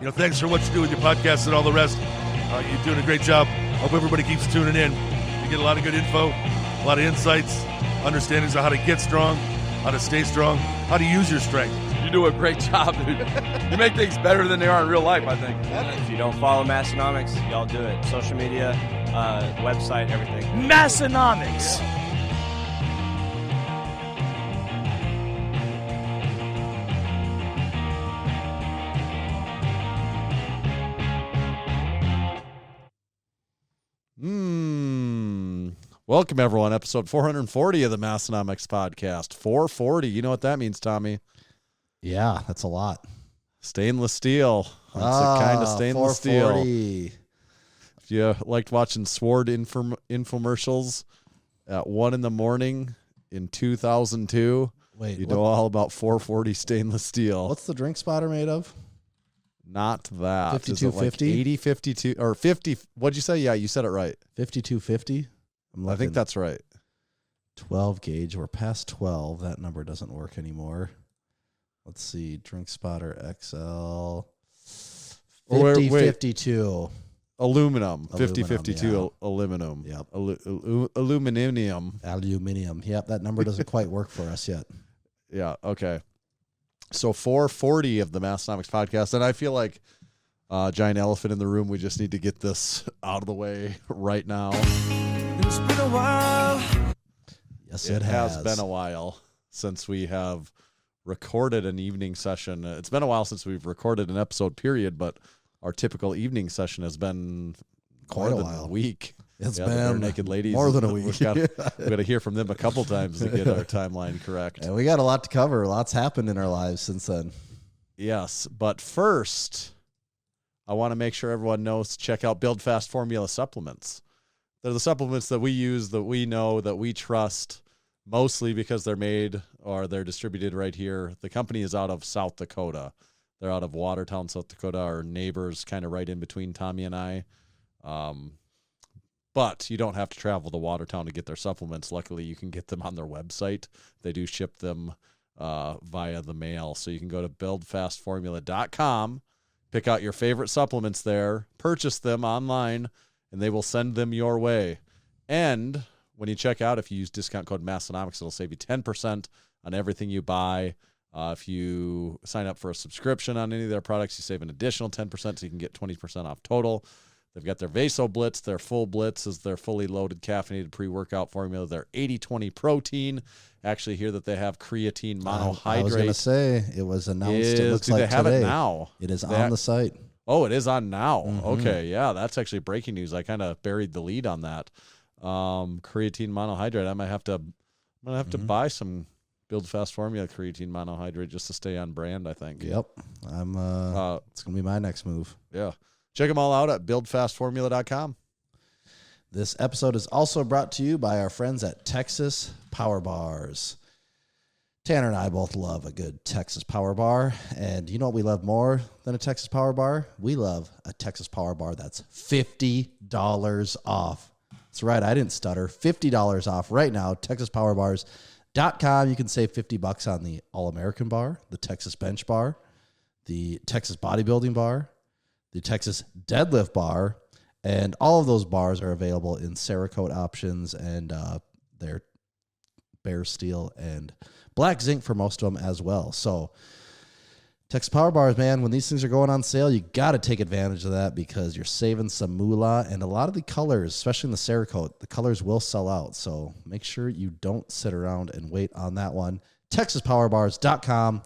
thanks for what you do with your podcast and all the rest. You're doing a great job. Hope everybody keeps tuning in. You get a lot of good info, a lot of insights, understandings of how to get strong, how to stay strong, how to use your strength. You do a great job, dude. You make things better than they are in real life, I think. If you don't follow Massenomics, y'all do it. Social media, website, everything. Massenomics. Welcome, everyone. Episode 440 of the Massenomics podcast. 440. You know what that means, Tommy? Yeah, that's a lot. Stainless steel. That's a kind of stainless steel. If you liked watching Sword infomercials at 1 in the morning in 2002, you know all about 440 stainless steel. What's the drink spotter made of? Not that. 5250? Like 8052 or 50. What'd you say? Yeah, you said it right. 5250? I think that's right. 12 gauge. We're past 12. That number doesn't work anymore. Let's see. Drink spotter XL. 5052. Aluminum. 5052 aluminum. Yep. Aluminum. Aluminium. Yep. That number doesn't quite work for us yet. Yeah. Okay. So 440 of the Massenomics podcast. And I feel like giant elephant in the room. We just need to get this out of the way right now. It's been a while. Yes, it has been a while since we have recorded an evening session. It's been a while since we've recorded an episode, period, but our typical evening session has been quite a week. It's been naked ladies. More than a week. We've got to hear from them a couple times to get our timeline correct. And we got a lot to cover. Lots happened in our lives since then. Yes, but first, I want to make sure everyone knows to check out Build Fast Formula supplements. They're the supplements that we use, that we know, that we trust, mostly because they're made or they're distributed right here. The company is out of South Dakota. They're out of Watertown, South Dakota, our neighbors, kind of right in between Tommy and I. But you don't have to travel to Watertown to get their supplements. Luckily, you can get them on their website. They do ship them via the mail. So you can go to buildfastformula.com, pick out your favorite supplements there, purchase them online, and they will send them your way. And when you check out, if you use discount code Massenomics, it'll save you 10% on everything you buy. If you sign up for a subscription on any of their products, you save an additional 10%, so you can get 20% off total. They've got their Vaso Blitz. Their Full Blitz is their fully loaded caffeinated pre-workout formula. Their 80-20 protein. Actually, hear that they have creatine monohydrate. I was going to say, it was announced. It looks do like they have today. it now? It is on the site. Oh, it is on now. Mm-hmm. Okay, yeah, that's actually breaking news. I kind of buried the lead on that. Creatine monohydrate. I'm gonna have to buy some Build Fast Formula creatine monohydrate just to stay on brand, I think. Yep. It's gonna be my next move. Yeah. Check them all out at buildfastformula.com. This episode is also brought to you by our friends at Texas Power Bars. Tanner and I both love a good Texas Power Bar. And you know what we love more than a Texas Power Bar? We love a Texas Power Bar that's $50 off. That's right. I didn't stutter. $50 off right now. TexasPowerBars.com. You can save $50 on the All-American Bar, the Texas Bench Bar, the Texas Bodybuilding Bar, the Texas Deadlift Bar, and all of those bars are available in Cerakote options, and they're bare steel and black zinc for most of them as well. So Texas Power Bars, man, when these things are going on sale, you got to take advantage of that because you're saving some moolah. And a lot of the colors, especially in the Cerakote, the colors will sell out. So make sure you don't sit around and wait on that one. TexasPowerBars.com.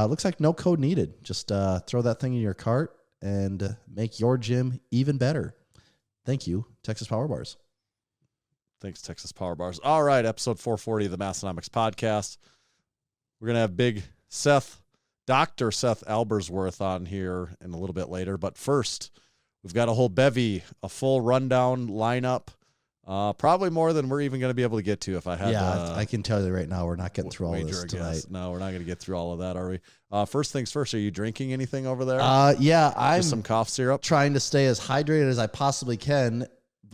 Looks like no code needed. Just throw that thing in your cart and make your gym even better. Thank you, Texas Power Bars. Thanks, Texas Power Bars. All right, episode 440 of the Massenomics podcast. We're going to have big Dr. Seth Albersworth on here in a little bit later. But first, we've got a whole bevy, a full rundown lineup. Probably more than we're even going to be able to get to if I had to. I can tell you right now, we're not getting through all this tonight. No, we're not going to get through all of that, are we? First things first, are you drinking anything over there? Yeah, I'm just some cough syrup. Trying to stay as hydrated as I possibly can,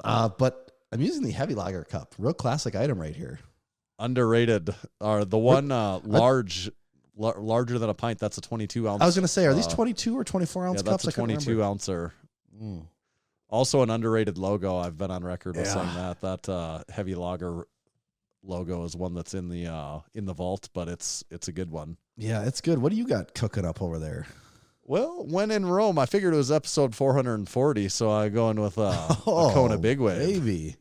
but I'm using the heavy lager cup. Real classic item right here. Underrated. The one larger than a pint. That's a 22 ounce. I was going to say, are these 22 or 24 ounce yeah, cups? that's a 22 ouncer. Mm. Also an underrated logo. I've been on record with saying that heavy lager logo is one that's in the vault, but it's a good one. Yeah, it's good. What do you got cooking up over there? Well, when in Rome, I figured it was episode 440, so I going with a Kona Big Wave. Baby.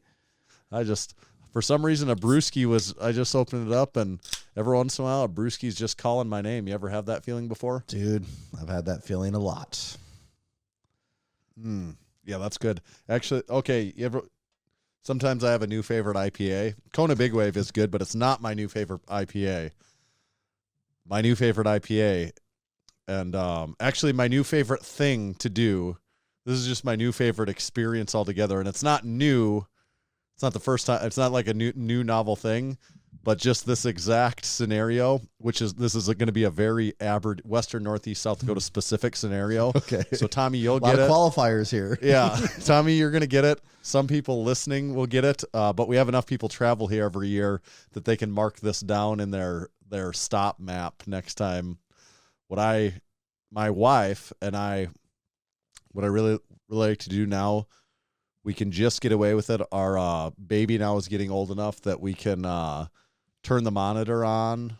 For some reason, a brewski I just opened it up, and every once in a while, a brewski's just calling my name. You ever have that feeling before? Dude, I've had that feeling a lot. Yeah, that's good. Actually, okay, sometimes I have a new favorite IPA. Kona Big Wave is good, but it's not my new favorite IPA. My new favorite IPA, and actually my new favorite thing to do, this is just my new favorite experience altogether, and it's not new. It's not the first time. It's not like a new novel thing, but just this exact scenario, this is going to be a very Western Northeast South Dakota specific scenario. Okay. So Tommy, you'll get get it. A lot of qualifiers here. Yeah. Tommy, you're going to get it. Some people listening will get it, but we have enough people travel here every year that they can mark this down in their stop map next time. My wife and I, what I really like to do now, we can just get away with it. Our baby now is getting old enough that we can turn the monitor on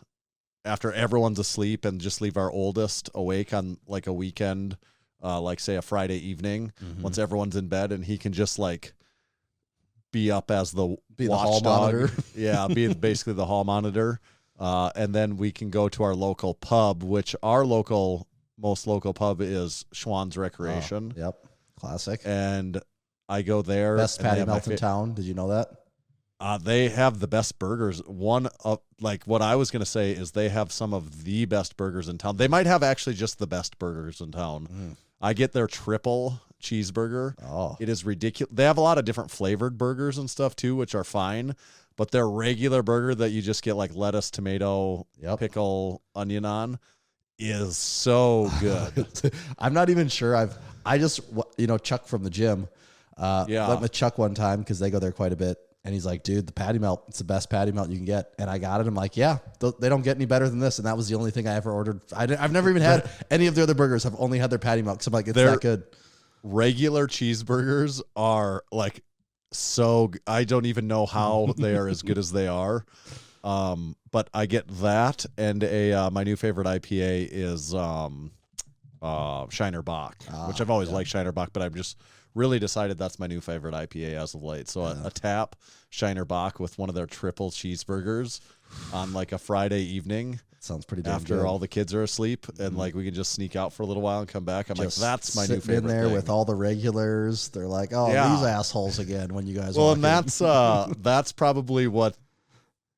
after everyone's asleep and just leave our oldest awake on like a weekend, like say a Friday evening, once everyone's in bed, and he can just like be up as the hall monitor. Yeah, be basically the hall monitor. And then we can go to our local pub, which our most local pub is Schwann's Recreation. Oh, yep. Classic. And I go there. Best patty melt in town. Did you know that? They have the best burgers. One of what I was going to say is they have some of the best burgers in town. They might have actually just the best burgers in town. I get their triple cheeseburger. Oh, it is ridiculous. They have a lot of different flavored burgers and stuff too, which are fine. But their regular burger that you just get like lettuce, tomato, pickle, onion on is so good. I'm not even sure. I just Chuck from the gym. Went with Chuck one time because they go there quite a bit. And he's like, dude, the patty melt, it's the best patty melt you can get. And I got it. I'm like, yeah, they don't get any better than this. And that was the only thing I ever ordered. I've never even had any of their other burgers. I've only had their patty melt. So I'm like, it's that good. Regular cheeseburgers are like I don't even know how they are as good as they are. But I get that. And my new favorite IPA is Shiner Bock, which I've always liked Shiner Bock, but I've just really decided that's my new favorite IPA as of late. So a tap Shiner Bock with one of their triple cheeseburgers on like a Friday evening. Sounds pretty damn after good. all the kids are asleep, and like we can just sneak out for a little while and come back. I'm just like, that's my new favorite in there thing. with all the regulars. They're like, oh, these assholes again when you guys well, walk and that's probably what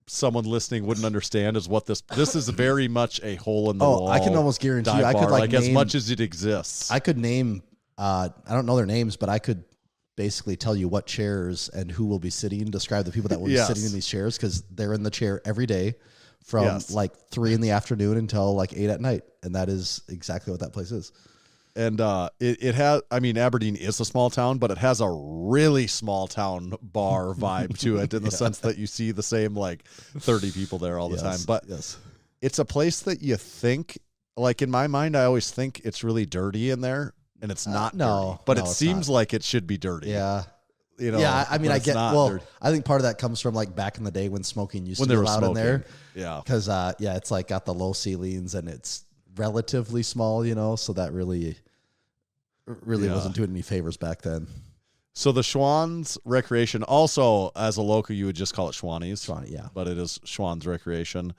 someone listening wouldn't understand is what this is very much a hole in the wall. I can almost guarantee you, I could like as much as it exists. I could name I don't know their names, but I could basically tell you what chairs and who will be sitting, describe the people that will be sitting in these chairs, because they're in the chair every day from like 3 in the afternoon until like 8 at night. And that is exactly what that place is. And it has, I mean, Aberdeen is a small town, but it has a really small town bar vibe to it in the sense that you see the same like 30 people there all the time. But it's a place that you think, like in my mind, I always think it's really dirty in there. And it's not dirty, but it seems like it should be dirty. Yeah. You know, yeah, I mean, I get, well, dirty. I think part of that comes from like back in the day when smoking used to be allowed in there. Yeah. Because, it's like got the low ceilings and it's relatively small, so that really wasn't doing any favors back then. So the Schwann's Recreation, also as a local, you would just call it Schwannies. Schwanny, yeah. But it is Schwann's Recreation.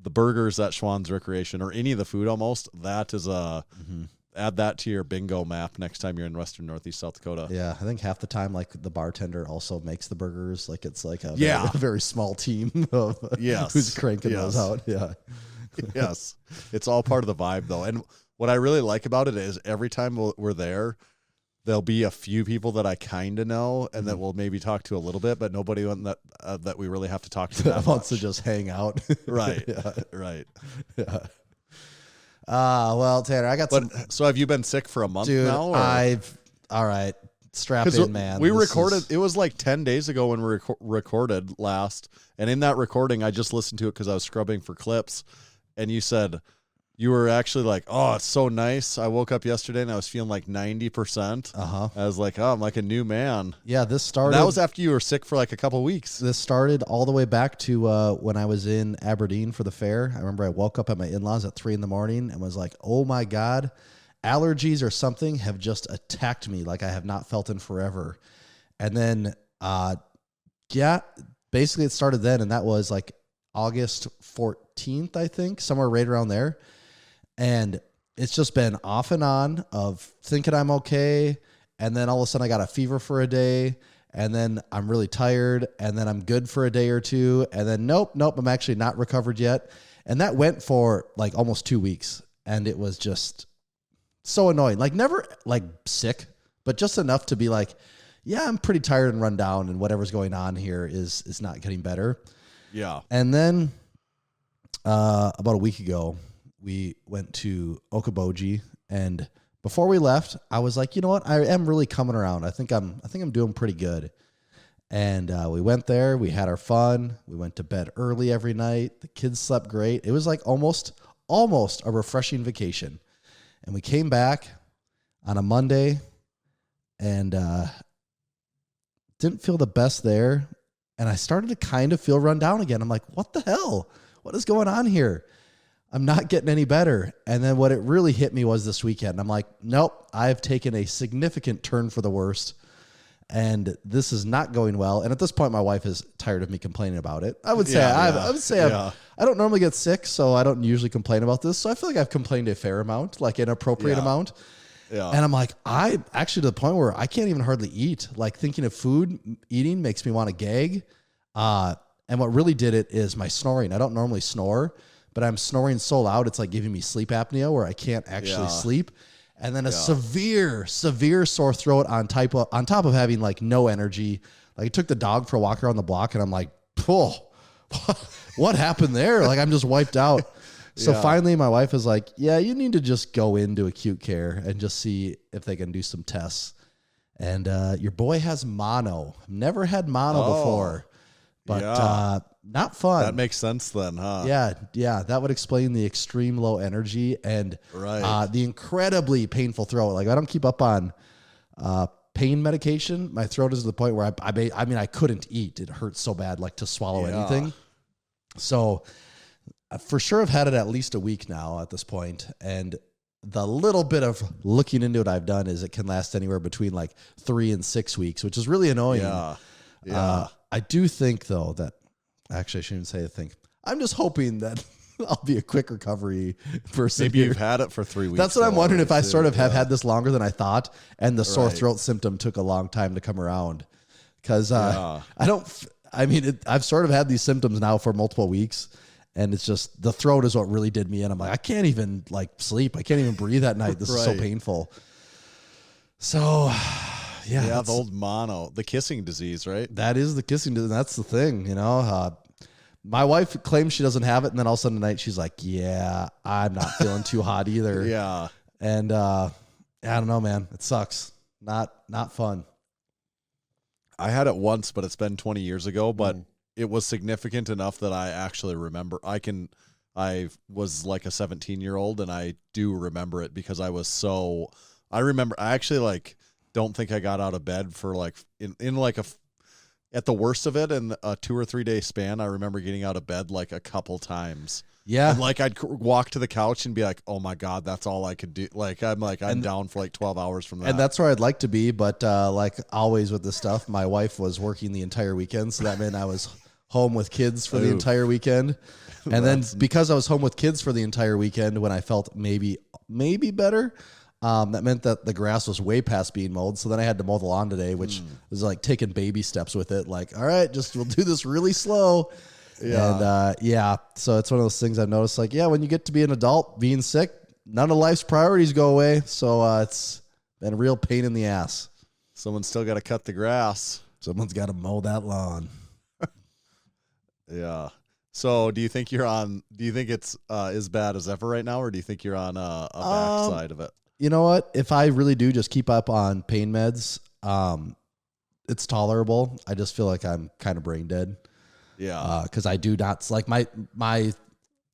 The burgers at Schwann's Recreation, or any of the food almost, that is a... Add that to your bingo map next time you're in Western Northeast South Dakota. Yeah, I think half the time, like the bartender also makes the burgers. Like it's like a very small team of who's cranking those out. Yeah, yes, it's all part of the vibe though. And what I really like about it is every time we're there, there'll be a few people that I kind of know and that we'll maybe talk to a little bit, but nobody that we really have to talk to that wants much. to just hang out. Right. Right. Yeah. Well, Tanner, I got some. So have you been sick for a month now? All right. Strap in, man. We recorded, it was like 10 days ago when we recorded last. And in that recording, I just listened to it because I was scrubbing for clips. and you said you were actually like, oh, it's so nice. I woke up yesterday and I was feeling like 90%. Uh-huh. I was like, oh, I'm like a new man. Yeah, this started. And that was after you were sick for like a couple weeks. This started all the way back to when I was in Aberdeen for the fair. I remember I woke up at my in-laws at 3 a.m. and was like, oh my God, allergies or something have just attacked me like I have not felt in forever. And then, basically it started then, and that was like August 14th, I think, somewhere right around there. And it's just been off and on of thinking I'm okay. And then all of a sudden I got a fever for a day, and then I'm really tired, and then I'm good for a day or two. And then nope, I'm actually not recovered yet. And that went for like almost 2 weeks. And it was just so annoying. Like never like sick, but just enough to be like, yeah, I'm pretty tired and run down, and whatever's going on here is not getting better. Yeah. And then about a week ago, we went to Okoboji, and before we left, I was like, you know what? I am really coming around. I think I'm doing pretty good. And we went there. We had our fun. We went to bed early every night. The kids slept great. It was like almost a refreshing vacation. And we came back on a Monday, and didn't feel the best there. And I started to kind of feel run down again. I'm like, what the hell? What is going on here? I'm not getting any better. And then what it really hit me was this weekend. I'm like, nope, I've taken a significant turn for the worst, and this is not going well. And at this point, my wife is tired of me complaining about it. I would say, I don't normally get sick, so I don't usually complain about this. So I feel like I've complained a fair amount, like an appropriate amount. Yeah. And I'm like, I actually to the point where I can't even hardly eat. Like thinking of food, eating makes me want to gag. And what really did it is my snoring. I don't normally snore, but I'm snoring so loud, it's like giving me sleep apnea where I can't actually sleep. And then a severe sore throat on top of having like no energy. Like I took the dog for a walk around the block, and I'm like, oh, what happened there? Like I'm just wiped out. So finally my wife is like, yeah, you need to just go into acute care and just see if they can do some tests. And your boy has mono. Never had mono before, but not fun. That makes sense then, huh? Yeah. That would explain the extreme low energy and the incredibly painful throat. Like I don't keep up on pain medication. My throat is to the point where I couldn't eat. It hurts so bad, like to swallow anything. So for sure I've had it at least a week now at this point, and the little bit of looking into it I've done is it can last anywhere between like 3 and 6 weeks, which is really annoying. I do think though that actually I shouldn't say a thing. I'm just hoping that I'll be a quick recovery person. Maybe you've had it for 3 weeks. That's what I'm wondering, if I sort of have had this longer than I thought, and the sore throat symptom took a long time to come around. Because I've sort of had these symptoms now for multiple weeks. And it's just the throat is what really did me in. I'm like, I can't even like sleep. I can't even breathe at night. This is so painful. So, the old mono, the kissing disease, right? That is the kissing disease. That's the thing, you know. My wife claims she doesn't have it, and then all of a sudden tonight she's like, yeah, I'm not feeling too hot either. Yeah. And I don't know, man. It sucks. Not fun. I had it once, but it's been 20 years ago, but it was significant enough that I actually remember. I was like a 17-year-old, and I do remember it because I actually like don't think I got out of bed for like in like at the worst of it in a 2 or 3 day span. I remember getting out of bed like a couple times. Yeah. And like I'd walk to the couch and be like, oh my God, that's all I could do. I'm down for like 12 hours from that. And that's where I'd like to be. But like always with this stuff, my wife was working the entire weekend. So that meant I was home with kids for the entire weekend. And then because I was home with kids for the entire weekend, when I felt maybe better, that meant that the grass was way past being mowed. So then I had to mow the lawn today, which was like taking baby steps with it. Like, all right, we'll do this really slow. Yeah. And so it's one of those things I've noticed, like, when you get to be an adult, being sick, none of life's priorities go away. So it's been a real pain in the ass. Someone's still got to cut the grass. Someone's got to mow that lawn. Yeah. So do you think it's as bad as ever right now, or do you think you're on a backside of it? You know what? If I really do just keep up on pain meds, it's tolerable. I just feel like I'm kind of brain dead. Yeah. Because I do not, like my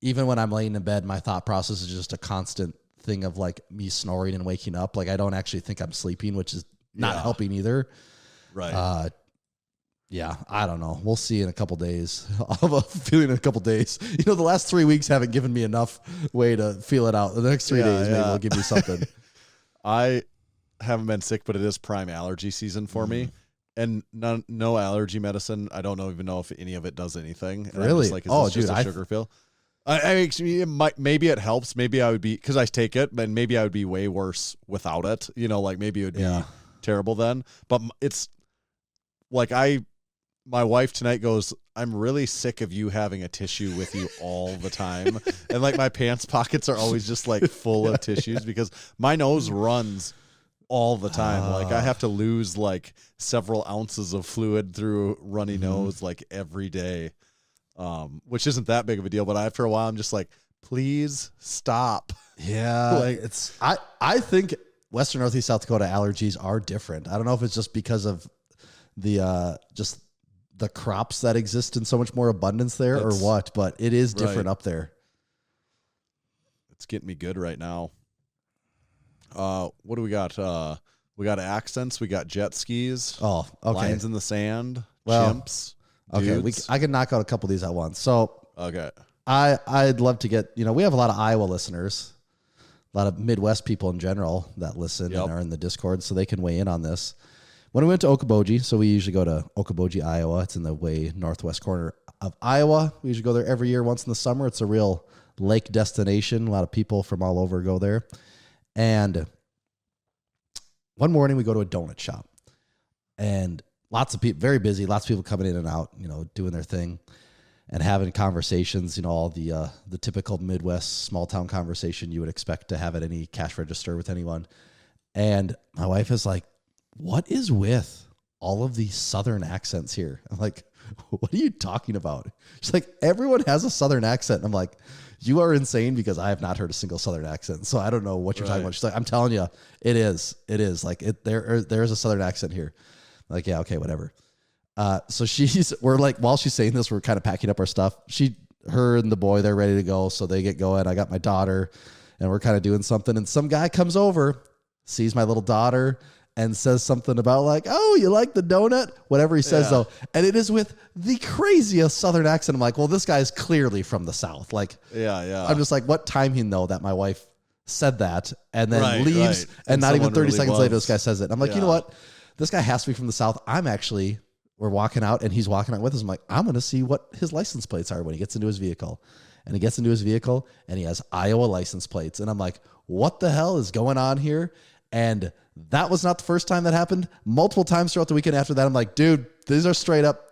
even when I'm laying in bed, my thought process is just a constant thing of like me snoring and waking up. Like I don't actually think I'm sleeping, which is not helping either. Right. Yeah, I don't know. We'll see in a couple days. I'll have a feeling in a couple days. You know, the last 3 weeks haven't given me enough way to feel it out. The next 3 days maybe will give me something. I haven't been sick, but it is prime allergy season for me. And no allergy medicine. I don't even know if any of it does anything. And Really? I'm just like, is this just a sugar pill? Maybe it helps. Maybe I would be, because I take it, but maybe I would be way worse without it. You know, like maybe it would be terrible then. But it's like my wife tonight goes, I'm really sick of you having a tissue with you all the time. And like my pants pockets are always just like full of tissues because my nose runs all the time. Like I have to lose like several ounces of fluid through runny nose like every day, which isn't that big of a deal. But after a while, I'm just like, please stop. Yeah, Like it's I think Western Northeast South Dakota allergies are different. I don't know if it's just because of the just the crops that exist in so much more abundance there or what, but it is different up there. It's getting me good right now. What do we got? We got accents. We got jet skis. Oh, okay. Lines in the sand. Well, Chimps. Okay, dudes. I can knock out a couple of these at once. So Okay. I'd love to get, we have a lot of Iowa listeners, a lot of Midwest people in general that listen and are in the Discord, so they can weigh in on this. When we went to Okoboji, so we usually go to Okoboji, Iowa. It's in the way northwest corner of Iowa. We usually go there every year once in the summer. It's a real lake destination. A lot of people from all over go there. And one morning we go to a donut shop. And lots of people, very busy, lots of people coming in and out, doing their thing and having conversations, all the typical Midwest small town conversation you would expect to have at any cash register with anyone. And my wife is like, what is with all of these Southern accents here? I'm like, what are you talking about? She's like, everyone has a Southern accent. And I'm like, you are insane because I have not heard a single Southern accent. So I don't know what you're talking about. She's like, I'm telling you, it is. It is like there's a Southern accent here. I'm like, yeah, okay, whatever. So we're like, while she's saying this, we're kind of packing up our stuff. Her and the boy, they're ready to go. So they get going. I got my daughter and we're kind of doing something. And some guy comes over, sees my little daughter and says something about like, oh, you like the donut? Whatever he says though. And it is with the craziest Southern accent. I'm like, well, this guy is clearly from the South. Like, I'm just like, what timing though that my wife said that and then leaves and not even 30 really seconds later, this guy says it. I'm like, you know what? This guy has to be from the South. We're walking out and he's walking out with us. I'm like, I'm going to see what his license plates are when he gets into his vehicle. And he gets into his vehicle and he has Iowa license plates. And I'm like, what the hell is going on here? And that was not the first time that happened. Multiple times throughout the weekend after that, I'm like, dude, these are straight up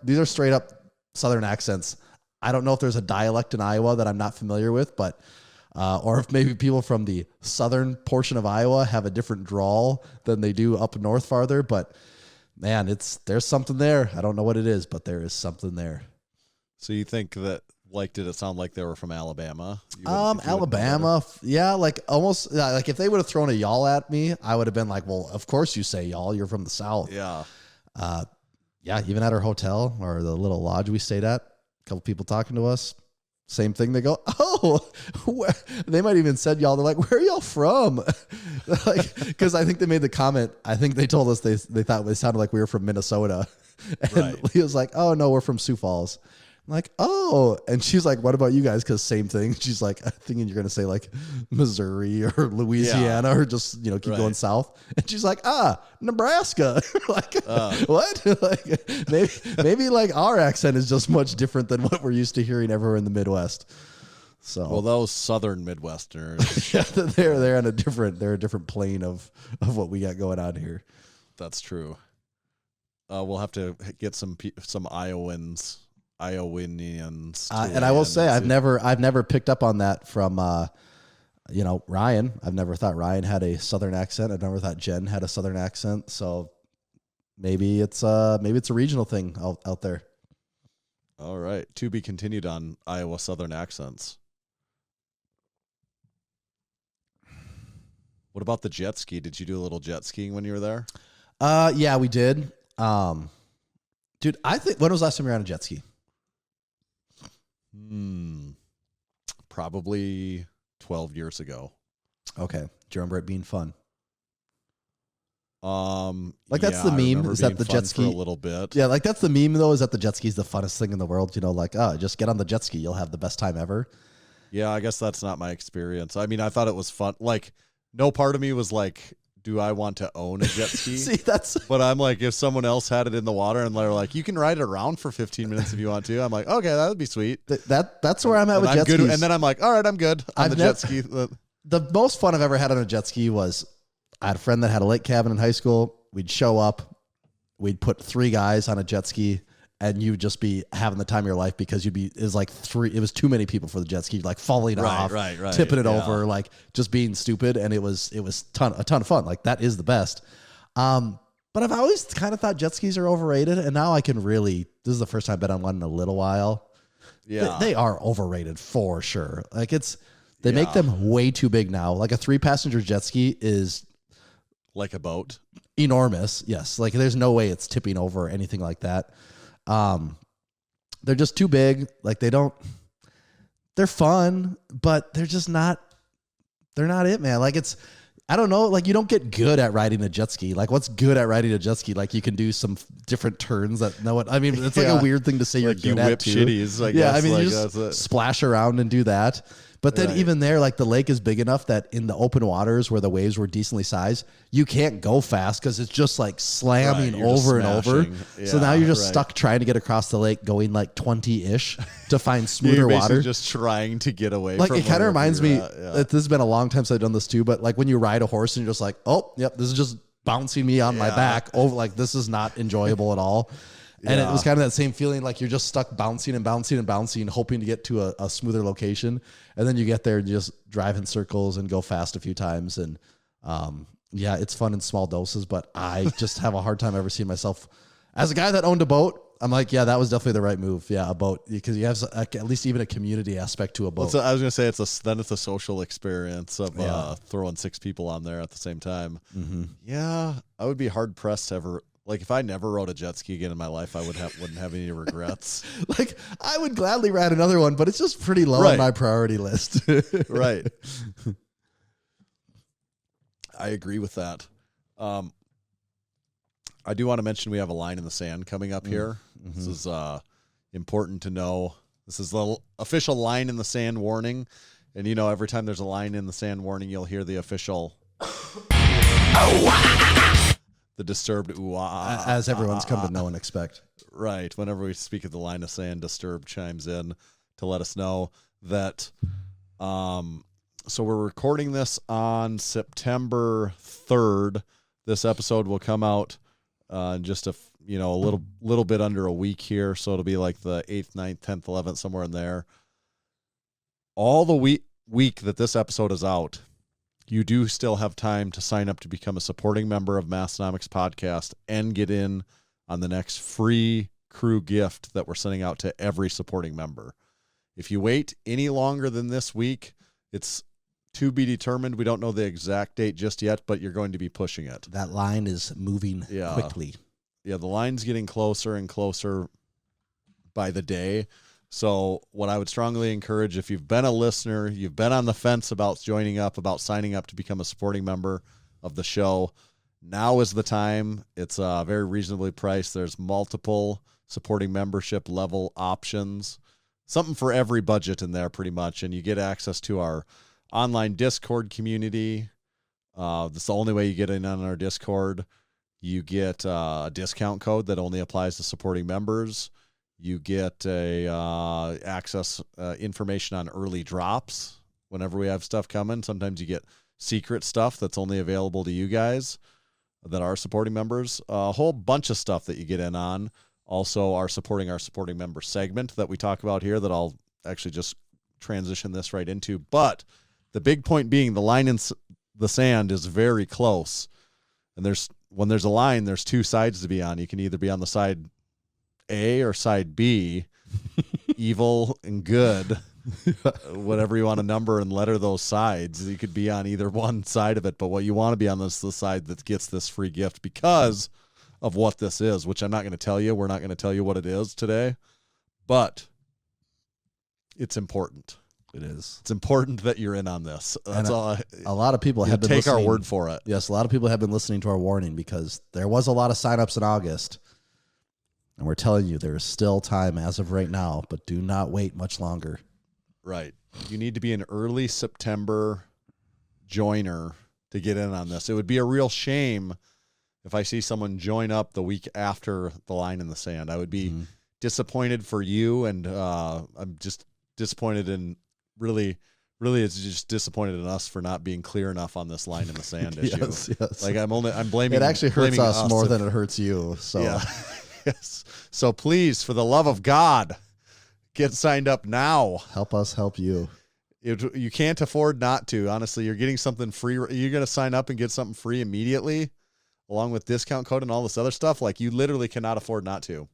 Southern accents. I don't know if there's a dialect in Iowa that I'm not familiar with, but or if maybe people from the southern portion of Iowa have a different drawl than they do up north farther. But man, there's something there. I don't know what it is, but there is something there. So you think that, like, did it sound like they were from Alabama? Alabama, yeah, like almost like if they would have thrown a y'all at me, I would have been like, well, of course you say y'all, you're from the South. Yeah. Even at our hotel or the little lodge we stayed at, a couple people talking to us, same thing. They go, oh, they might even said y'all. They're like, where are y'all from? Like, because I think they made the comment. I think they told us they thought it sounded like we were from Minnesota. And he was like, oh, no, we're from Sioux Falls. I'm like, oh, and she's like, what about you guys? Because same thing. She's like, I'm thinking you're going to say like Missouri or Louisiana or just, keep going south. And she's like, Nebraska. Like, what? Like maybe like our accent is just much different than what we're used to hearing everywhere in the Midwest. So, well, those Southern Midwesterners, they're on a different plane of what we got going on here. That's true. We'll have to get some Iowans. And I will say I've never picked up on that from Ryan. I've never thought Ryan had a Southern accent. I've never thought Jen had a Southern accent. So maybe it's a regional thing out there. All right, to be continued on Iowa Southern accents. What about the jet ski? Did you do a little jet skiing when you were there? Yeah, we did. Dude, I think when was the last time you were on a jet ski? probably 12 years ago. Okay. Do you remember it being fun? Like that's yeah, the I meme. remember Is that being the fun jet ski? for a little bit? Yeah, like that's the meme though. Is that the jet ski is the funnest thing in the world? You know, like just get on the jet ski, you'll have the best time ever. Yeah, I guess that's not my experience. I mean, I thought it was fun. Like, no part of me was like, do I want to own a jet ski? See, that's But I'm like, if someone else had it in the water and they're like, you can ride it around for 15 minutes if you want to. I'm like, okay, that would be sweet. that's where I'm at And with I'm jet good, skis. and then I'm like, all right, I'm good on I've the nev- jet ski. The most fun I've ever had on a jet ski was I had a friend that had a lake cabin in high school. We'd show up, we'd put 3 guys on a jet ski, and you'd just be having the time of your life because it was too many people for the jet ski, like falling off, right, tipping it yeah. over, like just being stupid. And it was a ton of fun. Like that is the best. But I've always kind of thought jet skis are overrated. And now this is the first time I've been on one in a little while. Yeah. They are overrated for sure. Like they make them way too big now. Like a 3-passenger jet ski is Like a boat. enormous. Yes. Like there's no way it's tipping over or anything like that. They're just too big. Like they're fun, but they're not it, man. Like I don't know. Like you don't get good at riding a jet ski. Like what's good at riding a jet ski? Like you can do some different turns I mean, it's like a weird thing to say you're Like you good at whip too. shitties, I Yeah. guess. I mean, Like, you that's just it. splash around and do that. But then Right. even there, like the lake is big enough that in the open waters where the waves were decently sized, you can't go fast because it's just like slamming Right, you're just over and over. smashing. So now Yeah, you're just right. stuck trying to get across the lake going like 20-ish to find You're smoother basically water. just trying to get away Like from it kind of wherever reminds you're me, at, yeah. this has been a long time since I've done this too, but like when you ride a horse and you're just like, oh, yep, this is just bouncing me on my Yeah. back over. Like this is not enjoyable at all. And it Yeah. was kind of that same feeling, like you're just stuck bouncing and bouncing and bouncing, hoping to get to a smoother location. And then you get there and you just drive in circles and go fast a few times. And yeah, it's fun in small doses, but I just have a hard time ever seeing myself as a guy that owned a boat. I'm like, yeah, that was definitely the right move. Yeah, a boat, because you have at least even a community aspect to a boat. I was gonna say it's a social experience of Yeah. throwing 6 people on there at the same time. Mm-hmm. Yeah, I would be hard pressed to ever. Like if I never rode a jet ski again in my life, I wouldn't have any regrets. Like I would gladly ride another one, but it's just pretty low Right. on my priority list. Right. I agree with that. I do want to mention we have a line in the sand coming up here. This is important to know. This is the official line in the sand warning. And you know, every time there's a line in the sand warning, you'll hear the official the disturbed ooh-ah. As everyone's come to know and expect. Right. Whenever we speak of the line of sand, Disturbed chimes in to let us know that. So we're recording this on September 3rd. This episode will come out in just a little bit under a week here. So it'll be like the 8th, 9th, 10th, 11th, somewhere in there. All the week that this episode is out, you do still have time to sign up to become a supporting member of Massenomics Podcast and get in on the next free crew gift that we're sending out to every supporting member. If you wait any longer than this week, it's to be determined. We don't know the exact date just yet, but you're going to be pushing it. That line is moving quickly. Yeah, the line's getting closer and closer by the day. So what I would strongly encourage, if you've been a listener, you've been on the fence about joining up, about signing up to become a supporting member of the show, now is the time. It's very reasonably priced. There's multiple supporting membership level options, something for every budget in there pretty much. And you get access to our online Discord community. That's the only way you get in on our Discord. You get a discount code that only applies to supporting members. You get access information on early drops whenever we have stuff coming. Sometimes you get secret stuff that's only available to you guys that are supporting members. A whole bunch of stuff that you get in on. Also, our supporting member segment that we talk about here that I'll actually just transition this right into. But the big point being the line in the sand is very close. And when there's a line, there's 2 sides to be on. You can either be on the side A or side B, evil and good, whatever you want to number and letter those sides. You could be on either one side of it, but what you want to be on is the side that gets this free gift because of what this is, which I'm not going to tell you. We're not going to tell you what it is today, but it's important. It is. It's important that you're in on this. That's all. A lot of people have been take our listening. word for it. Yes, a lot of people have been listening to our warning because there was a lot of signups in August. And we're telling you there is still time as of right now, but do not wait much longer. Right. You need to be an early September joiner to get in on this. It would be a real shame if I see someone join up the week after the line in the sand. I would be disappointed for you, and I'm just disappointed in really it's just disappointed in us for not being clear enough on this line in the sand issue. Yes. Like I'm blaming It actually hurts blaming us more than it hurts you. So yeah. Yes. So please, for the love of God, get signed up now. help us help you. You can't afford not to. Honestly, you're getting something free. You're going to sign up and get something free immediately, along with discount code and all this other stuff. Like, you literally cannot afford not to.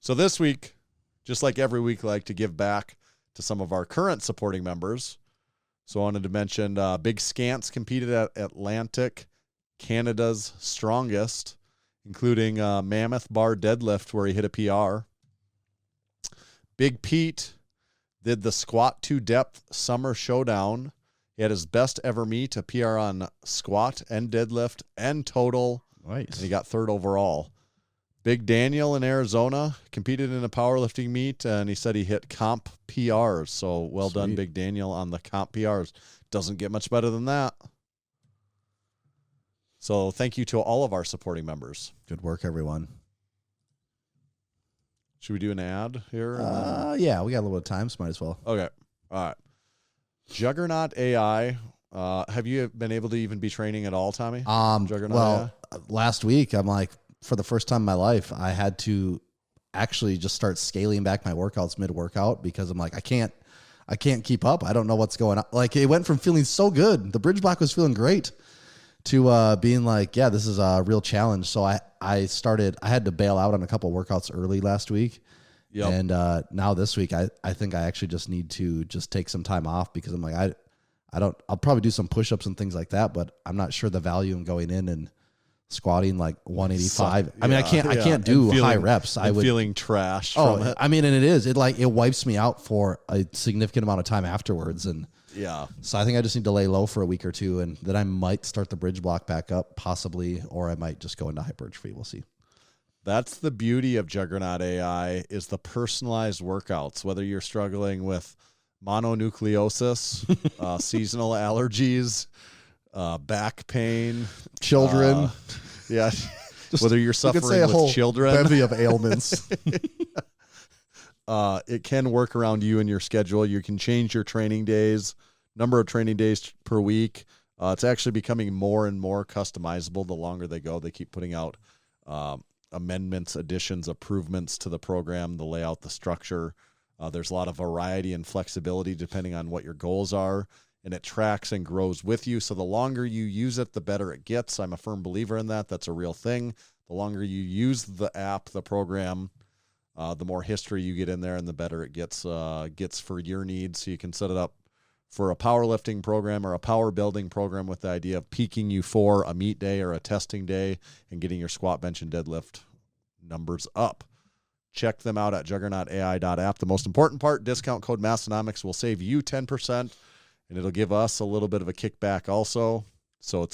So this week, just like every week, I like to give back to some of our current supporting members. So I wanted to mention Big Scants competed at Atlantic, Canada's strongest, including Mammoth Bar Deadlift, where he hit a PR. Big Pete did the Squat to Depth Summer Showdown. He had his best ever meet, a PR on squat and deadlift and total. Nice. And he got third overall. Big Daniel in Arizona competed in a powerlifting meet, and he said he hit comp PRs. So well done, Big Daniel, on the comp PRs. Doesn't get much better than that. So thank you to all of our supporting members. Good work, everyone. Should we do an ad here? Yeah, we got a little bit of time, so might as well. Okay. All right. Juggernaut AI. Have you been able to even be training at all, Tommy? Juggernaut AI? Last week, I'm like, for the first time in my life, I had to actually just start scaling back my workouts mid-workout because I'm like, I can't keep up. I don't know what's going on. Like, it went from feeling so good, the bridge block was feeling great, to being like, yeah, this is a real challenge. So I had to bail out on a couple workouts early last week. Yep. And now this week, I think I actually just need to just take some time off because I'm like, I'll probably do some push-ups and things like that, but I'm not sure the value in going in and squatting like 185. I mean, I can't do high reps. Feeling trash from it. I mean, and it wipes me out for a significant amount of time afterwards. And yeah, so I think I just need to lay low for a week or two, and then I might start the bridge block back up possibly, or I might just go into hypertrophy. We'll see. That's the beauty of Juggernaut AI, is the personalized workouts, whether you're struggling with mononucleosis, seasonal allergies, back pain, children. Yeah. Whether you're suffering with children. Bevy of ailments. It can work around you and your schedule. You can change your training days, number of training days per week. It's actually becoming more and more customizable the longer they go. They keep putting out amendments, additions, improvements to the program, the layout, the structure. There's a lot of variety and flexibility depending on what your goals are, and it tracks and grows with you. So the longer you use it, the better it gets. I'm a firm believer in that. That's a real thing. The longer you use the app, the program, the more history you get in there, and the better it gets for your needs. So you can set it up for a powerlifting program or a power building program with the idea of peaking you for a meet day or a testing day and getting your squat, bench, and deadlift numbers up. Check them out at juggernautai.app. The most important part, discount code Massenomics will save you 10%, and it'll give us a little bit of a kickback also. So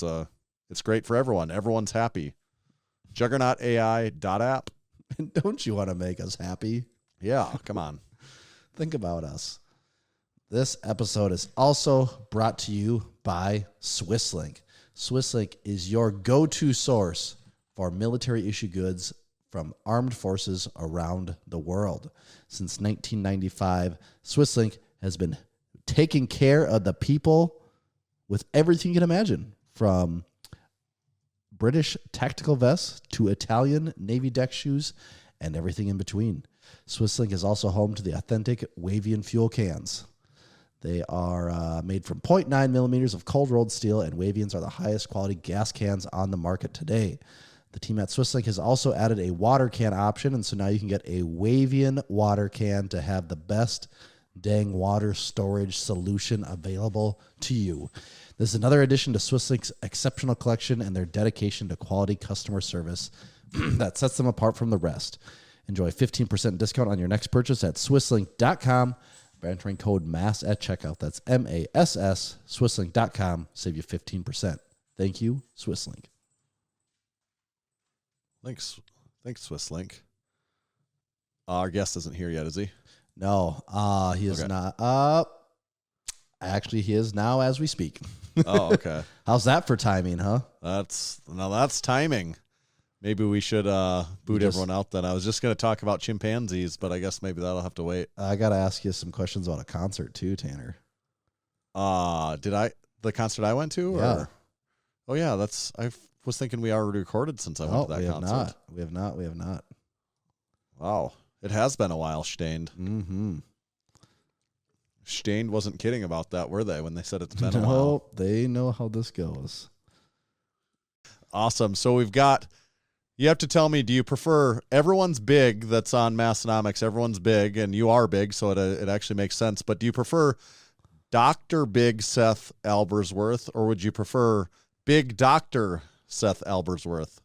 it's great for everyone. Everyone's happy. juggernautai.app. Don't you want to make us happy? Yeah, come on. Think about us. This episode is also brought to you by Swisslink. Swisslink is your go-to source for military-issue goods from armed forces around the world. Since 1995, Swisslink has been taking care of the people with everything you can imagine, from British tactical vests to Italian Navy deck shoes and everything in between. Swisslink is also home to the authentic Wavian fuel cans. They are made from 0.9 millimeters of cold-rolled steel, and Wavians are the highest quality gas cans on the market today. The team at Swisslink has also added a water can option, and so now you can get a Wavian water can to have the best dang water storage solution available to you. This is another addition to Swisslink's exceptional collection and their dedication to quality customer service that sets them apart from the rest. Enjoy 15% discount on your next purchase at swisslink.com/Massenomics. Entering code MASS at checkout. That's MASS, Swisslink.com. Save you 15%. Thank you, Swisslink. Thanks, Swisslink. Our guest isn't here yet, is he? No, he is not. Actually, he is now as we speak. Oh, okay. How's that for timing, huh? That's timing. Maybe we should boot everyone out then. I was just going to talk about chimpanzees, but I guess maybe that'll have to wait. I got to ask you some questions about a concert too, Tanner. The concert I went to? Yeah. Or? Oh, yeah. I was thinking we already recorded since I went to that concert. We have not. Wow. It has been a while, Stained. Mm-hmm. Stained wasn't kidding about that, were they, when they said it's been a while? No, they know how this goes. Awesome. So you have to tell me, do you prefer everyone's big that's on Massenomics? Everyone's big, and you are big, so it actually makes sense. But do you prefer Dr. Big Seth Albersworth, or would you prefer Big Dr. Seth Albersworth?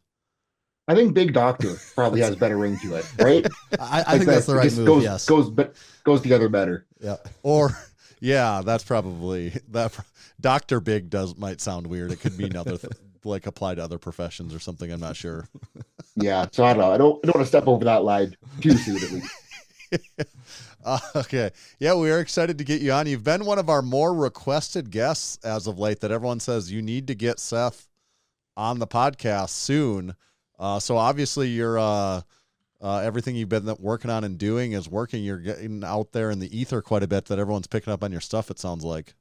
I think Big Doctor probably has a better ring to it, right? I think that's the right move. Yes, goes together better. Yeah. Or yeah, that's probably that. Dr. Big might sound weird. It could mean other like apply to other professions or something. I'm not sure. Yeah, so I don't know. I don't want to step over that line too soon, at least. Okay. Yeah, we are excited to get you on. You've been one of our more requested guests as of late that everyone says you need to get Seth on the podcast soon. So obviously you're everything you've been working on and doing is working. You're getting out there in the ether quite a bit that everyone's picking up on your stuff, it sounds like.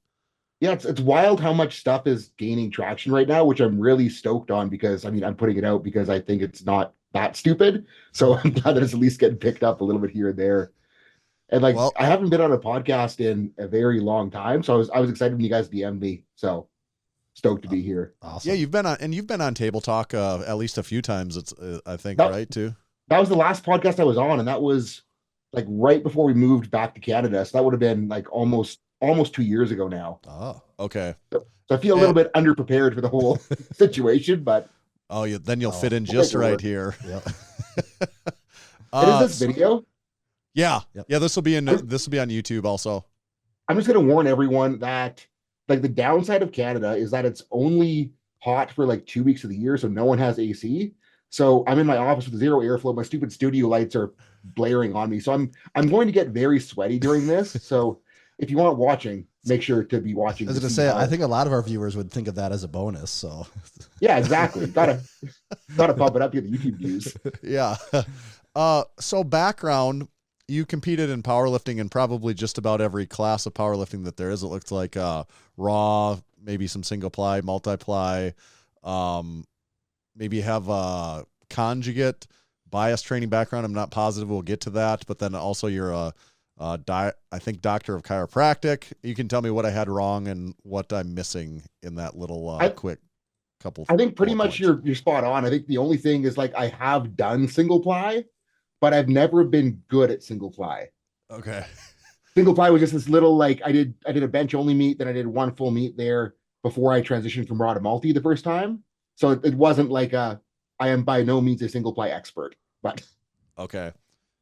Yeah, it's wild how much stuff is gaining traction right now, which I'm really stoked on because, I'm putting it out because I think it's not that stupid. So I'm glad that it's at least getting picked up a little bit here and there. And I haven't been on a podcast in a very long time. So I was excited when you guys DM'd me. So stoked to be here. Awesome. Yeah, you've been on Table Talk at least a few times. It's I think right too. That was the last podcast I was on, and that was like right before we moved back to Canada. So that would have been like almost 2 years ago now. Oh, okay. So I feel a little bit underprepared for the whole situation, but then you'll fit in just right here. Yep. Is this video? Yeah, Yep. Yeah. This will be on YouTube also. I'm just going to warn everyone that the downside of Canada is that it's only hot for 2 weeks of the year, so no one has AC. So I'm in my office with zero airflow. My stupid studio lights are blaring on me. So I'm going to get very sweaty during this. So if you aren't watching, make sure to be watching. I was going to say, I think a lot of our viewers would think of that as a bonus. So yeah, exactly. Gotta pump it up, get the YouTube views. Yeah. So background, you competed in powerlifting in probably just about every class of powerlifting that there is. It looks like raw, maybe some single ply, multiply. Maybe you have a conjugate bias training background. I'm not positive. We'll get to that. But then also you're I think doctor of chiropractic. You can tell me what I had wrong and what I'm missing in that little quick couple. I think pretty much you're spot on. I think the only thing is I have done single ply, but I've never been good at single ply. Okay. Single ply was just this little I did a bench only meet, then I did one full meet there before I transitioned from raw to multi the first time. So it wasn't I am by no means a single ply expert, but okay.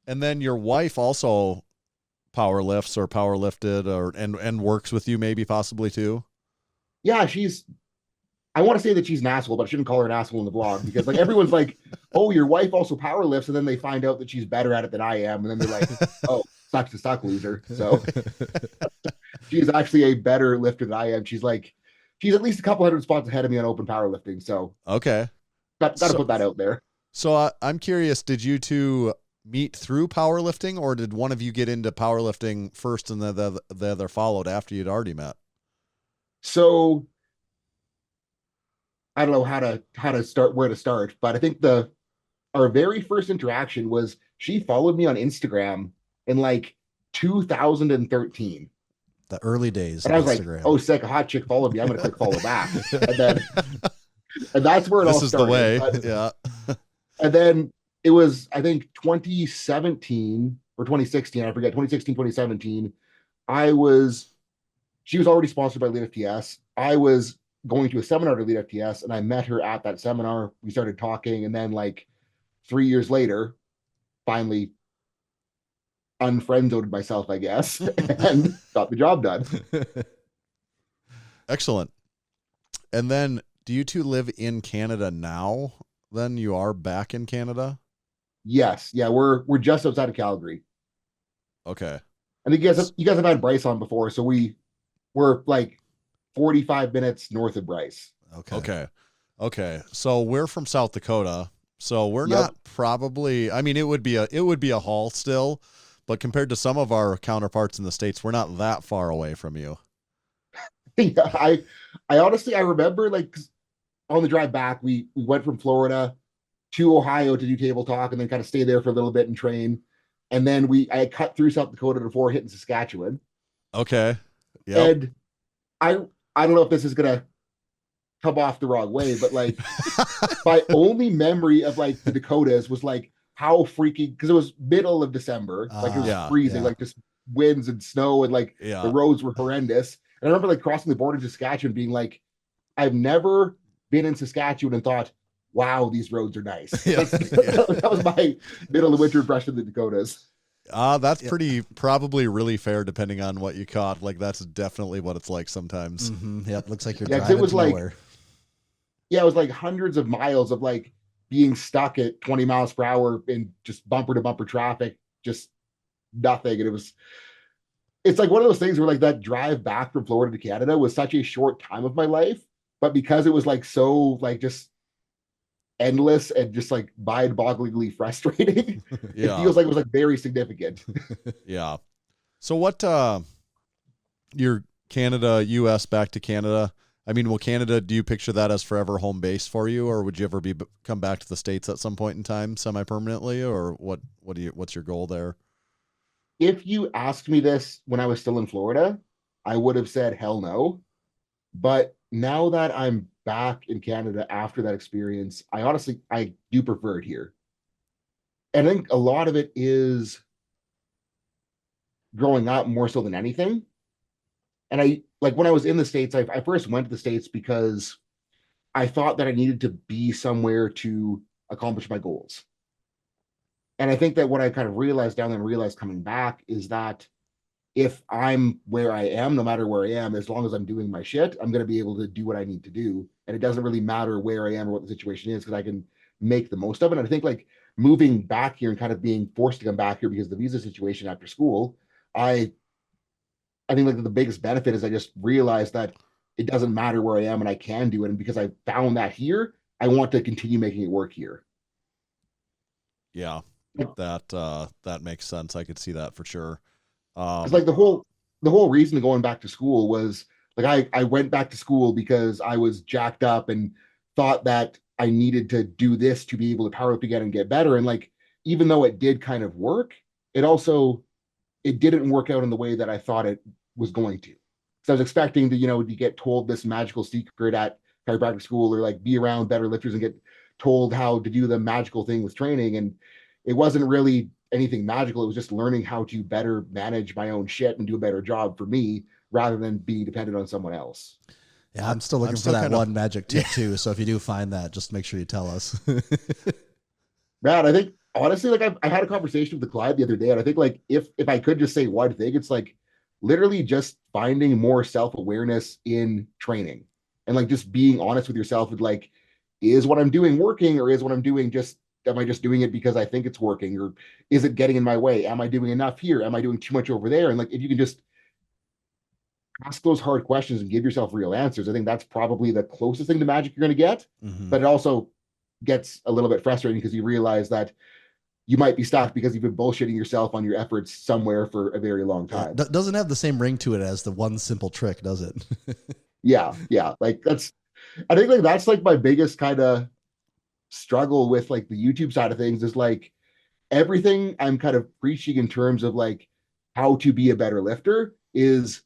And then your wife also powerlifts or powerlifted and works with you maybe possibly too. Yeah, I want to say that she's an asshole, but I shouldn't call her an asshole in the vlog because everyone's oh, your wife also powerlifts, and then they find out that she's better at it than I am, and then they're like, oh, sucks to suck, loser. So she's actually a better lifter than I am. She's at least a couple hundred spots ahead of me on open powerlifting. So okay, got to put that out there. So I'm curious, did you two meet through powerlifting, or did one of you get into powerlifting first and the other followed after you'd already met? So I don't know how to start, where to start, but I think our very first interaction was she followed me on Instagram in 2013. The early days and of I was Instagram. Oh, sick, a hot chick followed me. I'm going to click follow back. And that's where it all started. This is the way. Yeah. And then it was, I think, 2017 or 2016. I forget, 2016, 2017. She was already sponsored by Elite FTS. I was going to a seminar to Elite FTS, and I met her at that seminar. We started talking, and then 3 years later, finally unfriend-zoned myself, I guess, and got the job done. Excellent. And then, do you two live in Canada now? Then you are back in Canada? Yes. Yeah, we're just outside of Calgary. Okay. I think you guys have had Bryce on before, so we're like 45 minutes north of Bryce. Okay. So we're from South Dakota. So we're not probably, I mean, it would be a haul still, but compared to some of our counterparts in the States, we're not that far away from you. Yeah, I honestly, I remember like on the drive back, we went from Florida to Ohio to do table talk and then kind of stay there for a little bit and train. And then I cut through South Dakota before hitting Saskatchewan. Okay. Yeah. And I don't know if this is gonna come off the wrong way, but like my only memory of like the Dakotas was like how freaking, because it was middle of December, like it was freezing, like just winds and snow, and like the roads were horrendous. And I remember like crossing the border to Saskatchewan being like, I've never been in Saskatchewan and thought, wow, these roads are nice. That was my middle of winter impression of the Dakotas. That's probably really fair depending on what you caught. Like that's definitely what it's like sometimes. Mm-hmm. Yep. Looks like you're driving it was to like nowhere. Yeah, it was like hundreds of miles of like being stuck at 20 miles per hour in just bumper to bumper traffic, just nothing. And it's like one of those things where like that drive back from Florida to Canada was such a short time of my life, but because it was like so like just endless and just like mind-bogglingly frustrating, it feels like it was like very significant. Yeah. So what your Canada, US back to Canada, I mean, will Canada, do you picture that as forever home base for you, or would you ever come back to the States at some point in time semi-permanently, or what's your goal there? If you asked me this when I was still in Florida, I would have said hell no. But now that I'm back in Canada after that experience, I do prefer it here. And I think a lot of it is growing up more so than anything. And I like when I was in the States, I first went to the States because I thought that I needed to be somewhere to accomplish my goals. And I think that what I kind of realized down there and realized coming back is that if I'm where I am, no matter where I am, as long as I'm doing my shit, I'm going to be able to do what I need to do. And it doesn't really matter where I am or what the situation is, because I can make the most of it. And I think like moving back here and kind of being forced to come back here because of the visa situation after school, I think like the biggest benefit is I just realized that it doesn't matter where I am and I can do it. And because I found that here, I want to continue making it work here. Yeah, that makes sense. I could see that for sure. It's like the whole reason of going back to school was like I went back to school because I was jacked up and thought that I needed to do this to be able to power up again and get better. And like even though it did kind of work, it didn't work out in the way that I thought it was going to. So I was expecting to get told this magical secret at chiropractic school, or like be around better lifters and get told how to do the magical thing with training. And it wasn't really anything magical. It was just learning how to better manage my own shit and do a better job for me rather than being dependent on someone else. Yeah, I'm still looking for that one magic tip too. So if you do find that, just make sure you tell us. Brad, I think honestly, like I had a conversation with the client the other day, and I think like if I could just say one thing, it's like literally just finding more self-awareness in training and like just being honest with yourself with like, is what I'm doing working, or is what I'm doing am I just doing it because I think it's working, or is it getting in my way? Am I doing enough here? Am I doing too much over there? And like if you can just ask those hard questions and give yourself real answers, I think that's probably the closest thing to magic you're going to get. Mm-hmm. But it also gets a little bit frustrating because you realize that you might be stuck because you've been bullshitting yourself on your efforts somewhere for a very long time. Yeah, doesn't have the same ring to it as the one simple trick, does it? Yeah. Like I think like that's like my biggest kind of struggle with like the YouTube side of things is like everything I'm kind of preaching in terms of like how to be a better lifter is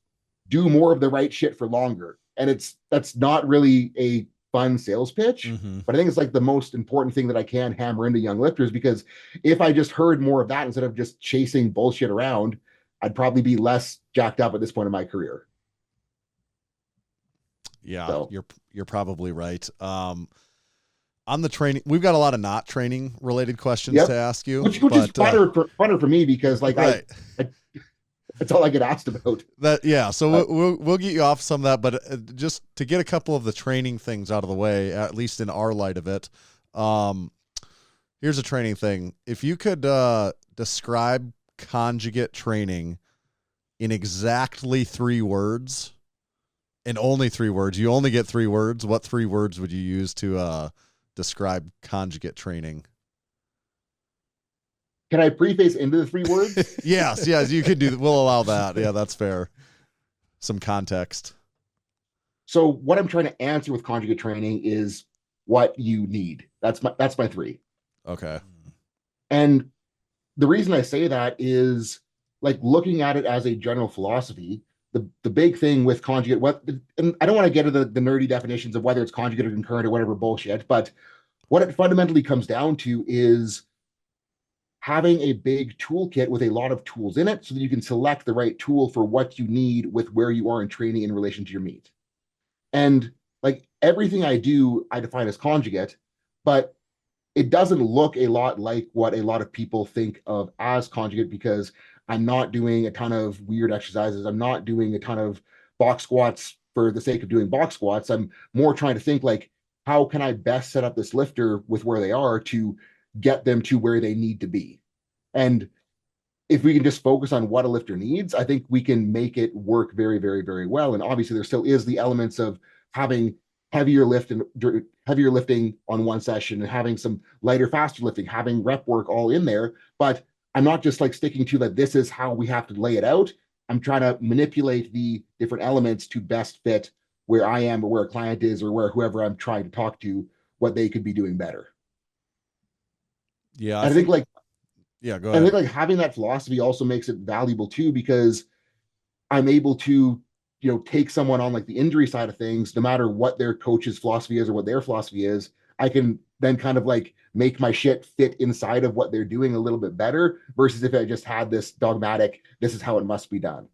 do more of the right shit for longer. And that's not really a fun sales pitch, but I think it's like the most important thing that I can hammer into young lifters, because if I just heard more of that instead of just chasing bullshit around, I'd probably be less jacked up at this point in my career. Yeah, so. You're probably right. On the training, we've got a lot of not training related questions Yep. to ask you. Which is funner for me because like right. I that's all I get asked about. So we'll get you off some of that, but just to get a couple of the training things out of the way, at least in our light of it. Here's a training thing. If you could describe conjugate training in exactly 3 words, and only 3 words, you only get 3 words. What 3 words would you use to describe conjugate training? Can I preface into the 3 words? yes, you could do that. We'll allow that. Yeah, that's fair. Some context. So what I'm trying to answer with conjugate training is what you need. That's my 3. Okay. And the reason I say that is like looking at it as a general philosophy, the big thing with conjugate, and I don't want to get into the nerdy definitions of whether it's conjugate or concurrent or whatever bullshit, but what it fundamentally comes down to is having a big toolkit with a lot of tools in it so that you can select the right tool for what you need with where you are in training in relation to your meet. And like everything I do, I define as conjugate, but it doesn't look a lot like what a lot of people think of as conjugate because I'm not doing a ton of weird exercises. I'm not doing a ton of box squats for the sake of doing box squats. I'm more trying to think like, how can I best set up this lifter with where they are to get them to where they need to be? And if we can just focus on what a lifter needs, I think we can make it work very, very, very well. And obviously there still is the elements of having heavier lifting on one session and having some lighter, faster lifting, having rep work all in there. But I'm not just like sticking to that this is how we have to lay it out. I'm trying to manipulate the different elements to best fit where I am or where a client is or where whoever I'm trying to talk to, what they could be doing better. Yeah. I think like, yeah, go ahead. I think like having that philosophy also makes it valuable too, because I'm able to, take someone on like the injury side of things, no matter what their coach's philosophy is or what their philosophy is, I can then kind of like make my shit fit inside of what they're doing a little bit better versus if I just had this dogmatic, this is how it must be done.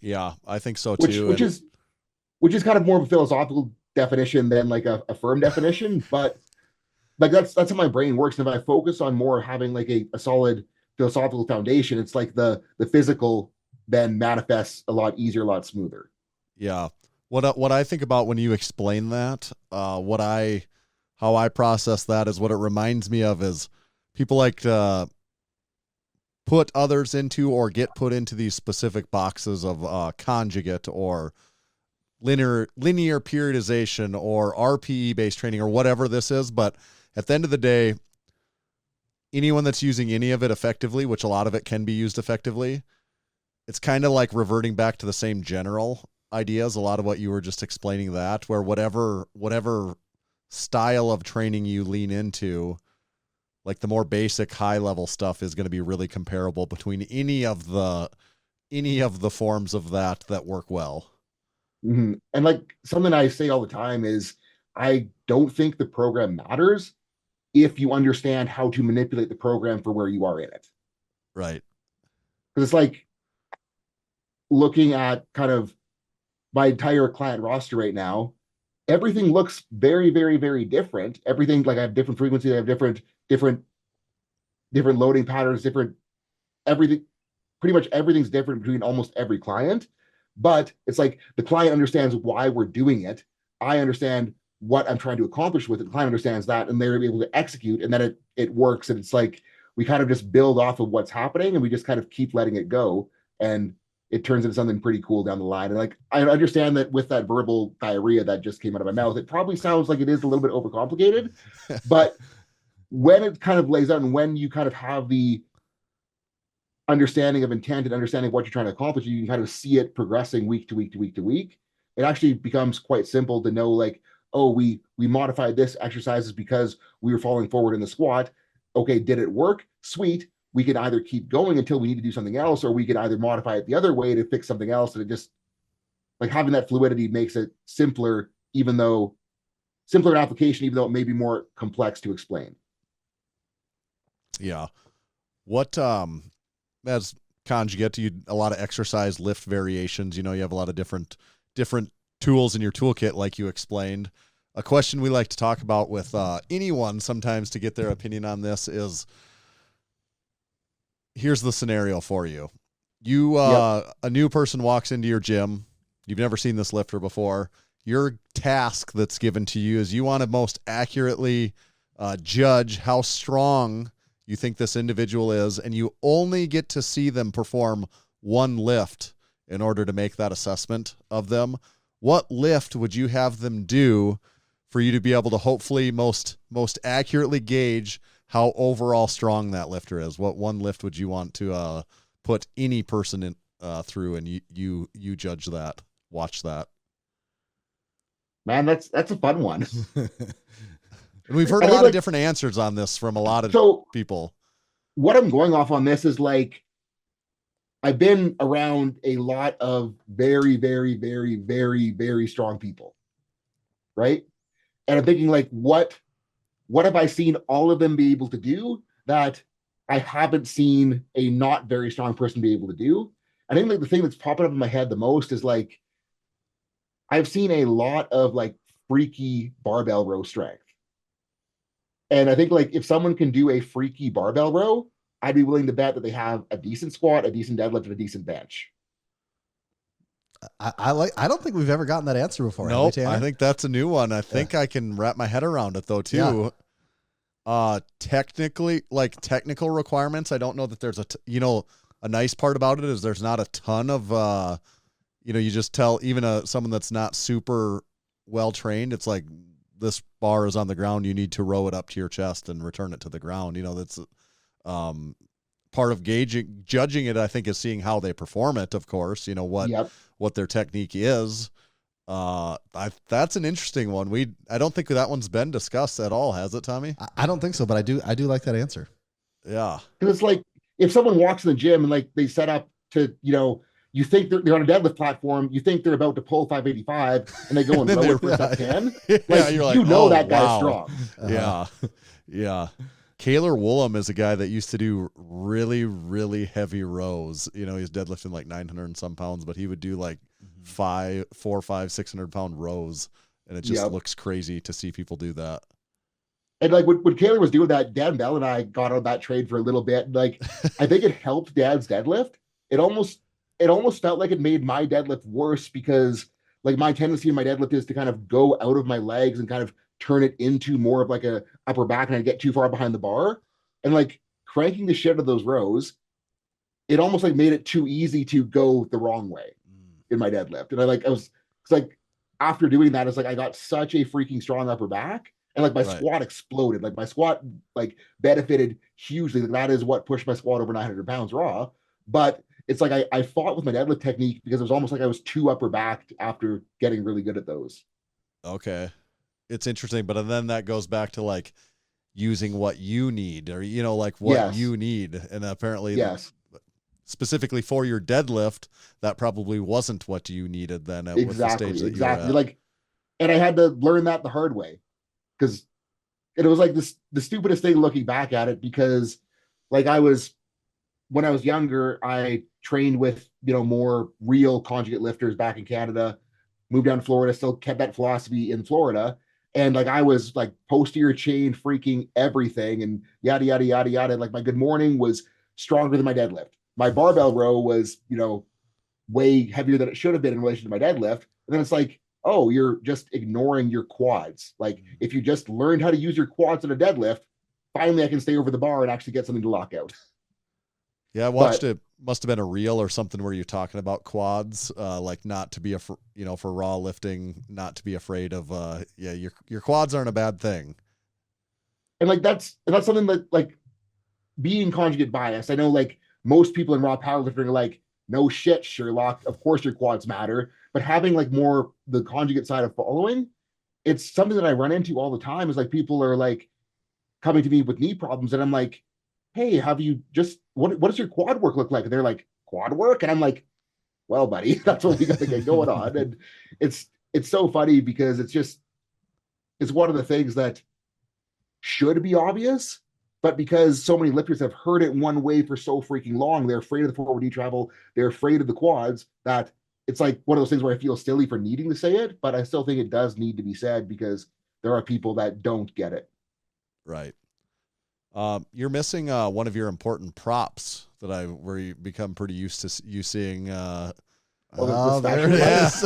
Yeah, I think so too. Which is kind of more of a philosophical definition than like a firm definition, but like that's how my brain works. And if I focus on more having like a solid philosophical foundation, it's like the physical then manifests a lot easier, a lot smoother. Yeah. What I think about when you explain that, how I process that is what it reminds me of is people like to put others into or get put into these specific boxes of conjugate or linear periodization or RPE based training or whatever this is. But at the end of the day, anyone that's using any of it effectively, which a lot of it can be used effectively, it's kind of like reverting back to the same general ideas. A lot of what you were just explaining that, where whatever style of training you lean into, like the more basic high level stuff is going to be really comparable between any of the forms of that work well. Mm-hmm. And like something I say all the time is I don't think the program matters if you understand how to manipulate the program for where you are in it. Right. Because it's like looking at kind of my entire client roster right now, everything looks very, very, very different. Everything, like I have different frequencies, I have different loading patterns, everything, pretty much everything's different between almost every client. But it's like the client understands why we're doing it. I understand what I'm trying to accomplish with it. The client understands that, and they're able to execute, and then it works. And it's like we kind of just build off of what's happening, and we just kind of keep letting it go, and it turns into something pretty cool down the line. And like I understand that with that verbal diarrhea that just came out of my mouth, it probably sounds like it is a little bit overcomplicated, but when it kind of lays out and when you kind of have the understanding of intent and understanding of what you're trying to accomplish, you can kind of see it progressing week to week to week to week. It actually becomes quite simple to know, like, oh, we modified this exercises because we were falling forward in the squat. Okay, did it work? Sweet. We can either keep going until we need to do something else, or we can either modify it the other way to fix something else. And it just, like, having that fluidity makes it simpler in application, even though it may be more complex to explain. Yeah. What, as conjugate, a lot of exercise lift variations, you have a lot of different tools in your toolkit, like you explained. a question we like to talk about with anyone sometimes to get their opinion on this is, here's the scenario for you. You, a new person walks into your gym. You've never seen this lifter before. Your task that's given to you is you want to most accurately judge how strong you think this individual is, and you only get to see them perform one lift in order to make that assessment of them. What lift would you have them do for you to be able to hopefully most accurately gauge how overall strong that lifter is? What one lift would you want to put any person in through, and you judge that, watch that? Man, that's a fun one. And we've heard a lot of different answers on this from a lot of people. What I'm going off on this is like, I've been around a lot of very, very, very, very, very strong people, right? And I'm thinking like, what have I seen all of them be able to do that I haven't seen a not very strong person be able to do? I think like the thing that's popping up in my head the most is like, I've seen a lot of like freaky barbell row strength. And I think like if someone can do a freaky barbell row, I'd be willing to bet that they have a decent squat, a decent deadlift, and a decent bench. I don't think we've ever gotten that answer before. Nope, I think that's a new one. I think I can wrap my head around it though too. Yeah. Technical requirements, I don't know that there's a nice part about it is there's not a ton of you just tell even someone that's not super well trained, it's like, this bar is on the ground, you need to row it up to your chest and return it to the ground. That's part of judging it, I think, is seeing how they perform it, of course, what their technique is. That's an interesting one. I don't think that one's been discussed at all, has it, Tommy? I don't think so, but I do like that answer. Yeah. Because it's like, if someone walks in the gym and like they set up to, you think they're on a deadlift platform, you think they're about to pull 585, and they go and row it for a 10. Like, you're like, that guy's strong. Yeah. Kaylor Woolham is a guy that used to do really, really heavy rows. He's deadlifting like 900 and some pounds, but he would do like 400, 500, 600 pound rows. And it just looks crazy to see people do that. And like when Kaylor was doing that, Dan Bell and I got on that trade for a little bit. Like, I think it helped Dan's deadlift. It almost felt like it made my deadlift worse, because like my tendency in my deadlift is to kind of go out of my legs and kind of turn it into more of like a upper back, and I get too far behind the bar, and like cranking the shit out of those rows, it almost like made it too easy to go the wrong way in my deadlift. And it's like after doing that, it's like I got such a freaking strong upper back, and like my squat exploded. Like my squat like benefited hugely. Like that is what pushed my squat over 900 pounds raw. But it's like I fought with my deadlift technique because it was almost like I was too upper backed after getting really good at those. Okay. It's interesting, but then that goes back to like using what you need, or like what you need. And apparently specifically for your deadlift, that probably wasn't what you needed then with the stage that you were at. Like, and I had to learn that the hard way, because it was like the stupidest thing looking back at it, because like when I was younger, I trained with, more real conjugate lifters back in Canada, moved down to Florida, still kept that philosophy in Florida. And like, I was like posterior chain freaking everything and yada, yada, yada, yada. Like my good morning was stronger than my deadlift. My barbell row was, way heavier than it should have been in relation to my deadlift. And then it's like, oh, you're just ignoring your quads. Like if you just learned how to use your quads in a deadlift, finally I can stay over the bar and actually get something to lock out. Yeah, I watched it. Must have been a reel or something where you're talking about quads, like not to be for raw lifting, not to be afraid of. Your quads aren't a bad thing. And like that's something that, like, being conjugate biased, I know like most people in raw powerlifting are like, no shit, Sherlock, of course your quads matter. But having like more the conjugate side of following, it's something that I run into all the time. Is like people are like coming to me with knee problems, and I'm like, hey, have you just what does your quad work look like? And they're like, quad work? And I'm like, well, buddy, that's what we got to get going on. And it's so funny because it's one of the things that should be obvious, but because so many lifters have heard it one way for so freaking long, they're afraid of the forward knee travel, they're afraid of the quads, that it's like one of those things where I feel silly for needing to say it, but I still think it does need to be said, because there are people that don't get it. Right. You're missing one of your important props that where you become pretty used to you seeing. Oh, there it is.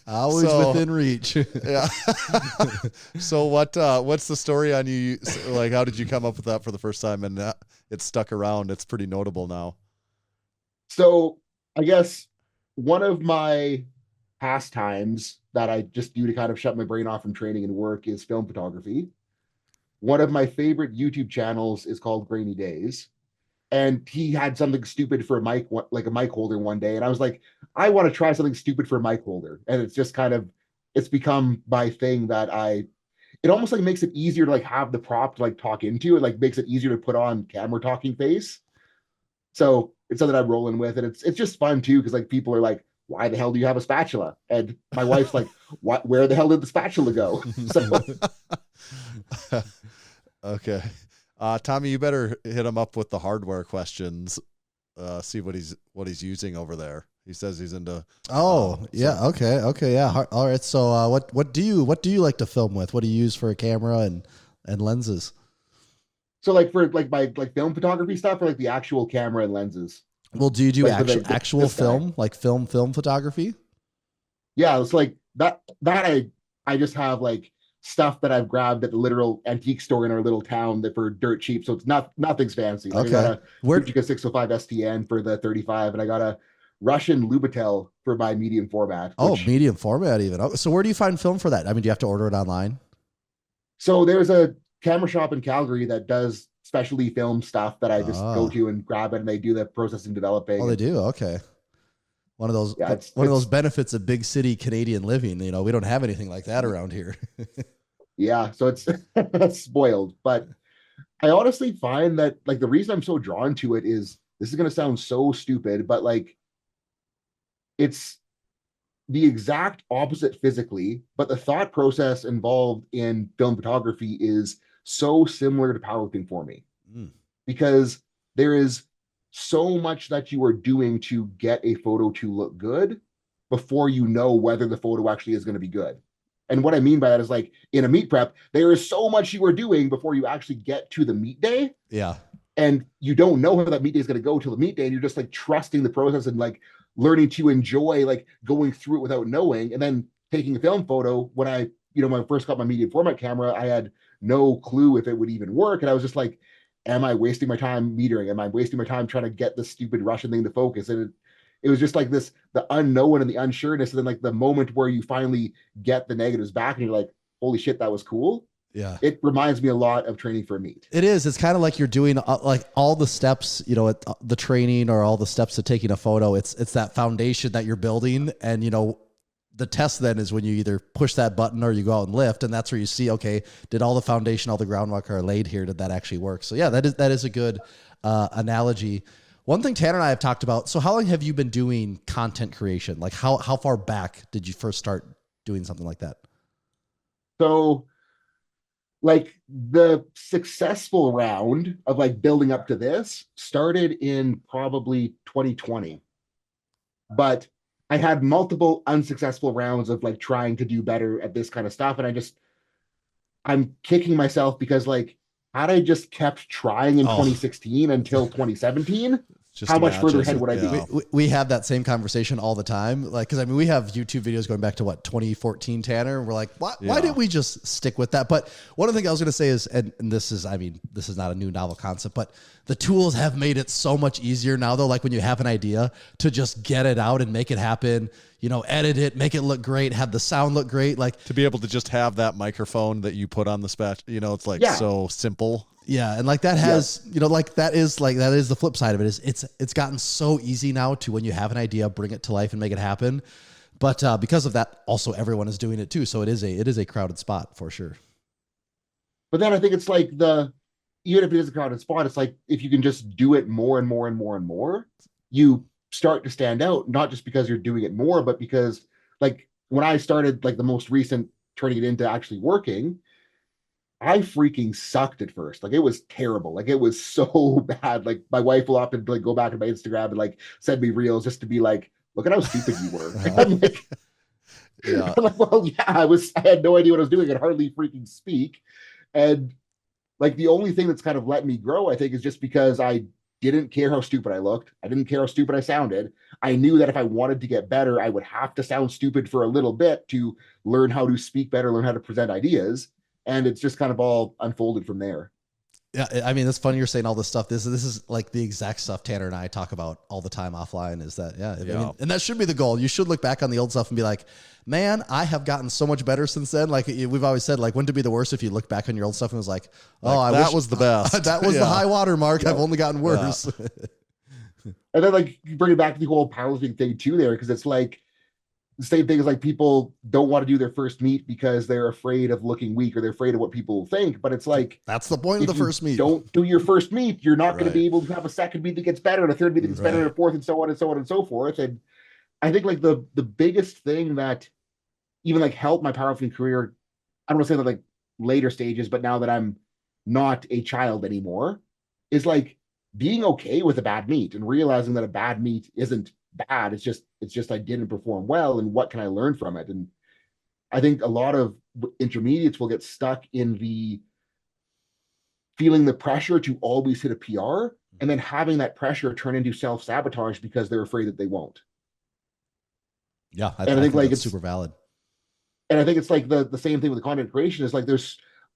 Always within reach. Yeah. So what's the story on you? Like, how did you come up with that for the first time? And it's stuck around. It's pretty notable now. So I guess one of my pastimes that I just do to kind of shut my brain off from training and work is film photography. One of my favorite YouTube channels is called Grainy Days. And he had something stupid for a mic, like a mic holder one day. And I was like, I want to try something stupid for a mic holder. And it's just kind of, it's become my thing that it almost like makes it easier to like have the prop to like talk into. It like makes it easier to put on camera talking face. So it's something I'm rolling with. And it's just fun too. Cause like people are like, why the hell do you have a spatula? And my wife's like, where the hell did the spatula go? So, okay. Tommy, you better hit him up with the hardware questions. See what he's using over there. He says he's into. Yeah. Okay. Yeah. All right. So, what do you like to film with? What do you use for a camera and lenses? so like for like my like film photography stuff or like the actual camera and lenses? Well, do you do Like actual this guy. film, like film photography? Yeah, it's like that I just have like stuff that I've grabbed at the literal antique store in our little town that for dirt cheap. So it's nothing's fancy. Like Okay. I got a Where? Fujica 605 STN for the 35, and I got a Russian Lubitel for my medium format. which- Medium format even. Oh, so where do you find film for that? I mean, do you have to order it online? So there's a camera shop in Calgary that does specialty film stuff that I just go to and grab it, and they do the processing developing. Oh, they do. Okay. One of those, Yeah, it's- one of those benefits of big city Canadian living. You know, we don't have anything like that around here. Yeah, so it's spoiled. But I honestly find that like the reason I'm so drawn to it is, this is going to sound so stupid, but like it's the exact opposite physically, but the thought process involved in film photography is so similar to powerlifting for me. Because there is so much that you are doing to get a photo to look good before you know whether the photo actually is going to be good. And what I mean by that is, like, in a meet prep, there is so much you are doing before you actually get to the meet day. Yeah. And you don't know how that meet day is going to go till the meet day. And you're just like trusting the process and like learning to enjoy like going through it without knowing. And then taking a film photo, when when I first got my medium format camera, I had no clue if it would even work. And I was just like, am I wasting my time metering? Am I wasting my time trying to get this stupid Russian thing to focus? And it was just like the unknown and the unsureness. And then like the moment where you finally get the negatives back and you're like, holy shit, that was cool. Yeah. It reminds me a lot of training for a meet. It is. It's kind of like you're doing like all the steps, the training or all the steps to taking a photo. It's that foundation that you're building. And, the test then is when you either push that button or you go out and lift. And that's where you see, okay, did all the foundation, all the groundwork are laid here? Did that actually work? So yeah, that is a good analogy. One thing Tanner and I have talked about. So how long have you been doing content creation? Like how far back did you first start doing something like that? So like the successful round of like building up to this started in probably 2020, but I had multiple unsuccessful rounds of like trying to do better at this kind of stuff. And I'm kicking myself because like, had I just kept trying in 2016 until 2017, how much further ahead would I be? We have that same conversation all the time. Like, cause I mean, we have YouTube videos going back to 2014, Tanner. And we're like, why didn't we just stick with that? But one of the things I was going to say is, and this is not a new novel concept, but the tools have made it so much easier now though. Like when you have an idea to just get it out and make it happen, edit it, make it look great, have the sound look great. Like to be able to just have that microphone that you put on the it's like so simple. Yeah, and like that has, that is the flip side of it is it's gotten so easy now to when you have an idea, bring it to life and make it happen. But because of that, also everyone is doing it too. So it is a crowded spot for sure. But then I think it's like even if it is a crowded spot, it's like if you can just do it more and more and more and more, you start to stand out, not just because you're doing it more, but because like when I started like the most recent turning it into actually working, I freaking sucked at first. Like it was terrible. Like it was so bad. Like my wife will often like go back to my Instagram and like send me reels just to be like, look at how stupid you were. I'm like, Yeah. I'm like, well, yeah, I had no idea what I was doing. I could hardly freaking speak. And like the only thing that's kind of let me grow, I think, is just because I didn't care how stupid I looked. I didn't care how stupid I sounded. I knew that if I wanted to get better, I would have to sound stupid for a little bit to learn how to speak better, learn how to present ideas. And it's just kind of all unfolded from there. Yeah, I mean, it's funny you're saying all this stuff. This is like the exact stuff Tanner and I talk about all the time offline. Is that I mean, and that should be the goal. You should look back on the old stuff and be like, man, I have gotten so much better since then. Like we've always said, like, wouldn't it be the worst if you look back on your old stuff and was like, oh, like, that was the best. That was the high water mark. I've only gotten worse. And then like you bring it back to the whole powerlifting thing too there, because it's like the same thing as like people don't want to do their first meet because they're afraid of looking weak or they're afraid of what people will think. But it's like, that's the point of the first meet. Don't do your first meet. You're not going to be able to have a second meet that gets better and a third meet that gets better and a fourth and so on and so on and so forth. And I think like the biggest thing that even like helped my powerlifting career, I don't want to say that like later stages, but now that I'm not a child anymore, is like being okay with a bad meet and realizing that a bad meet isn't bad. It's just I didn't perform well, and what can I learn from it? And I think a lot of intermediates will get stuck in the feeling the pressure to always hit a PR, and then having that pressure turn into self-sabotage because they're afraid that they won't. Yeah, I think like it's super valid. And I think it's like the same thing with the content creation is like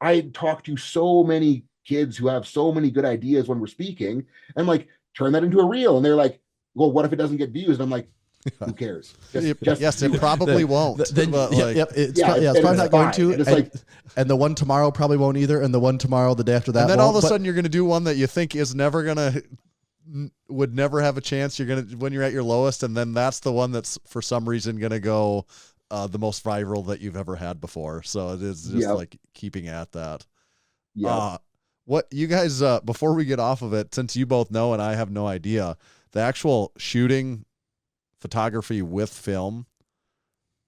I talk to so many kids who have so many good ideas when we're speaking, and like turn that into a reel, and they're like, well, what if it doesn't get views? And I'm like, who cares? Yes, it probably won't. It's it's probably not going to. And the one tomorrow probably won't either. And the one tomorrow, the day after that, and then won't, all of a sudden you're going to do one that you think is never going to, would never have a chance. You're going to, when you're at your lowest, and then that's the one that's for some reason going to go the most viral that you've ever had before. So it is just like keeping at that. Yeah. What you guys, before we get off of it, since you both know and I have no idea, the actual shooting photography with film,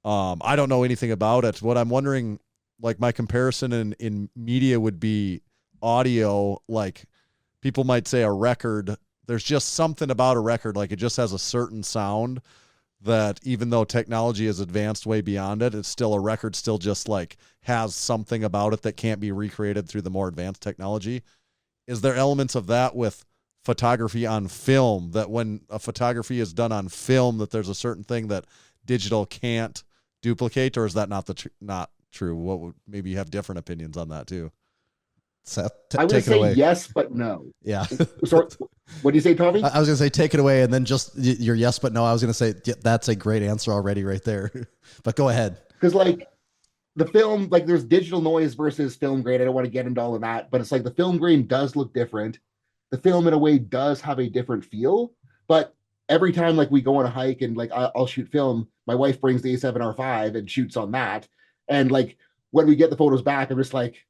I don't know anything about it. What I'm wondering, like my comparison in media would be audio. Like people might say a record, there's just something about a record, like it just has a certain sound that even though technology has advanced way beyond it, it's still a record, still just like has something about it that can't be recreated through the more advanced technology. Is there elements of that with photography on film, that when a photography is done on film, that there's a certain thing that digital can't duplicate, or is that not true? What would, maybe you have different opinions on that too? Seth, I would say yes, but no. Yeah. Sorry, what do you say, Tommy? I was going to say take it away, and then just your yes, but no. I was going to say that's a great answer already right there. But go ahead. Because like the film, like there's digital noise versus film grain. I don't want to get into all of that, but it's like the film grain does look different. The film in a way does have a different feel, but every time like we go on a hike and like I'll shoot film, my wife brings the A7R5 and shoots on that. And like when we get the photos back, I'm just like,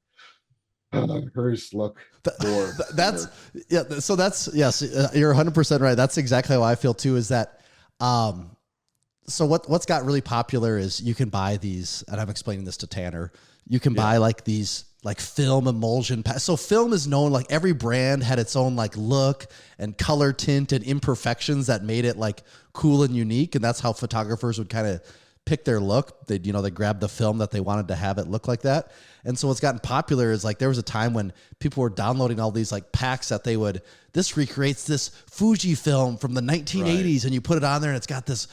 hers look more. That's yeah. So that's yes. You're 100% right. That's exactly how I feel too. Is that so what's got really popular is you can buy these, and I'm explaining this to Tanner. You can buy like these like film emulsion. So film is known, like every brand had its own like look and color tint and imperfections that made it like cool and unique. And that's how photographers would kind of pick their look. They grab the film that they wanted to have it look like that. And so what's gotten popular is like there was a time when people were downloading all these like packs that this recreates this Fuji film from the 1980s, and you put it on there and it's got this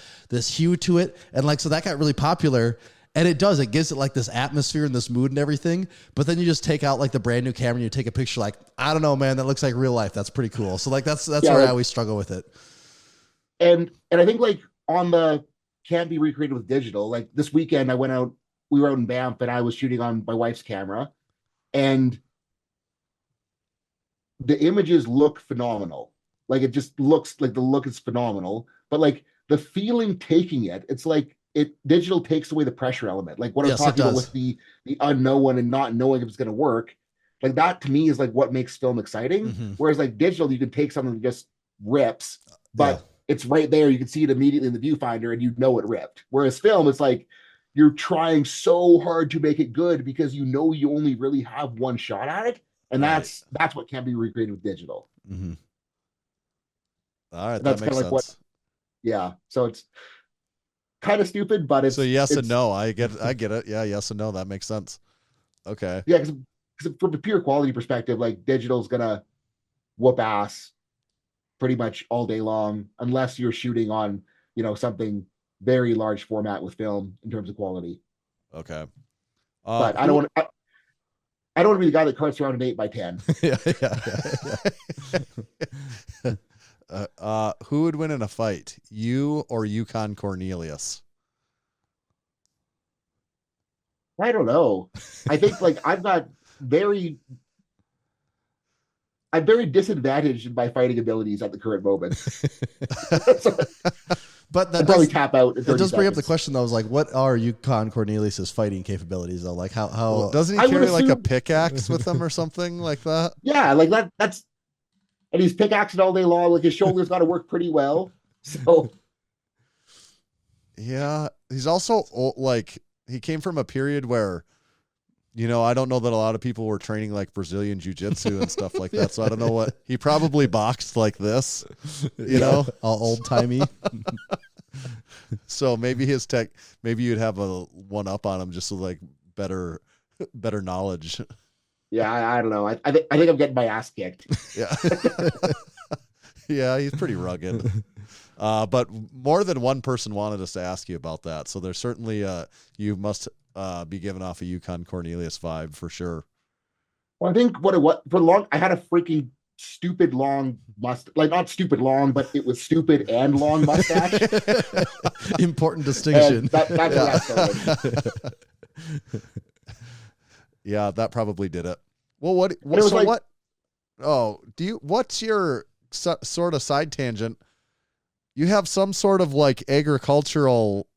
hue to it. And like, so that got really popular. And it gives it like this atmosphere and this mood and everything. But then you just take out like the brand new camera and you take a picture like, I don't know, man, that looks like real life. That's pretty cool. So like, that's where I always struggle with it. And I think like on the can't be recreated with digital, like this weekend we were out in Banff and I was shooting on my wife's camera, and the images look phenomenal. Like it just looks like the look is phenomenal, but like the feeling taking it, it's like, digital takes away the pressure element. Like what I was talking about with the unknown and not knowing if it's going to work. Like that to me is like what makes film exciting. Mm-hmm. Whereas like digital, you can take something that just rips, but it's right there. You can see it immediately in the viewfinder and you know it ripped. Whereas film, it's like you're trying so hard to make it good because you know you only really have one shot at it. And that's what can be recreated with digital. Mm-hmm. All right. That's that makes kind of like sense. yeah. So it's, kind of stupid, but it's So yes and it's- no. I get it. Yeah, yes and no. That makes sense. Okay. Yeah, because from a pure quality perspective, like digital's gonna whoop ass pretty much all day long, unless you're shooting on, something very large format with film in terms of quality. Okay. But I don't want to. I don't want to be the guy that carts around an 8x10. Who would win in a fight, you or Yukon Cornelius? I don't know. I think like I'm very disadvantaged in my fighting abilities at the current moment. So But that I'd probably does, tap out. In it 30 does bring up the seconds. question though, is like, what are Yukon Cornelius's fighting capabilities though? Like how Well, doesn't he I would carry like a assume- pickaxe with him or something like that? Yeah, like that's and he's pickaxing all day long. Like his shoulders got to work pretty well. So Yeah, he's also like he came from a period where, I don't know that a lot of people were training like Brazilian jiu-jitsu and stuff like that. So I don't know what he probably boxed like this, all old timey. So maybe his tech, maybe you'd have a one up on him just so like better knowledge. yeah, I don't know. I think I'm getting my ass kicked. Yeah. Yeah, he's pretty rugged. But more than one person wanted us to ask you about that. So there's certainly you must be giving off a Yukon Cornelius vibe for sure. Well, I think what for long I had a freaking stupid long like not stupid long, but it was stupid and long mustache. Important distinction. And that's where that started. Yeah, that probably did it. Well, what was so like- what? Oh, what's your sort of side tangent? You have some sort of like agricultural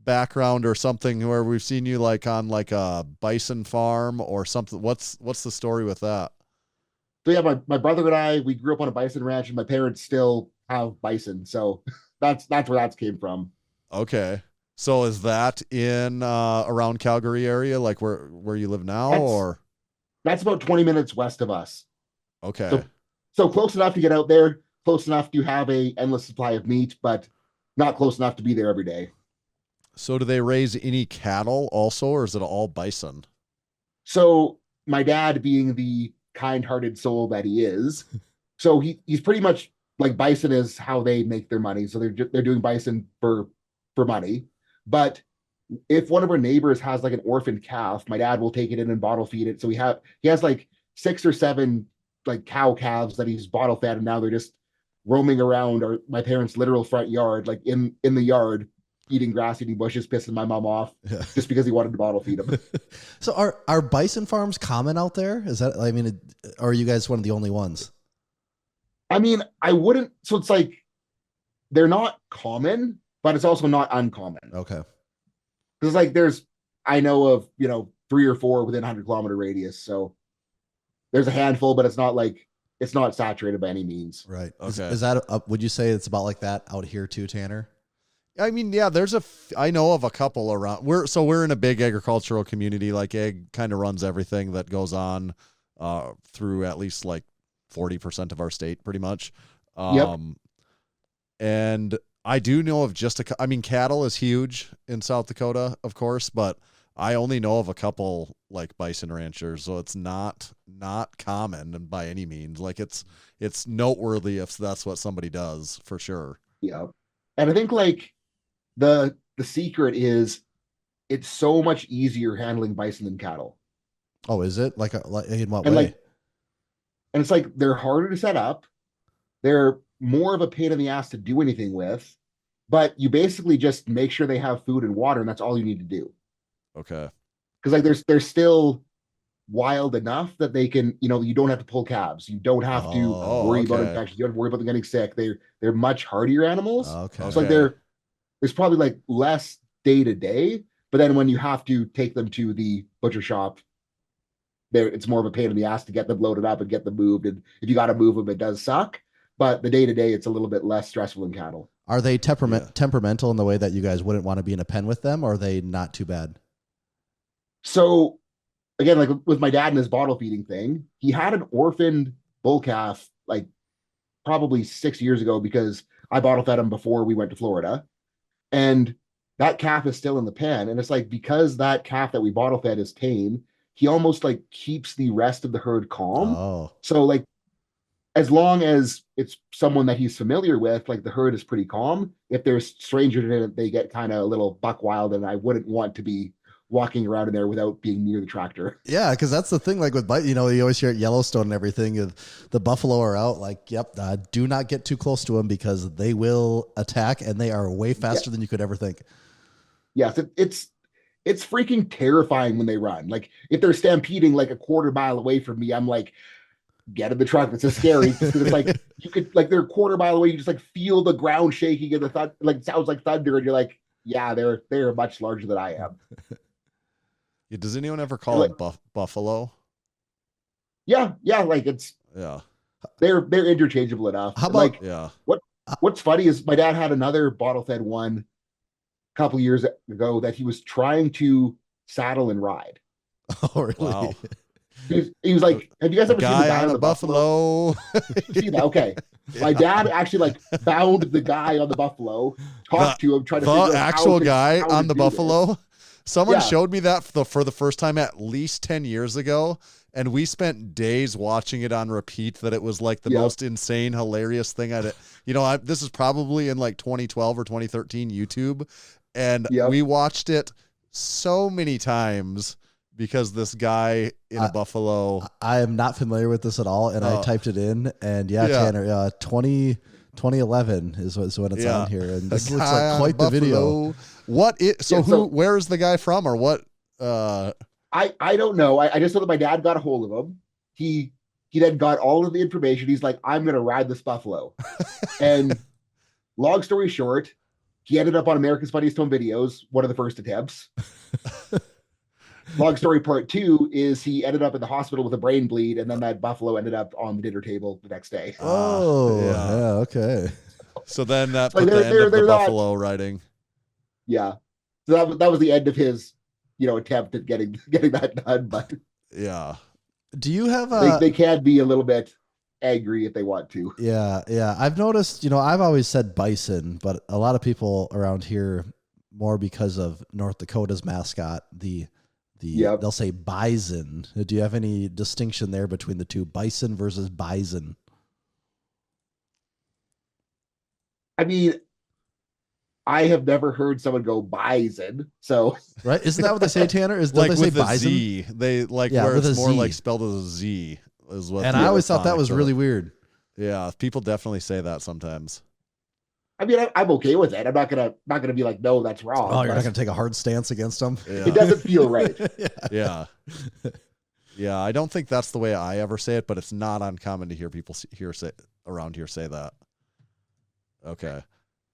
background or something where we've seen you like on like a bison farm or something. What's the story with that? So yeah, my brother and I, we grew up on a bison ranch, and my parents still have bison. So that's where that came from. Okay. So is that in around Calgary area, like where you live now, That's- or? That's about 20 minutes west of us. Okay. So close enough to get out there, close enough to have a endless supply of meat, but not close enough to be there every day. So do they raise any cattle also, or is it all bison? So my dad, being the kind-hearted soul that he is, so he's pretty much like bison is how they make their money. So they're doing bison for money. But if one of our neighbors has like an orphaned calf, my dad will take it in and bottle feed it. So he has like 6 or 7 like cow calves that he's bottle fed, and now they're just roaming around my parents' literal front yard, like in the yard, eating grass, eating bushes, pissing my mom off just because he wanted to bottle feed them. So are bison farms common out there? Is that, I mean, or are you guys one of the only ones? I mean, I wouldn't. So it's like they're not common, but it's also not uncommon. Okay. Because like I know of 3 or 4 within 100-kilometer radius. So there's a handful, but it's not saturated by any means. Right. Okay. Is that, would you say it's about like that out here too, Tanner? I mean, yeah, I know of a couple around. We're in a big agricultural community. Like ag kind of runs everything that goes on through at least like 40% of our state, pretty much. Yep. And I do know of I mean, cattle is huge in South Dakota, of course, but I only know of a couple like bison ranchers, so it's not common by any means. Like it's noteworthy if that's what somebody does, for sure. Yeah. And I think like the secret is it's so much easier handling bison than cattle. Oh, is it? Like in what And way? And it's like they're harder to set up. They're more of a pain in the ass to do anything with, but you basically just make sure they have food and water, and that's all you need to do. Okay. Because like they're still wild enough that they can, you don't have to pull calves. You don't have to worry about okay. infections. You don't have to worry about them getting sick. They're much hardier animals. Okay. So like there's probably like less day to day, but then when you have to take them to the butcher shop, it's more of a pain in the ass to get them loaded up and get them moved. And if you got to move them, it does suck. But the day to day, it's a little bit less stressful than cattle. Are they temperamental in the way that you guys wouldn't want to be in a pen with them, or are they not too bad? So again, like with my dad and his bottle feeding thing, he had an orphaned bull calf like probably 6 years ago because I bottle fed him before we went to Florida. And that calf is still in the pen. And it's like, because that calf that we bottle fed is tame, he almost like keeps the rest of the herd calm. Oh, So like, as long as it's someone that he's familiar with, like the herd is pretty calm. If there's strangers in it, they get kind of a little buck wild, and I wouldn't want to be walking around in there without being near the tractor. yeah, because that's the thing. Like with you always hear at Yellowstone and everything. The buffalo are out. Like, yep, do not get too close to them because they will attack, and they are way faster than you could ever think. Yes, it's freaking terrifying when they run. Like if they're stampeding like a quarter mile away from me, I'm like, get in the truck. It's so scary because it's like you could like they're a quarter mile away. You just like feel the ground shaking and the thud, like it sounds like thunder, and you're like, yeah, they're much larger than I am. Yeah, does anyone ever call it buffalo? Yeah, like they're interchangeable enough. How about like Yeah. what's funny is my dad had another bottle fed one a couple years ago that he was trying to saddle and ride. Oh, really? Wow. He was like, have you guys ever seen the Guy on the buffalo? See that? Okay. My dad actually like found the guy on the buffalo, talked to him, tried to figure out The actual guy how to on the do buffalo. this. Someone Yeah. showed me that for the first time at least 10 years ago, and we spent days watching it on repeat. That it was like the Yep. most insane, hilarious thing this is probably in like 2012 or 2013 YouTube, and Yep. we watched it so many times because this guy in a buffalo. I am not familiar with this at all, and I typed it in, and Tanner, 2011 is when it's on here, and this The looks guy like on quite the video. Buffalo. Where is the guy from, or what? I don't know. I just know that my dad got a hold of him. He then got all of the information. He's like, I'm gonna ride this buffalo. And long story short, he ended up on America's Funniest Home Videos, one of the first attempts. Long story part 2 is he ended up in the hospital with a brain bleed, and then that buffalo ended up on the dinner table the next day. Oh, yeah. Okay. So then that Like put the end of the they're not- buffalo riding. Yeah. So that was the end of his, attempt at getting that done. But Yeah. Do you have they can be a little bit angry if they want to. Yeah. I've noticed, I've always said bison, but a lot of people around here, more because of North Dakota's mascot, they'll say bison. Do you have any distinction there between the two, bison versus bison? I mean, I have never heard someone go bison. So Right? Isn't that what they say, Tanner? Don't Like they say with a bison? Z. They where with it's a more Z. like spelled as a Z is what. And I always thought that was really weird. Yeah, people definitely say that sometimes. I mean, I'm okay with it. I'm not gonna be like, no, that's wrong. Oh, you're not but going to take a hard stance against them? Yeah. It doesn't feel right. Yeah. Yeah, I don't think that's the way I ever say it, but it's not uncommon to hear people around here say that. Okay.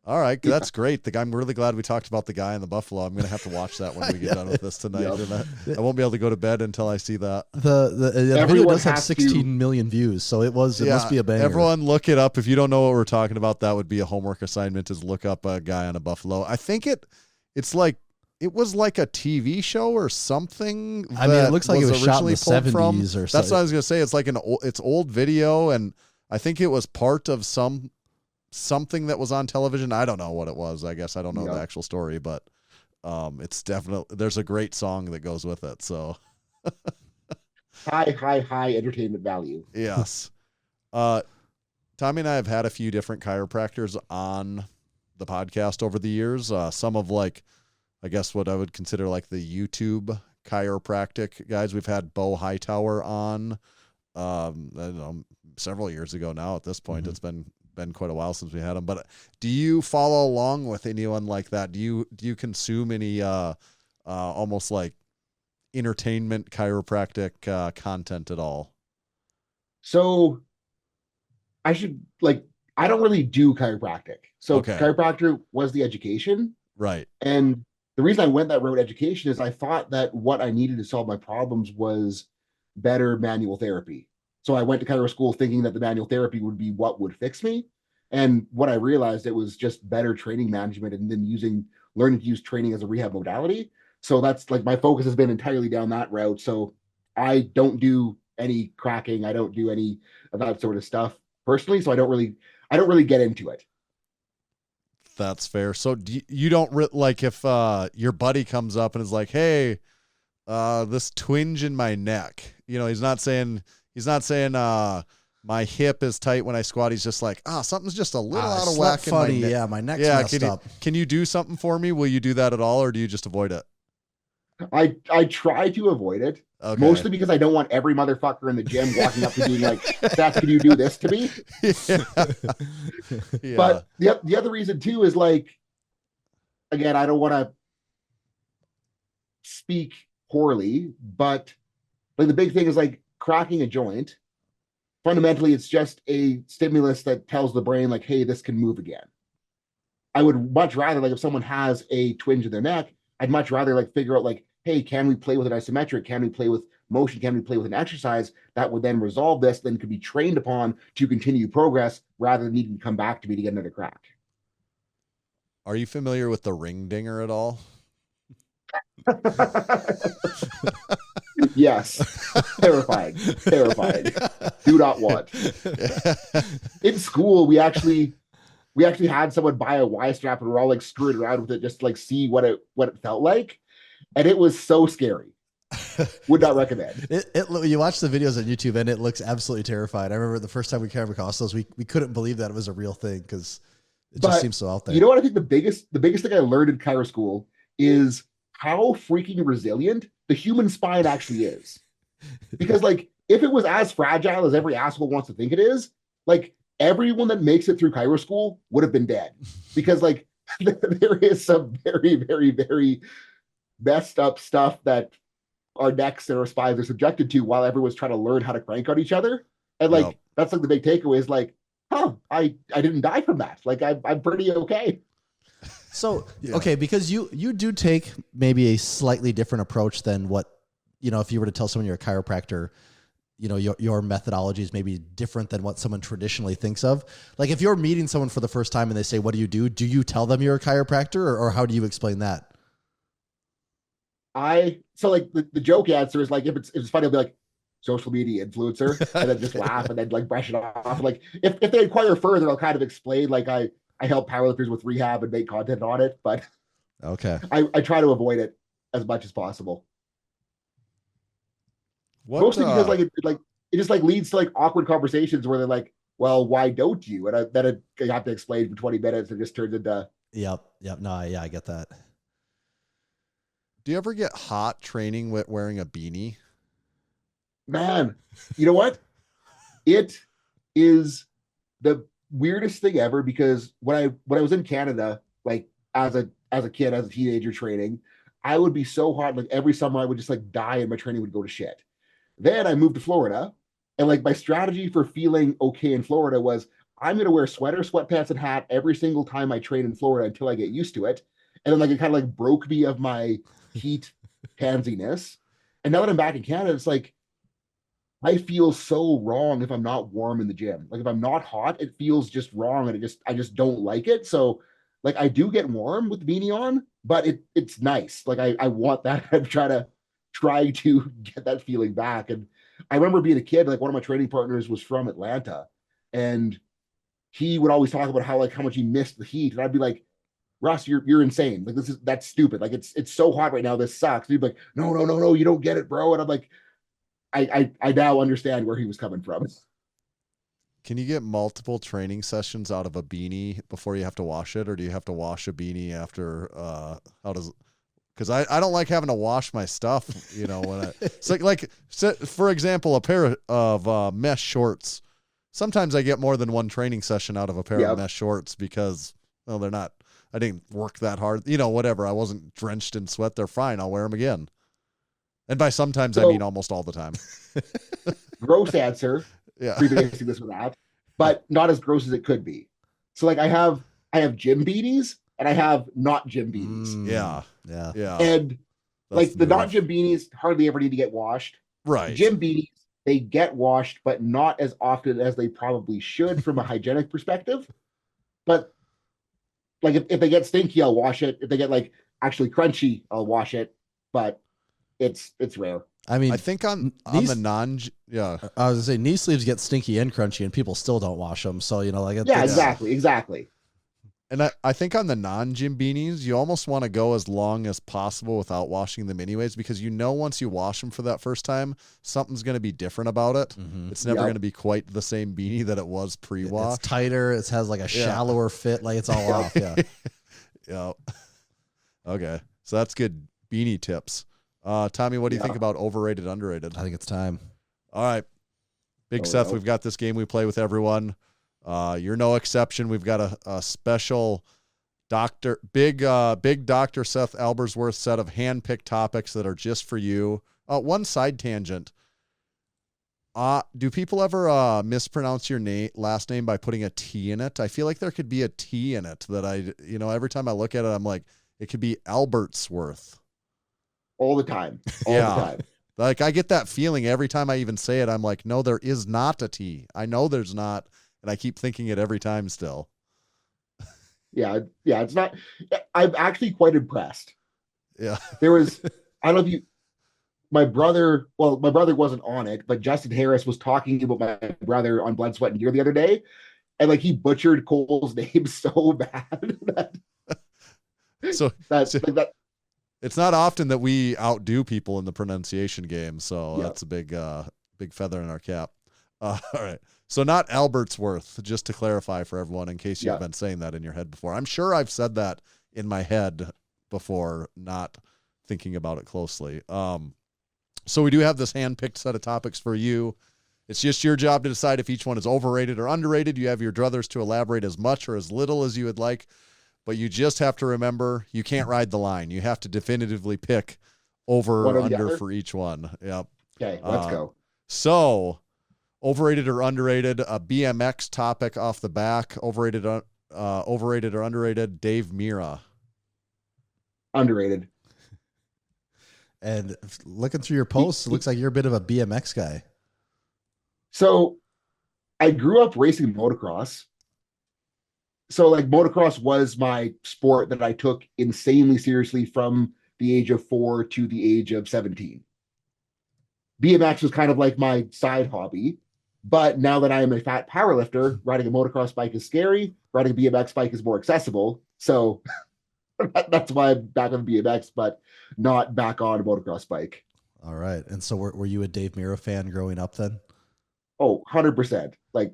All right, that's great. I'm really glad we talked about the guy in the buffalo. I'm going to have to watch that when we get done with this tonight. Yep. And I won't be able to go to bed until I see that. The video Everyone does have has 16 million views, so it must be a banger. Everyone look it up. If you don't know what we're talking about, that would be a homework assignment, is look up a guy on a buffalo. I think it was like a TV show or something. I mean, it looks like it was shot in the originally pulled 70s from. or That's something. what I was going to say. It's like it's old video, and I think it was part of something that was on television. I don't know what it was. I guess I don't know the actual story, but it's definitely, there's a great song that goes with it. So High entertainment value. yes. Tommy and I have had a few different chiropractors on the podcast over the years. Some of I guess what I would consider like the YouTube chiropractic guys. We've had Bo Hightower on, I don't know, several years ago now at this point. It's been quite a while since we had him. But do you follow along with anyone like that? Do you consume any almost like entertainment chiropractic content at all? So I don't really do chiropractic. So Okay. chiropractor was the education. Right. And the reason I went that road, education, is I thought that what I needed to solve my problems was better manual therapy. So I went to chiro school thinking that the manual therapy would be what would fix me. And what I realized, it was just better training management, and then learning to use training as a rehab modality. So that's like my focus has been entirely down that route. So I don't do any cracking. I don't do any of that sort of stuff personally. So I don't really get into it. That's fair. So you don't like if your buddy comes up and is like, "Hey, this twinge in my neck." You know, he's not saying my hip is tight when I squat. He's just like, something's just a little out of whack. Funny, in my neck. yeah, my neck's messed up. Can you do something for me? Will you do that at all, or do you just avoid it? I try to avoid it. Okay. Mostly because I don't want every motherfucker in the gym walking up to being like, Seth, can you do this to me? Yeah. But the other reason too is like, again, I don't want to speak poorly, but like the big thing is like cracking a joint. Fundamentally, it's just a stimulus that tells the brain like, hey, this can move again. I would much rather, like, if someone has a twinge in their neck, I'd much rather like figure out like, hey, can we play with an isometric? Can we play with motion? Can we play with an exercise that would then resolve this, then could be trained upon to continue progress rather than needing to come back to me to get another crack. Are you familiar with the ring dinger at all? Yes. Terrifying. Do not want. In school, we actually had someone buy a Y strap and we're all like screwing around with it just to like see what it felt like. And it was so scary. Would not recommend. You watch the videos on YouTube and it looks absolutely terrifying. I remember the first time we came across those, we couldn't believe that it was a real thing because it just seems so out there. You know what I think the biggest thing I learned in chiro school is how freaking resilient the human spine actually is. Because like if it was as fragile as every asshole wants to think it is, like everyone that makes it through chiro school would have been dead. Because like there is some very, very, very messed up stuff that our necks and our spines are subjected to while everyone's trying to learn how to crank on each other. And like that's like the big takeaway is like, I didn't die from that. Like I'm pretty okay. So okay, because you do take maybe a slightly different approach than what, you know, if you were to tell someone you're a chiropractor, you know, your methodology is maybe different than what someone traditionally thinks of. Like if you're meeting someone for the first time and they say, what do you tell them you're a chiropractor or how do you explain that? So like the joke answer is like, if it's funny, I'll be like, social media influencer, and then just laugh and then like brush it off. Like if they inquire further, I'll kind of explain like I help powerlifters with rehab and make content on it, but okay, I try to avoid it as much as possible. Mostly because like it just like leads to like awkward conversations where they're like, well, why don't you? And then I have to explain for 20 minutes and it just turns into Yep. No, yeah, I get that. Do you ever get hot training with wearing a beanie? Man, you know what? It is the weirdest thing ever because when I was in Canada, like as a kid, as a teenager training, I would be so hot. Like every summer I would just like die and my training would go to shit. Then I moved to Florida and like my strategy for feeling okay in Florida was I'm going to wear sweater, sweatpants, and hat every single time I train in Florida until I get used to it. And then like it kind of like broke me of my heat pansiness. And now that I'm back in Canada, it's like, I feel so wrong if I'm not warm in the gym. Like if I'm not hot, it feels just wrong. And I just don't like it. So like I do get warm with the beanie on, but it's nice. Like I want that. I'm trying to get that feeling back. And I remember being a kid, like one of my training partners was from Atlanta and he would always talk about how much he missed the heat. And I'd be like, Russ, you're insane. Like that's stupid. Like it's so hot right now. This sucks. And he'd be like, no, you don't get it, bro. And I'm like, I now understand where he was coming from. Can you get multiple training sessions out of a beanie before you have to wash it, or do you have to wash a beanie after? How does? Because I don't like having to wash my stuff. You know, when it's like for example, a pair of mesh shorts. Sometimes I get more than one training session out of a pair of mesh shorts because they're not. I didn't work that hard. You know, whatever. I wasn't drenched in sweat. They're fine. I'll wear them again. And by sometimes, I mean almost all the time. Gross answer. Yeah. Prefacing this with that, but not as gross as it could be. So like I have gym beanies and I have not gym beanies. Yeah. And like the not gym beanies hardly ever need to get washed. Right. Gym beanies, they get washed, but not as often as they probably should from a hygienic perspective. But like if they get stinky, I'll wash it. If they get like actually crunchy, I'll wash it. But it's rare. I mean, I think on the I was gonna say knee sleeves get stinky and crunchy, and people still don't wash them. So you know, like exactly. And I think on the non-gym beanies, you almost want to go as long as possible without washing them anyways, because once you wash them for that first time, something's going to be different about it. Mhm. It's never going to be quite the same beanie that it was pre-wash. It's tighter. It has like a shallower fit. Like it's all off. Yeah. Yeah. Okay. So that's good beanie tips. Tommy, what do you think about overrated, underrated? I think it's time. All right. Big Seth, we've got this game we play with everyone. You're no exception. We've got a special big Dr. Seth Albersworth set of hand-picked topics that are just for you. One side tangent. Do people ever mispronounce your last name by putting a T in it? I feel like there could be a T in it that every time I look at it, I'm like, it could be Albertsworth. All the time. All the time. Like I get that feeling every time I even say it. I'm like, no, there is not a T. I know there's not. And I keep thinking it every time still. Yeah, it's not. I'm actually quite impressed. Yeah. There was, I don't know if my brother wasn't on it, but Justin Harris was talking about my brother on Blood, Sweat, and Gear the other day. And like he butchered Cole's name so bad that it's not often that we outdo people in the pronunciation game. So that's a big feather in our cap. All right. So not Albertsworth, just to clarify for everyone, in case you've been saying that in your head before. I'm sure I've said that in my head before, not thinking about it closely. So we do have this hand-picked set of topics for you. It's just your job to decide if each one is overrated or underrated. You have your druthers to elaborate as much or as little as you would like, but you just have to remember you can't ride the line. You have to definitively pick over or under for each one. Yep. Okay, let's go. So... overrated or underrated, a BMX topic off the back. Overrated or underrated, Dave Mira. Underrated. And looking through your posts, it looks like you're a bit of a BMX guy. So I grew up racing motocross. So like motocross was my sport that I took insanely seriously from the age of 4 to the age of 17. BMX was kind of like my side hobby. But now that I am a fat powerlifter, riding a motocross bike is scary. Riding a BMX bike is more accessible. So that's why I'm back on the BMX, but not back on a motocross bike. All right. And so were you a Dave Mira fan growing up then? Oh, 100%. Like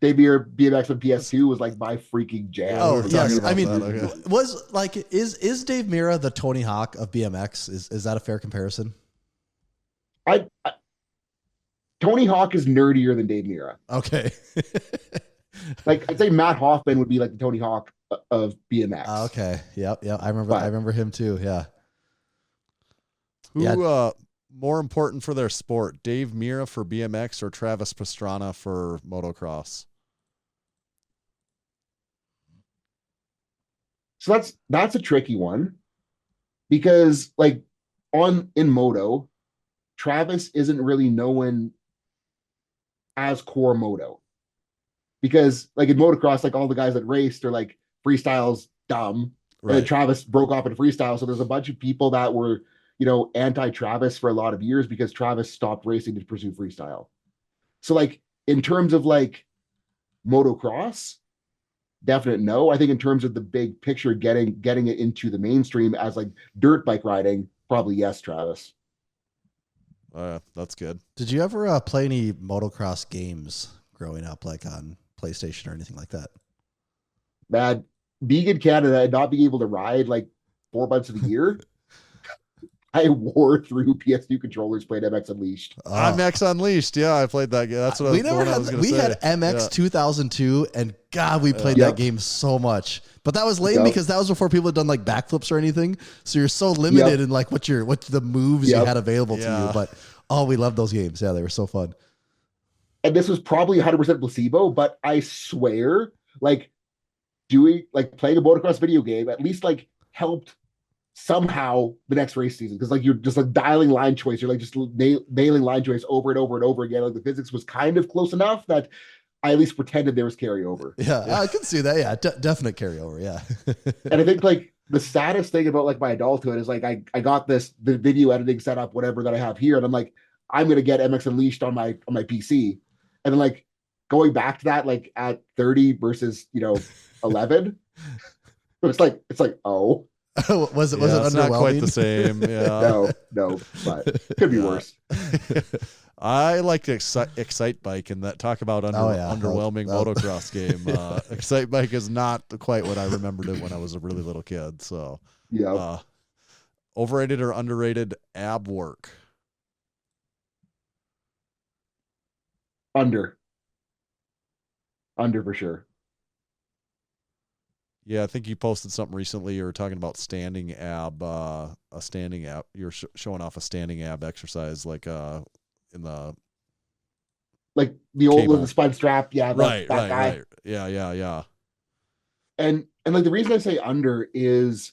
Dave Mira BMX on PS2 was like my freaking jam. Oh, yes. I mean, okay. was like, is Dave Mira the Tony Hawk of BMX? Is that a fair comparison? Tony Hawk is nerdier than Dave Mira. Okay. Like I'd say Matt Hoffman would be like the Tony Hawk of BMX. Okay. Yep. I remember him too. Yeah. Who more important for their sport, Dave Mira for BMX or Travis Pastrana for motocross? So that's a tricky one because like in moto, Travis isn't really known as core moto because like in motocross, like all the guys that raced are like freestyle's dumb. Right. And then Travis broke off in freestyle. So there's a bunch of people that were, anti-Travis for a lot of years because Travis stopped racing to pursue freestyle. So like in terms of like motocross, definite no. I think in terms of the big picture, getting it into the mainstream as like dirt bike riding, probably yes, Travis. That's good. Did you ever play any motocross games growing up, like on PlayStation or anything like that? Man, being in Canada and not being able to ride like 4 months of the year, I wore through PS2 controllers playing MX Unleashed. MX Unleashed, yeah, I played that game. That's what we I never was going had. to say. We had MX 2002, and God, we played that game so much. But that was lame because that was before people had done like backflips or anything. So you're so limited in like what the moves you had available to you. But we loved those games. Yeah, they were so fun. And this was probably 100% placebo, but I swear, like playing a motocross video game at least like helped somehow the next race season because like you're just like dialing line choice, you're like just nailing line choice over and over and over again. Like the physics was kind of close enough that I at least pretended there was carryover. Yeah. I can see that. Yeah, definite carryover. Yeah. And I think like the saddest thing about like my adulthood is like I got the video editing setup, whatever that I have here, and I'm like I'm gonna get MX Unleashed on my PC, and then like going back to that like at 30 versus 11. But it's like, oh, was it It's not quite underwhelming? the same. Yeah. no, but could be Yeah. worse. I like Excite Bike and that talk about underwhelming That was- motocross game. Excite Bike is not quite what I remembered it when I was a really little kid. So, Yeah, overrated or underrated ab work? under for sure. Yeah, I think you posted something recently. You were talking about standing ab, a standing ab. You're showing off a standing ab exercise, like in the Like the old Cable. the spud strap, yeah, that guy. right. Yeah. And like the reason I say under is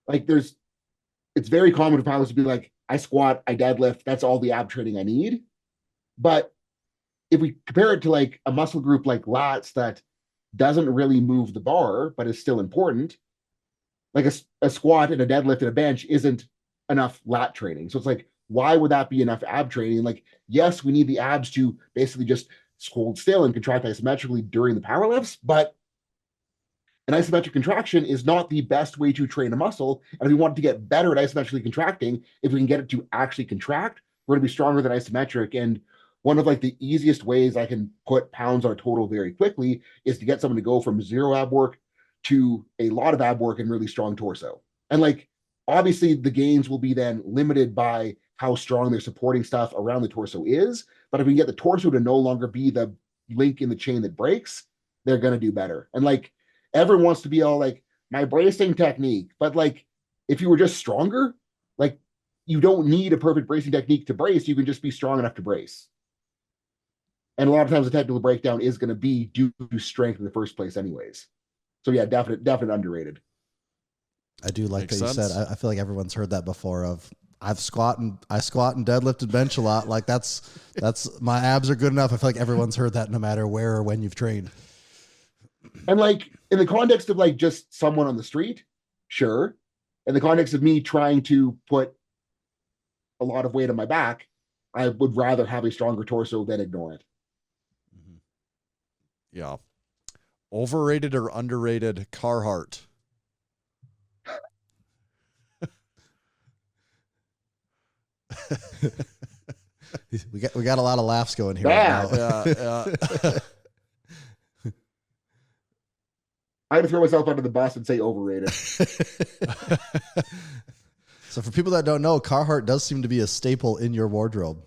like it's very common for pilots to be like, I squat, I deadlift, that's all the ab training I need. But if we compare it to like a muscle group like lats that doesn't really move the bar, but is still important, like a squat and a deadlift and a bench isn't enough lat training. So it's like, why would that be enough ab training? Like, yes, we need the abs to basically just hold still and contract isometrically during the power lifts, but an isometric contraction is not the best way to train a muscle. And if we want to get better at isometrically contracting, if we can get it to actually contract, we're going to be stronger than isometric. And one of like the easiest ways I can put pounds on a total very quickly is to get someone to go from 0 ab work to a lot of ab work and really strong torso. And like, obviously the gains will be then limited by how strong their supporting stuff around the torso is. But if we can get the torso to no longer be the link in the chain that breaks, they're going to do better. And like, everyone wants to be all like, my bracing technique. But like, if you were just stronger, like you don't need a perfect bracing technique to brace. You can just be strong enough to brace. And a lot of times the technical breakdown is going to be due to strength in the first place anyways. So yeah, definite underrated. I do like Makes that you sense. said. I feel like everyone's heard that before. I squat and deadlift and bench a lot. Like that's my abs are good enough. I feel like everyone's heard that no matter where or when you've trained. And like in the context of like just someone on the street, sure. In the context of me trying to put a lot of weight on my back, I would rather have a stronger torso than ignore it. Yeah. Overrated or underrated Carhartt? We got a lot of laughs going here. Yeah. Right now. Yeah. I had to throw myself under the bus and say overrated. So for people that don't know, Carhartt does seem to be a staple in your wardrobe.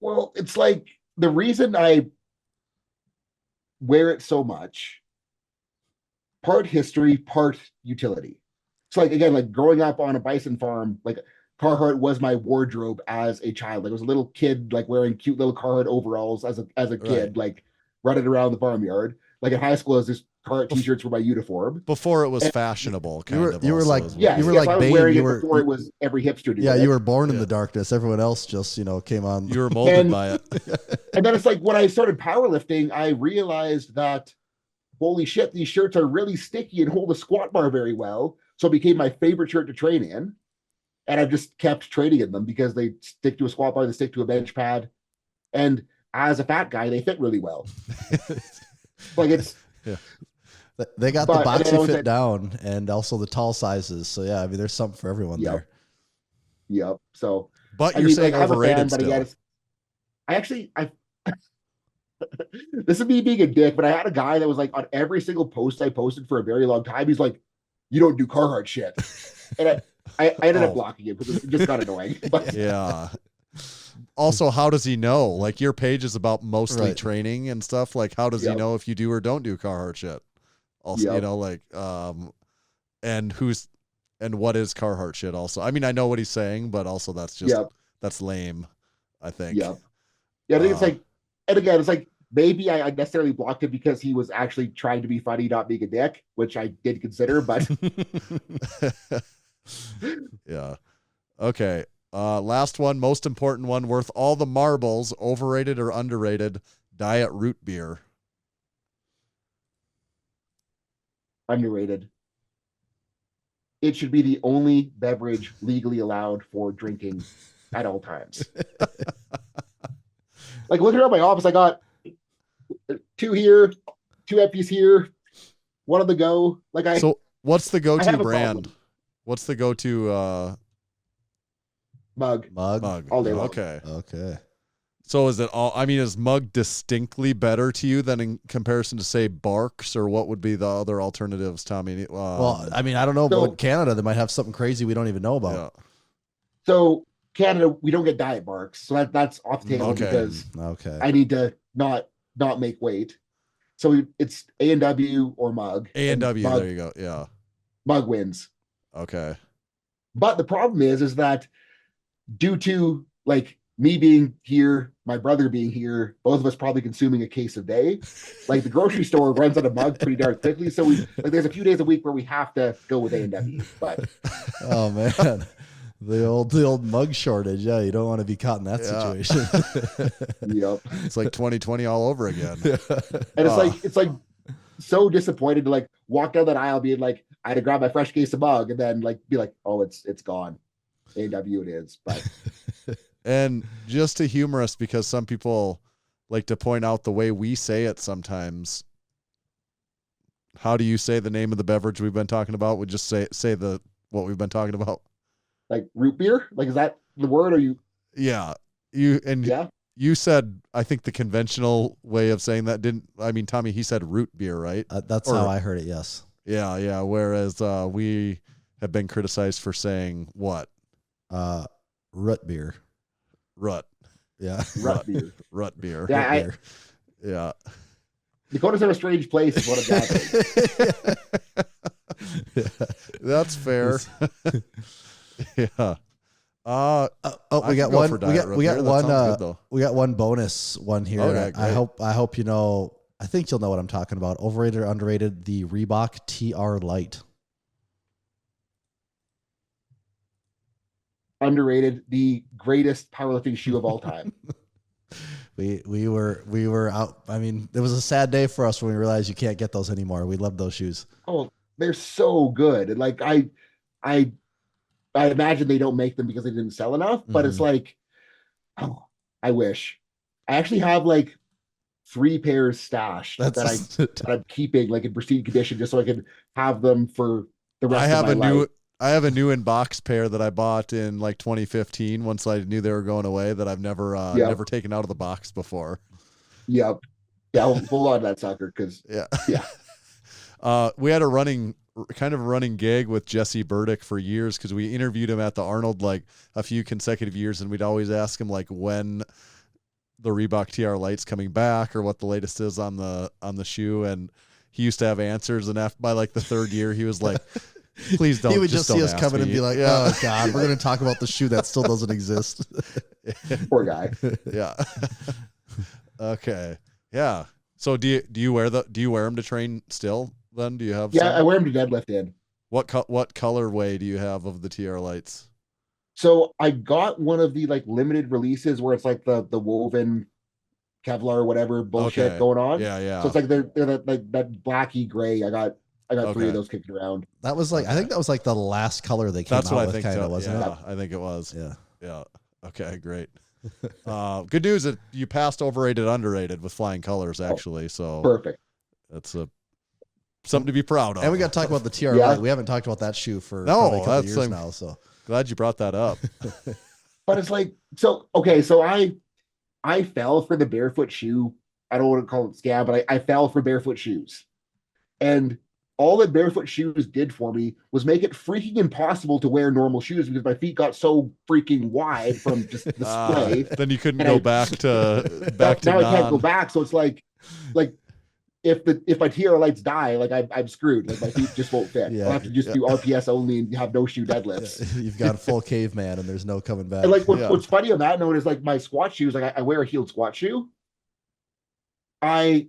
Well, it's like the reason I wear it so much, part history, part utility. It's like, again, like growing up on a bison farm, like Carhartt was my wardrobe as a child. Like I was a little kid, like wearing cute little Carhartt overalls as a kid, like running around the farmyard. Like in high school, as this Carhartt t-shirts were my uniform. Before it was fashionable, you were also, like- is what Yeah, it You were is. like I was Bane, wearing you it were- before it was every hipster dude. Yeah, you were born in Yeah. the darkness. Everyone else just came on. You were molded And- by it. And then it's like when I started powerlifting, I realized that holy shit, these shirts are really sticky and hold a squat bar very well. So it became my favorite shirt to train in. And I've just kept training in them because they stick to a squat bar, they stick to a bench pad. And as a fat guy, they fit really well. Like it's They got But- the and then I boxy was fit like- down and also the tall sizes. So yeah, I mean, there's something for everyone Yep. there. yep. So But I you're mean, saying like, I'm a overrated fan, but still. again, I actually this is me being a dick, but I had a guy that was like on every single post I posted for a very long time. He's like, "You don't do Carhartt shit," and I ended Oh. up blocking him because it just got annoying. But Yeah. Also, how does he know? Like your page is about mostly Right. training and stuff. Like, how does he Yep. know if you do or don't do Carhartt shit? Also, you Yep. know, like, and what is Carhartt shit? Also, I mean, I know what he's saying, but also that's just Yep. that's lame. I think. Yep. Yeah, I think it's Uh, like, and again, it's like maybe I necessarily blocked him because he was actually trying to be funny, not being a dick, which I did consider, but Yeah. Okay. Last one, most important one, worth all the marbles, overrated or underrated, diet root beer. underrated. It should be the only beverage legally allowed for drinking at all times. Like looking around my office, I got 2 here, two empties here, one on the go. Like So what's the I go-to have a brand? problem. What's the go-to Mug mug? all day long. Okay. So is it all? I mean, is mug distinctly better to you than in comparison to say Barks, or what would be the other alternatives, Tommy? Well, I mean, I don't know, So- but Canada, they might have something crazy we don't even know about. yeah. So Canada, we don't get diet barks, so that's off the table Okay. because Okay. I need to not make weight. So it's A&W or mug. A&W, Mug, there you go. Yeah. mug wins. Okay. But the problem is that due to like me being here, my brother being here, both of us probably consuming a case a day, like the grocery store runs out of mug pretty darn quickly. So we like there's a few days a week where we have to go with A&W. But Oh man. The old mug shortage. Yeah, you don't want to be caught in that Yeah. situation. yep. It's like 2020 all over again. And it's like so disappointed to like walk down that aisle being like, I had to grab my fresh case of mug and then like be like, oh, it's gone. A&W it is. But And just to humor us, because some people like to point out the way we say it sometimes. How do you say the name of the beverage we've been talking about? Would just say what we've been talking about. like root beer, like is that the word? Or you? Yeah. Yeah. You said, I think the conventional way of saying that Tommy, he said root beer, right? That's how I heard it. Yes. Yeah. Yeah. Whereas we have been criticized for saying what? Root beer. Rut. Yeah. Rut beer. Rut beer. Yeah, Root beer. Yeah. Dakota's in a strange place is what I'm gathering. That's fair. Yeah. We got one. We got one bonus one here. Okay, I great. hope you know. I think you'll know what I'm talking about. Overrated or underrated? The Reebok TR Lite. Underrated, the greatest powerlifting shoe of all time. We were out. I mean, it was a sad day for us when we realized you can't get those anymore. We love those shoes. Oh, they're so good. And like I imagine they don't make them because they didn't sell enough, but it's like, oh, I wish. I actually have like 3 pairs stashed that I'm keeping like in pristine condition just so I can have them for the rest of my life. I have a new in-box pair that I bought in like 2015 once I knew they were going away that I've never taken out of the box before. Yep. Yeah, hold on to that sucker because Yeah. We had a running gag with Jesse Burdick for years because we interviewed him at the Arnold like a few consecutive years, and we'd always ask him like when the Reebok TR Lite's coming back or what the latest is on the shoe, and he used to have answers, and by like the 3rd year he was like, please don't. He would just see us coming and be like, "Oh God, we're going to talk about the shoe that still doesn't exist." poor guy. Yeah. Okay. Yeah. So do you wear them to train still? Then do you have? Yeah, some? I wear them to deadlift in. What colorway do you have of the TR Lights? So I got one of the like limited releases where it's like the woven Kevlar or whatever bullshit going on. Yeah. So it's like they're like that blacky gray. I got 3 Okay. of those kicking around. That was like I think that was like the last color they came That's out what I with, think. kind of, wasn't Yeah, it? I think it was. Yeah. Okay, great. Good news that you passed overrated, underrated with flying colors, actually. So Perfect. that's something to be proud of. And we got to talk about the TR Yeah. Lite. We haven't talked about that shoe for probably a couple years like- now. So Glad you brought that up. But it's like so I fell for the barefoot shoe. I don't want to call it scam, but I fell for barefoot shoes. And all that barefoot shoes did for me was make it freaking impossible to wear normal shoes because my feet got so freaking wide from just the spray. Then you couldn't And go I- back to now I can't go back. So it's like if my TR Lights die, like I'm screwed. Like my feet just won't fit. Yeah. I'll have to just do RPS only and have no shoe deadlifts. you've got a full caveman, and there's no coming back. And like Yeah. what's funny on that note is like my squat shoes, like I wear a heeled squat shoe. I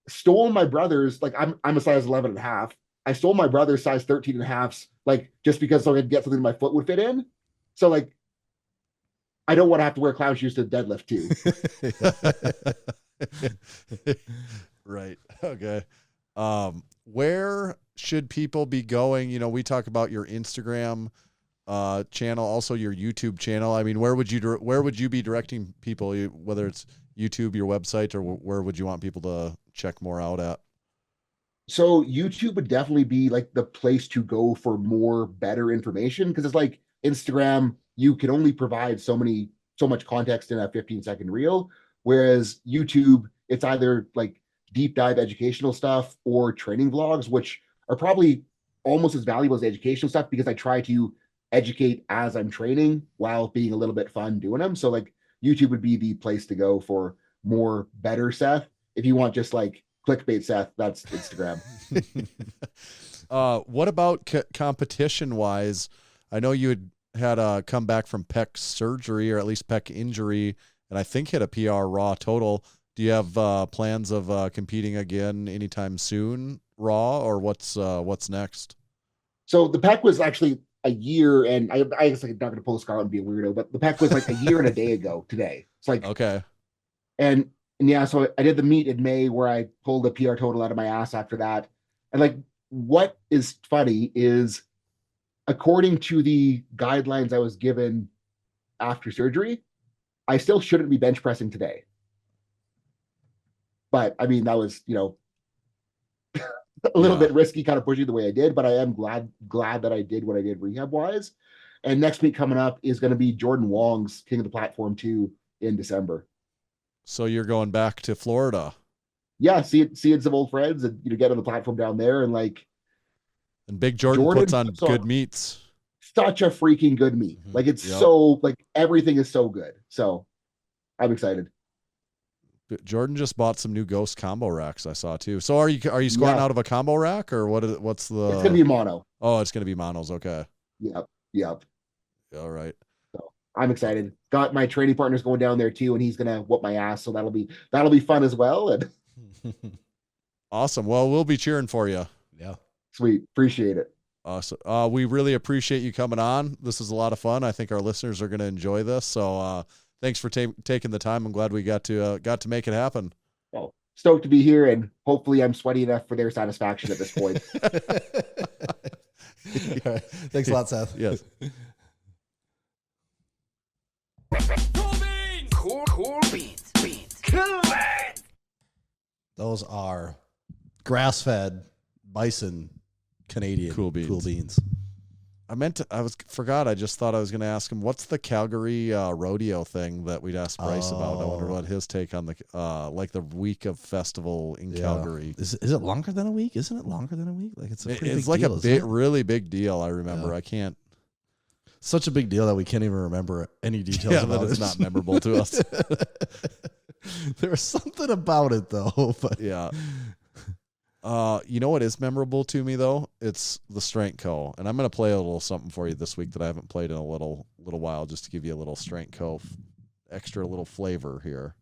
stole my brother's, like I'm a size 11 and a half. I stole my brother's size 13 and a halves, like just because so I could get something my foot would fit in. So like I don't want to have to wear clown shoes to deadlift too. Right. Okay. Where should people be going? You know, we talk about your Instagram channel, also your YouTube channel. I mean, where would you be directing people, whether it's YouTube, your website, or where would you want people check more out at? So YouTube would definitely be like the place to go for more better information, because it's like Instagram, you can only provide so much context in a 15-second reel, whereas YouTube, it's either like deep dive educational stuff or training vlogs, which are probably almost as valuable as educational stuff, because I try to educate as I'm training while being a little bit fun doing them. So like YouTube would be the place to go for more better Seth. If you want just like clickbait Seth, that's Instagram. What about competition wise? I know you had come back from pec surgery, or at least pec injury, and I think hit a PR raw total. Do you have plans of competing again anytime soon, raw, or what's next? So the pec was actually a year, and I guess I'm not going to pull a scar out and be a weirdo, but the pec was like a year and a day ago today. It's like, okay. And yeah, so I did the meet in May where I pulled a PR total out of my ass after that. And like, what is funny is, according to the guidelines I was given after surgery, I still shouldn't be bench pressing today. But I mean, that was, a little bit risky, kind of pushing the way I did, but I am glad that I did what I did rehab wise. And next week coming up is going to be Jordan Wong's King of the Platform 2 in December. So you're going back to Florida? Yeah, seeing some old friends, and get on the platform down there, and like. And Big Jordan puts on good meets. Such a freaking good meet. Mm-hmm. Like, it's so, like, everything is so good. So I'm excited. Jordan just bought some new Ghost combo racks I saw too. So are you scoring out of a combo rack, or what's the? It's gonna be mono. Oh, it's gonna be monos. Okay. Yep. All right. So I'm excited. Got my training partners going down there too, and he's gonna whoop my ass. So that'll be fun as well. And awesome. Well, we'll be cheering for you. Yeah. Sweet. Appreciate it. Awesome. We really appreciate you coming on. This is a lot of fun. I think our listeners are going to enjoy this. So thanks for taking the time. I'm glad we got to make it happen. Well, stoked to be here, and hopefully I'm sweaty enough for their satisfaction at this point. All right. Thanks a lot, Seth. Yes. Cool beans. Cool beans. Those are grass-fed Bison Canadian cool beans. I forgot. I just thought I was going to ask him, what's the Calgary rodeo thing that we'd ask Bryce about? I wonder what his take on the like the week of festival in Calgary. Is it longer than a week? Isn't it longer than a week? Like, it's a pretty it's big like deal, a really big deal. I remember. I can't. Such a big deal that we can't even remember any details about it. It's not memorable to us. There was something about it though, but yeah. You know what is memorable to me though? It's the Strength Co. And I'm going to play a little something for you this week that I haven't played in a little while, just to give you a little Strength Co. extra little flavor here.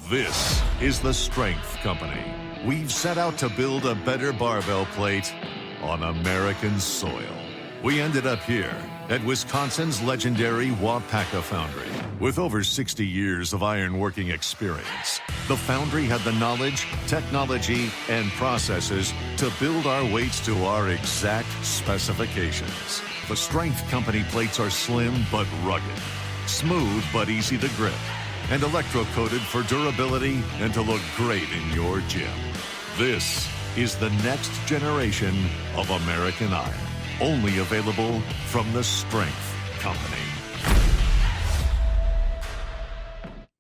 This is the Strength Company. We've set out to build a better barbell plate on American soil. We ended up here at Wisconsin's legendary Wapaka Foundry. With over 60 years of ironworking experience, the foundry had the knowledge, technology, and processes to build our weights to our exact specifications. The Strength Company plates are slim but rugged, smooth but easy to grip, and electro-coated for durability and to look great in your gym. This is the next generation of American iron. Only available from the Strength Company.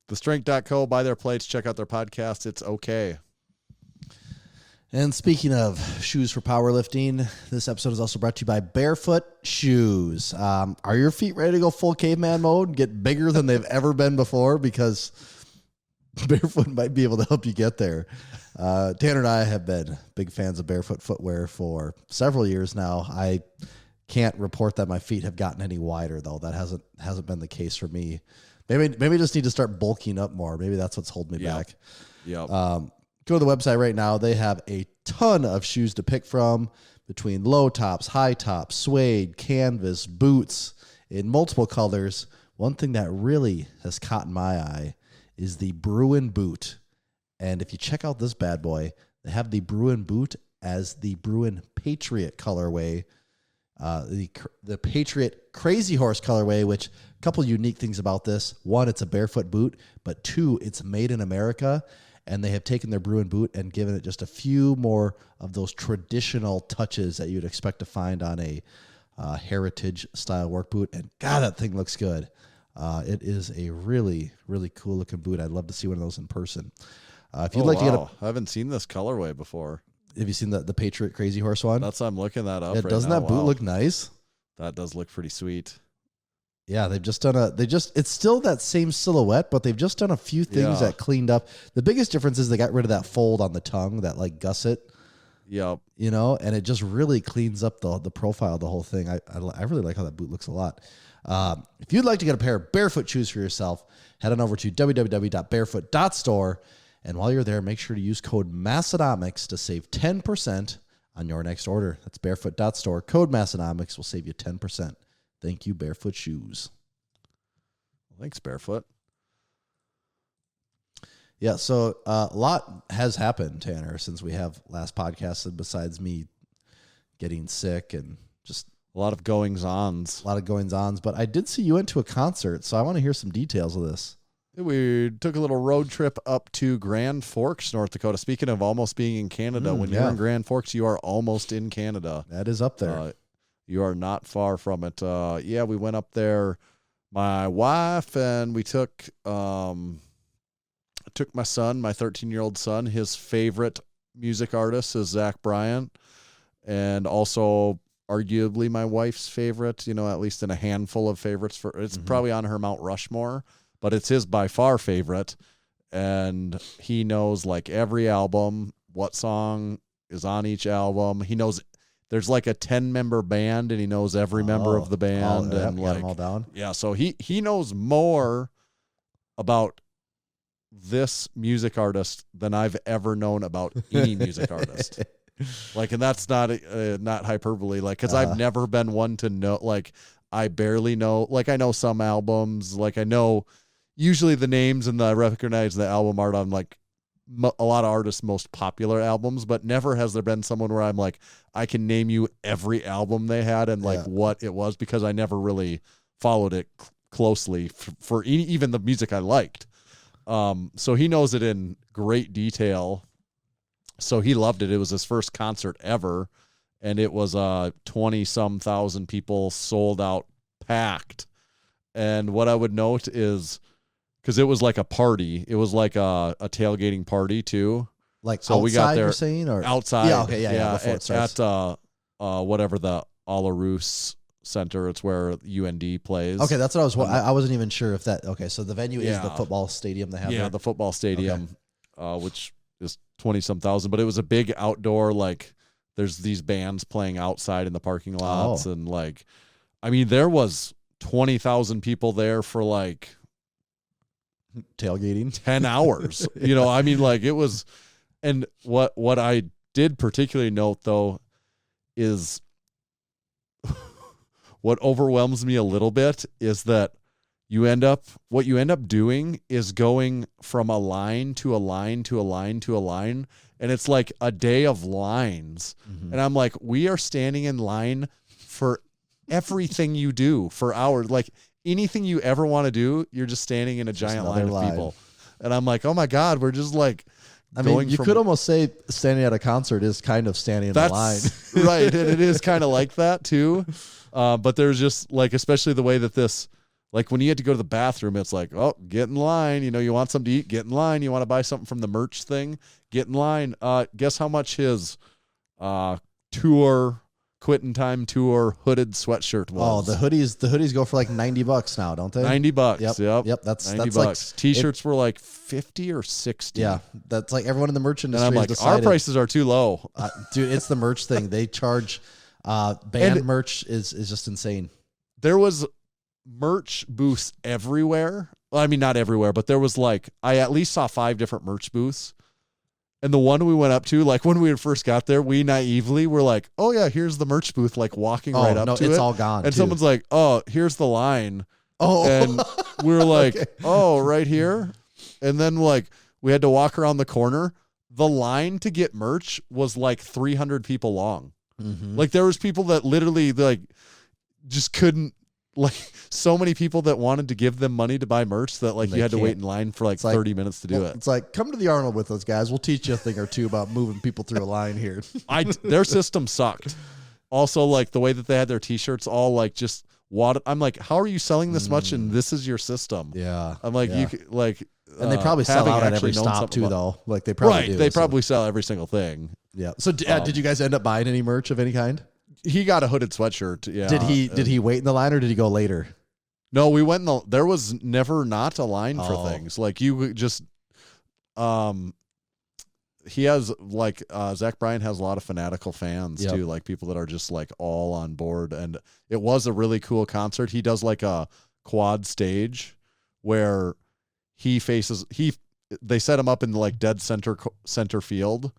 TheStrength.co. Buy their plates. Check out their podcast. It's okay. And speaking of shoes for powerlifting, this episode is also brought to you by Barefoot Shoes. Are your feet ready to go full caveman mode and get bigger than they've ever been before? Because Barefoot might be able to help you get there. Tanner and I have been big fans of barefoot footwear for several years now. I can't report that my feet have gotten any wider though. That hasn't been the case for me. Maybe I just need to start bulking up more. Maybe that's what's holding me back. Yep. Go to the website right now. They have a ton of shoes to pick from, between low tops, high tops, suede, canvas, boots in multiple colors. One thing that really has caught my eye is the Bruin boot. And if you check out this bad boy, they have the Bruin boot as the Bruin Patriot colorway, the Patriot Crazy Horse colorway, which a couple unique things about this. One, it's a barefoot boot, but two, it's made in America. and they have taken their Bruin boot and given it just a few more of those traditional touches that you'd expect to find on a heritage style work boot. And God, that thing looks good. It is a really, really cool looking boot. I'd love to see one of those in person. If you'd like to get I haven't seen this colorway before. have you seen the Patriot Crazy Horse one? I'm looking that up. Yeah, right doesn't now. that boot look nice? That does look pretty sweet. Yeah, they've just done it's still that same silhouette, but they've just done a few things that cleaned up. The biggest difference is they got rid of that fold on the tongue, that like gusset. Yep. You know, and it just really cleans up the profile of the whole thing. I really like how that boot looks a lot. If you'd like to get a pair of barefoot shoes for yourself, head on over to www.barefoot.store. And while you're there, make sure to use code Massenomics to save 10% on your next order. That's barefoot.store. Code Massenomics will save you 10%. Thank you, Barefoot Shoes. Thanks, Barefoot. Yeah, so a lot has happened, Tanner, since we have last podcasted, besides me getting sick and just a lot of goings-ons. But I did see you went to a concert, so I want to hear some details of this. We took a little road trip up to Grand Forks, North Dakota. Speaking of almost being in Canada, when you're in Grand Forks, you are almost in Canada. That is up there. You are not far from it. We went up there, my wife, and we took my son, my 13-year-old son. His favorite music artist is Zach Bryan, and also arguably my wife's favorite, at least in a handful of favorites. It's probably on her Mount Rushmore, but it's his by far favorite, and he knows like every album, what song is on each album. He knows there's like a 10-member band, and he knows every member of the band, and got them all down. Yeah, so he knows more about this music artist than I've ever known about any music artist. Like, and that's not hyperbole, like, because I've never been one to know, like, I barely know, like, I know some albums, like, I know usually the names and I recognize the album art on, like, a lot of artists' most popular albums, but never has there been someone where I'm like, I can name you every album they had and like what it was, because I never really followed it closely for even the music I liked. So he knows it in great detail. So he loved it. It was his first concert ever, and it was 20-some thousand people, sold out, packed. And what I would note is, because it was like a party, it was like a tailgating party too. Like, so outside, we got there, you're saying, or outside? Yeah, okay, yeah. Before it starts. At whatever the Olaroos Center, it's where UND plays. Okay, that's what I wasn't even sure if that. Okay, so the venue is the football stadium they have. Yeah, there? the football stadium, which is 20-some thousand, but it was a big outdoor, like, there's these bands playing outside in the parking lots, and like, I mean, there was 20,000 people there for like tailgating 10 hours. I mean, like, it was. And what I did particularly note, though, is what overwhelms me a little bit is that what you end up doing is going from a line to a line to a line to a line, and it's like a day of lines. And I'm like, we are standing in line for everything you do for hours. Like, anything you ever want to do, you're just standing in a giant line of people. And I'm like, oh my God, we're just like, I mean, you could almost say standing at a concert is kind of standing in the line. Right. And it is kind of like that too. But there's just like, especially the way that this, like when you had to go to the bathroom, it's like, oh, get in line. You want something to eat, get in line. You want to buy something from the merch thing, get in line. Guess how much his Quitting Time Tour hooded sweatshirt was. Oh, the hoodies go for like $90 now, don't they? $90. Yep. That's $90. like T-shirts were like 50 or 60. Yeah, that's like everyone in the merch industry. And I'm like, our prices are too low, dude. It's the merch thing. They charge band merch is just insane. There was merch booths everywhere. Well, I mean, not everywhere, but there was like, I at least saw 5 different merch booths. And the one we went up to, like when we first got there, we naively were like, oh yeah, here's the merch booth, like walking right up to it. It's all gone. And too. someone's like, oh, here's the line. Oh. And we were like, oh, right here. And then like we had to walk around the corner. The line to get merch was like 300 people long. Like there was people that literally like just couldn't like so many people that wanted to give them money to buy merch that like They you had to wait can't. in line for like It's like, 30 minutes to do it. It's like, come to the Arnold with us, guys. We'll teach you a thing or two about moving people through a line here. Their system sucked. Also, like the way that they had their T-shirts all like just water. I'm like, how are you selling this much? And this is your system. Yeah. I'm like, yeah. you could, like, And they probably sell having out at actually every known stop something too, about- though. Like they probably Right. do. They so- probably sell every single thing. Yeah. So did you guys end up buying any merch of any kind? He got a hooded sweatshirt. Yeah. Did he wait in the line or did he go later? No, we went there was never not a line for Oh. things. Like you just, he has like, Zach Bryan has a lot of fanatical fans Yep. too. Like people that are just like all on board. And it was a really cool concert. He does like a quad stage where they set him up in like dead center field.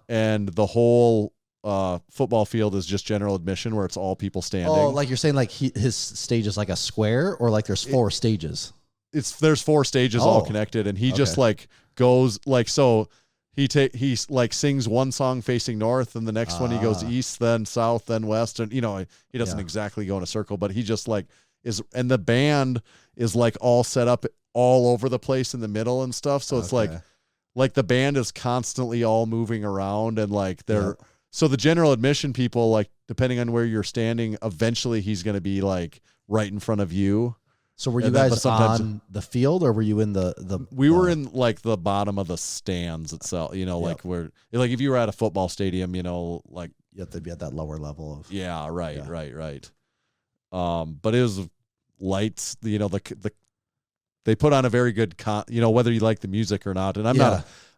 And the whole, football field is just general admission where it's all people standing. Oh, like you're saying, like his stage is like a square, or like there's 4 stages. There's 4 stages all Oh. connected, and he just Okay. like goes like so. He like sings one song facing north, and the next one he goes east, then south, then west, and he doesn't Yeah. exactly go in a circle, but he just like is, and the band is like all set up all over the place in the middle and stuff. So it's Okay. like the band is constantly all moving around, and like they're. Yeah. So the general admission people, like depending on where you're standing, eventually he's going to be like right in front of you. So were you And then- guys but sometimes- on the field, or were you in the? We were in like the bottom of the stands itself, like where, like if you were at a football stadium, like You have to be at that lower level of. yeah, right. Yeah. But it was lights, they put on a very good whether you like the music or not. And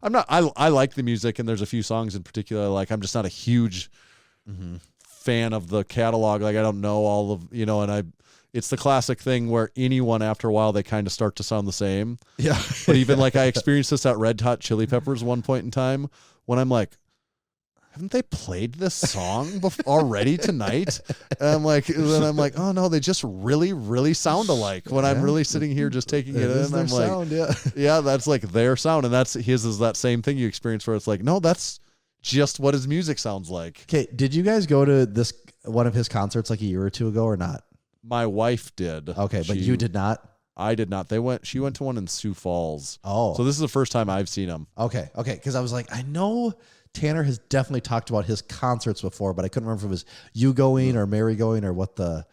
I like the music, and there's a few songs in particular I like. I'm just not a huge fan of the catalog. Like I don't know all of, and it's the classic thing where anyone after a while they kind of start to sound the same. Yeah. But even like I experienced this at Red Hot Chili Peppers one point in time when I'm like, haven't they played this song already tonight? And then I'm like, oh no, they just really, really sound alike when I'm really sitting here just taking it in. I'm like, sound, yeah, that's like their sound. And that's his is that same thing you experience where it's like, no, that's just what his music sounds like. Okay, did you guys go to one of his concerts like a year or two ago or not? My wife did. Okay, but you did not? I did not. She went to one in Sioux Falls. Oh. So this is the first time I've seen him. Okay, because I was like, I know Tanner has definitely talked about his concerts before, but I couldn't remember if it was you going or Mary going or what the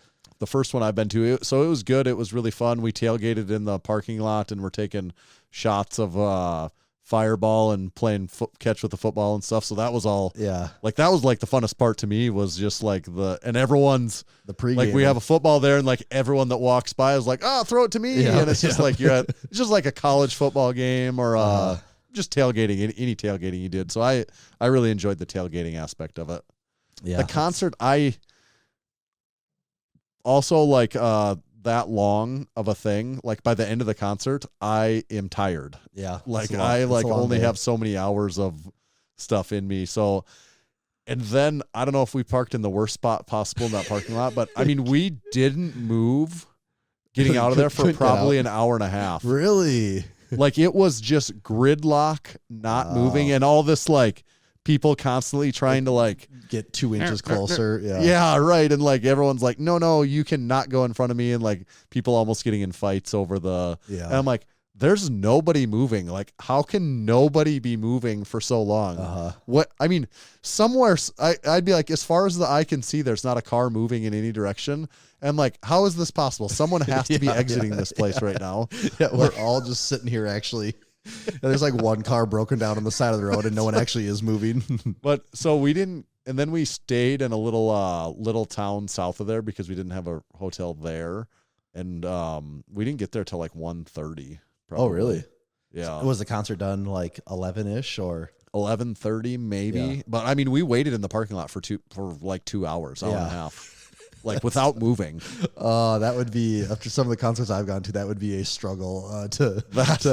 first one I've been to. So it was good. It was really fun. We tailgated in the parking lot and we're taking shots of Fireball and playing catch with the football and stuff. So that was all. Yeah. Like that was like the funnest part to me was just like and everyone's the pregame. Like we have a football there and like everyone that walks by is like, oh, throw it to me. Yeah, And it's just like it's just like a college football game or just tailgating, any tailgating you did. So I really enjoyed the tailgating aspect of it. Yeah. The concert, I also like that long of a thing. Like by the end of the concert, I am tired. Yeah. Like I only have so many hours of stuff in me. So, and then I don't know if we parked in the worst spot possible in that parking lot, but I mean, we didn't move getting out of there for Couldn't get probably out. an hour and a half. Really? Like it was just gridlock, not moving, and all this like people constantly trying to like get 2 inches closer. Yeah. Yeah, right. And like everyone's like, no, you cannot go in front of me, and like people almost getting in fights over the Yeah. And I'm like, there's nobody moving. Like, how can nobody be moving for so long? What I mean, somewhere I'd be like, as far as the eye can see, there's not a car moving in any direction. And like, how is this possible? Someone has to be exiting this place right now. Yeah, we're all just sitting here actually. And there's like one car broken down on the side of the road and no one actually is moving. But so we didn't, and then we stayed in a little town south of there because we didn't have a hotel there. And we didn't get there till like 1:30. Oh, really? Yeah. Was the concert done like 11-ish or 11:30 maybe? Yeah. But I mean, we waited in the parking lot for like 2 hours, hour and a half. Like without moving. That would be, after some of the concerts I've gone to, that would be a struggle to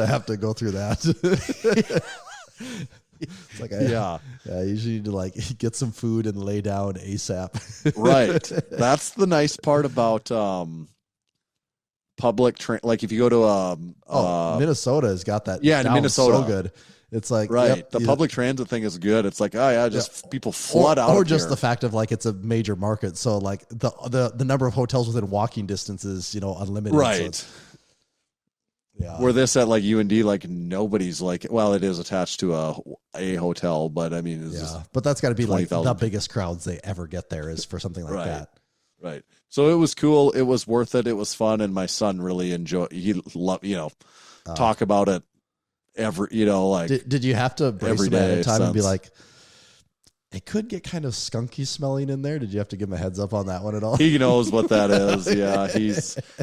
have to go through that. It's like I usually need to like get some food and lay down ASAP. Right. That's the nice part about public like if you go to Minnesota has got that. Yeah, in down Minnesota. so good. It's like right. yep, The public transit thing is good. It's like, oh yeah, just people flood out. Or of just here. the fact of like it's a major market, so like the number of hotels within walking distance is unlimited. Right. So yeah. Where this at like UND, like nobody's like, well, it is attached to a hotel, but I mean, it's just but that's got to be like 20,000. the biggest crowds they ever get there is for something like Right. that. Right. So it was cool. It was worth it. It was fun. And my son really enjoyed, he loved, talk about it every, like did you have to brace every him ahead day of time and be since. like, it could get kind of skunky smelling in there? Did you have to give him a heads up on that one at all? He knows what that is. Yeah.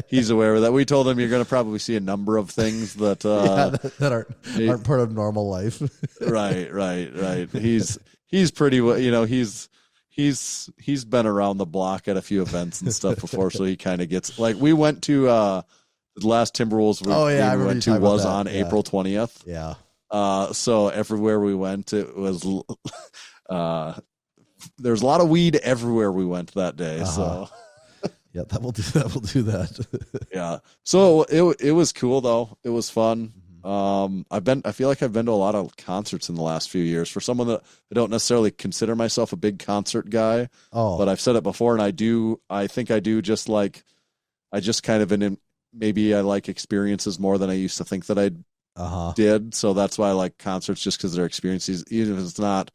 He's aware of that. We told him you're going to probably see a number of things that, that aren't part of normal life. Right. He's pretty well, he's been around the block at a few events and stuff before. So he kind of gets like, we went to, the last Timberwolves we went to was on April 20th. Yeah. So everywhere we went, it was, there's a lot of weed everywhere we went that day. So yeah, that will do that. yeah. So it was cool though. It was fun. I feel like I've been to a lot of concerts in the last few years. For someone that I don't necessarily consider myself a big concert guy, but I've said it before, and I think I do just like, I just kind of maybe I like experiences more than I used to think that I did. So that's why I like concerts, just because they're experiences, even if it's not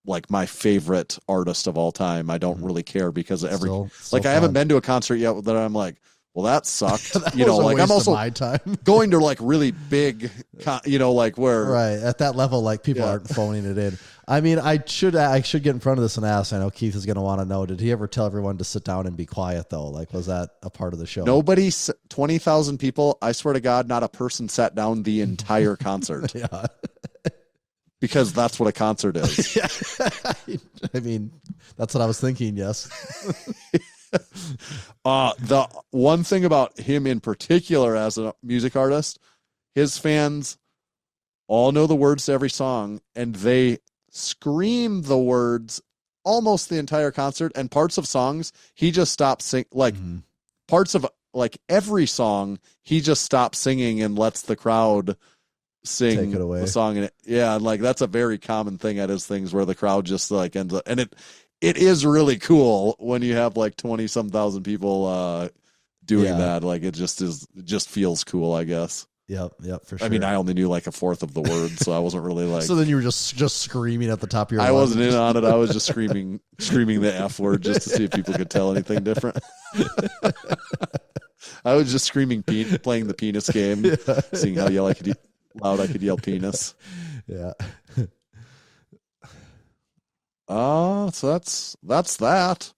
like my favorite artist of all time. I don't really care because still I haven't been to a concert yet that I'm like, well, that sucked. That was a waste of my time. going to like really big, like where right at that level, like people aren't phoning it in. I mean, I should get in front of this and ask. I know Keith is going to want to know. Did he ever tell everyone to sit down and be quiet though? Like, was that a part of the show? Nobody, 20,000 people. I swear to God, not a person sat down the entire concert. Yeah. Because that's what a concert is. I mean, that's what I was thinking. Yes. The one thing about him in particular as a music artist, his fans all know the words to every song, and they scream the words almost the entire concert. And parts of songs, he just stops singing. Like parts of like every song, he just stops singing and lets the crowd sing Take it away. the song. And and like that's a very common thing at his things where the crowd just like ends up, and it is really cool when you have like 20-some thousand people doing that. Like it just feels cool, I guess. Yep, for sure. I mean, I only knew like a fourth of the words, so I wasn't really like. So then you were just screaming at the top of your. I wasn't in on it. I was just screaming the F word just to see if people could tell anything different. I was just screaming, playing the penis game, seeing how loud I could yell penis. Yeah. So that's that.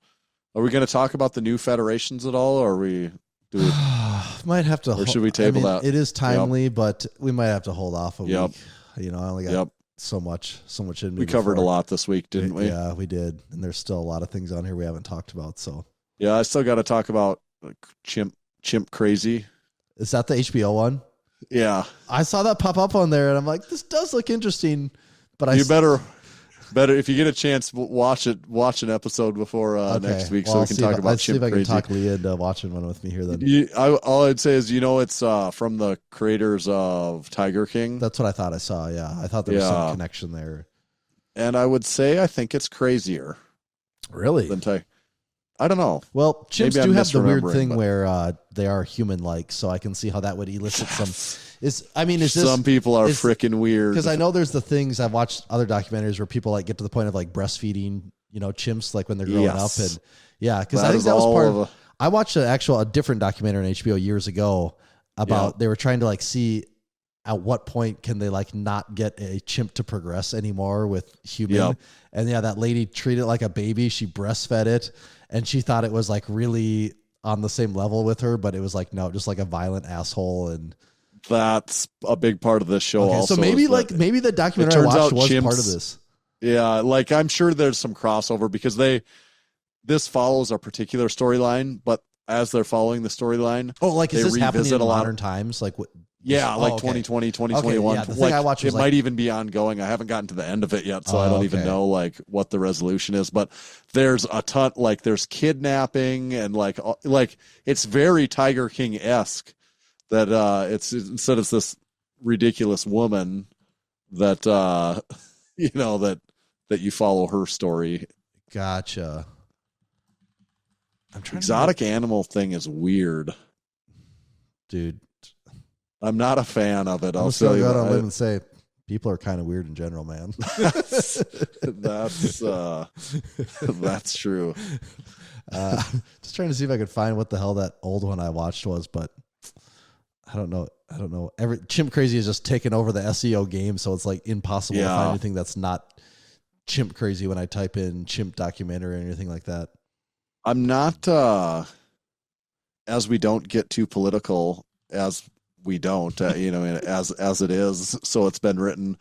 Are we going to talk about the new federations at all, or might have to, or should we table that? It is timely, but we might have to hold off a week. I only got so much in me. We covered a lot this week, didn't we? Yeah, we did. And there's still a lot of things on here we haven't talked about. So yeah, I still got to talk about Chimp Crazy. Is that the HBO one? Yeah, I saw that pop up on there, and I'm like, this does look interesting. But you better if you get a chance, watch an episode before next week, so we can talk about Chimp Crazy. See if I can talk Leah into watching one with me here. Then all I'd say is, it's from the creators of Tiger King. That's what I thought I saw. Yeah, I thought there was some connection there. And I would say I think it's crazier. Really? Than I don't know. Well, chimps do have the weird thing where they are human-like, so I can see how that would elicit some. Some people are freaking weird. Because I know there's the things I've watched other documentaries where people like get to the point of like breastfeeding, chimps like when they're growing up, and because I think that was part of. I watched a different documentary on HBO years ago about they were trying to like see at what point can they like not get a chimp to progress anymore with human, and that lady treated it like a baby. She breastfed it, and she thought it was like really on the same level with her, but it was like no, just like a violent asshole. And that's a big part of this show. Okay, also, so maybe the documentary I watched was part of this. Yeah, like I'm sure there's some crossover because this follows a particular storyline, but as they're following the storyline, is this happening in modern times? Like what? Yeah, 2020, 2021. Okay, the thing I watched was might even be ongoing. I haven't gotten to the end of it yet, so I don't even know like what the resolution is. But there's a ton, like there's kidnapping and like it's very Tiger King-esque. That it's instead of this ridiculous woman that that you follow her story. Gotcha. I'm trying Exotic animal thing is weird, dude. I'm not a fan of it. I'm I'll just gonna tell you. go out on a limb That. and say people are kind of weird in general, man. That's true. Just trying to see if I could find what the hell that old one I watched was, but I don't know. Chimp Crazy is just taking over the SEO game, so it's like impossible to find anything that's not Chimp Crazy when I type in Chimp documentary or anything like that. I'm not, as we don't get too political, as we don't, as it is, so it's been written.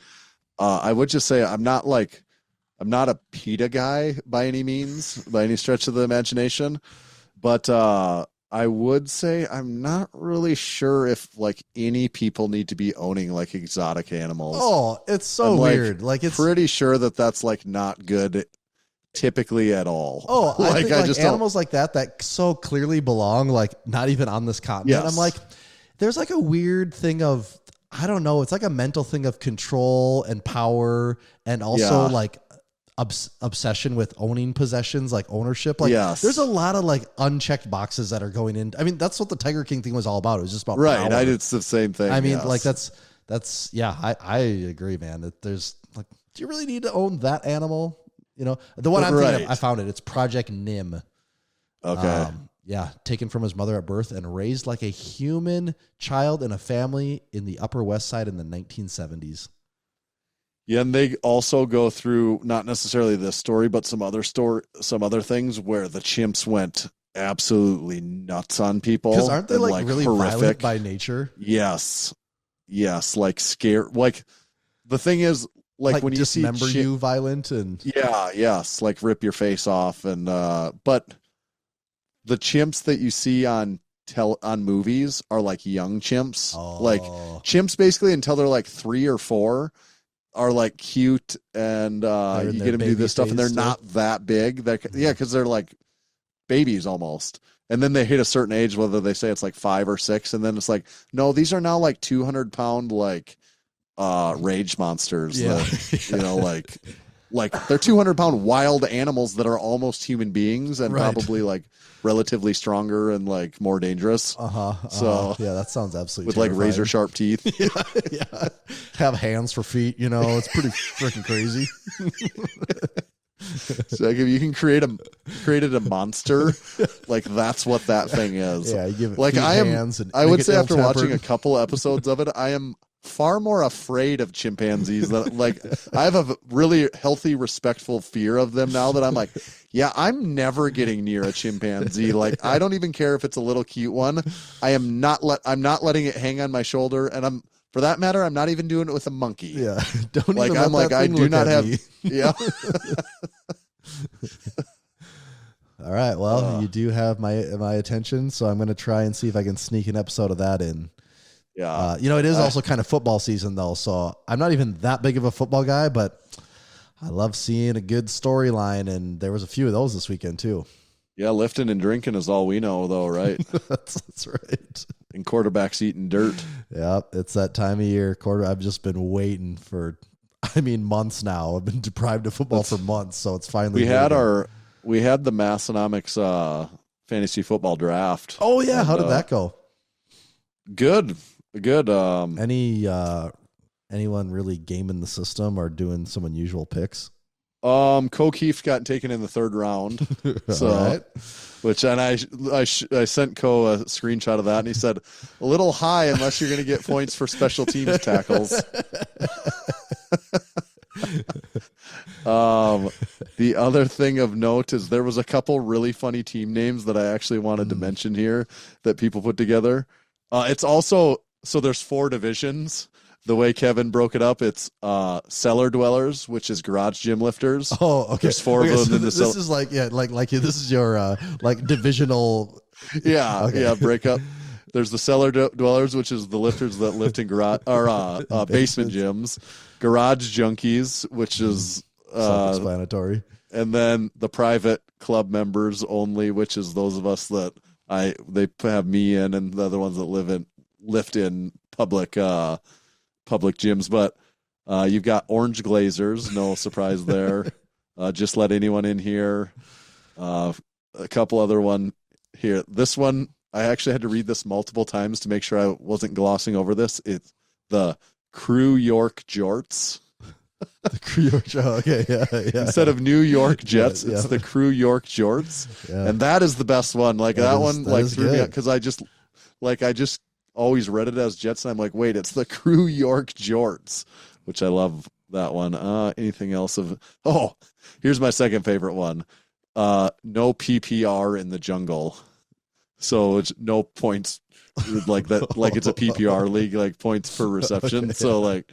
I would just say I'm not a PETA guy by any means, by any stretch of the imagination, but I would say I'm not really sure if like any people need to be owning like exotic animals. Oh, it's so weird. Like it's pretty sure that's like not good typically at all. Oh, I think like just animals like that so clearly belong like not even on this continent. Yes. I'm like, there's like a weird thing of, I don't know, it's like a mental thing of control and power and also like obsession with owning possessions, like ownership. Like there's a lot of like unchecked boxes that are going in. I mean, that's what the Tiger King thing was all about. It was just about power. It's the same thing. I mean, like that's I agree, man. That there's like, do you really need to own that animal? You know, the one I'm thinking of, I found it. It's Project Nim. Okay. Taken from his mother at birth and raised like a human child in a family in the Upper West Side in the 1970s. Yeah, and they also go through not necessarily this story, but some other things where the chimps went absolutely nuts on people. Because aren't they like really horrific. violent by nature? Yes, like scare. Like the thing is, like when you see dismember you violent and like rip your face off and but the chimps that you see on movies are like young chimps. Like chimps basically until they're like 3 or 4 are like cute and you get them to do this stuff and they're not that big. Because they're like babies almost. And then they hit a certain age, whether they say it's like 5 or 6, and then it's like, no, these are now like 200-pound like rage monsters that, like they're 200-pound wild animals that are almost human beings and probably like relatively stronger and like more dangerous. So yeah, that sounds absolutely with terrifying. like razor sharp teeth. yeah, have hands for feet. You know, it's pretty freaking crazy. So like if you can created a monster, like that's what that thing is. Yeah, you give it like feet, I am. hands and I would say after ill-tempered. watching a couple episodes of it, I am far more afraid of chimpanzees than like I have a really healthy, respectful fear of them now that I'm like, yeah, I'm never getting near a chimpanzee. Like I don't even care if it's a little cute one. I'm not letting it hang on my shoulder, and for that matter, I'm not even doing it with a monkey. Yeah, don't like even I'm let like that I thing do look not at have. me. Yeah. All right. Well, you do have my attention, so I'm going to try and see if I can sneak an episode of that in. Yeah. It is also kind of football season though, so I'm not even that big of a football guy, but I love seeing a good storyline, and there was a few of those this weekend too. Yeah, lifting and drinking is all we know, though, right? That's right. And quarterbacks eating dirt. Yep, it's that time of year. I've just been waiting for, months now. I've been deprived of football for months, so it's finally. We had the Massenomics fantasy football draft. Oh yeah, how did that go? Good. Anyone really gaming the system or doing some unusual picks? Keefe got taken in the 3rd round. So, right. and I sent Ko a screenshot of that, and he said, a little high unless you're going to get points for special teams tackles. The other thing of note is there was a couple really funny team names that I actually wanted to mention here that people put together. It's also, so there's 4 divisions. The way Kevin broke it up, it's cellar dwellers, which is garage gym lifters. Oh, okay. There's 4 of them so in the this is like this is your like divisional. Yeah, okay. yeah, breakup. There's the cellar dwellers, which is the lifters that lift in garage or basement gyms. Garage junkies, which is self-explanatory. And then the private club members only, which is those of us that they have me in, and the other ones that lift in public gyms. But You've got orange glazers, no surprise there. Just let anyone in here. A couple other one here. This one, I actually had to read this multiple times to make sure I wasn't glossing over this. It's the Crew York Jorts. The Crew York Jorts. Okay, yeah. Instead of New York Jets, Yeah. it's the Crew York Jorts. Yeah. And that is the best one. Like that one like threw me good. out because I just always read it as Jets, and I'm like, wait, it's the Crew York Jorts, which I love that one. Anything else here's my second favorite one. No PPR in the jungle. So it's no points like that, like it's a PPR league, like points per reception. Okay.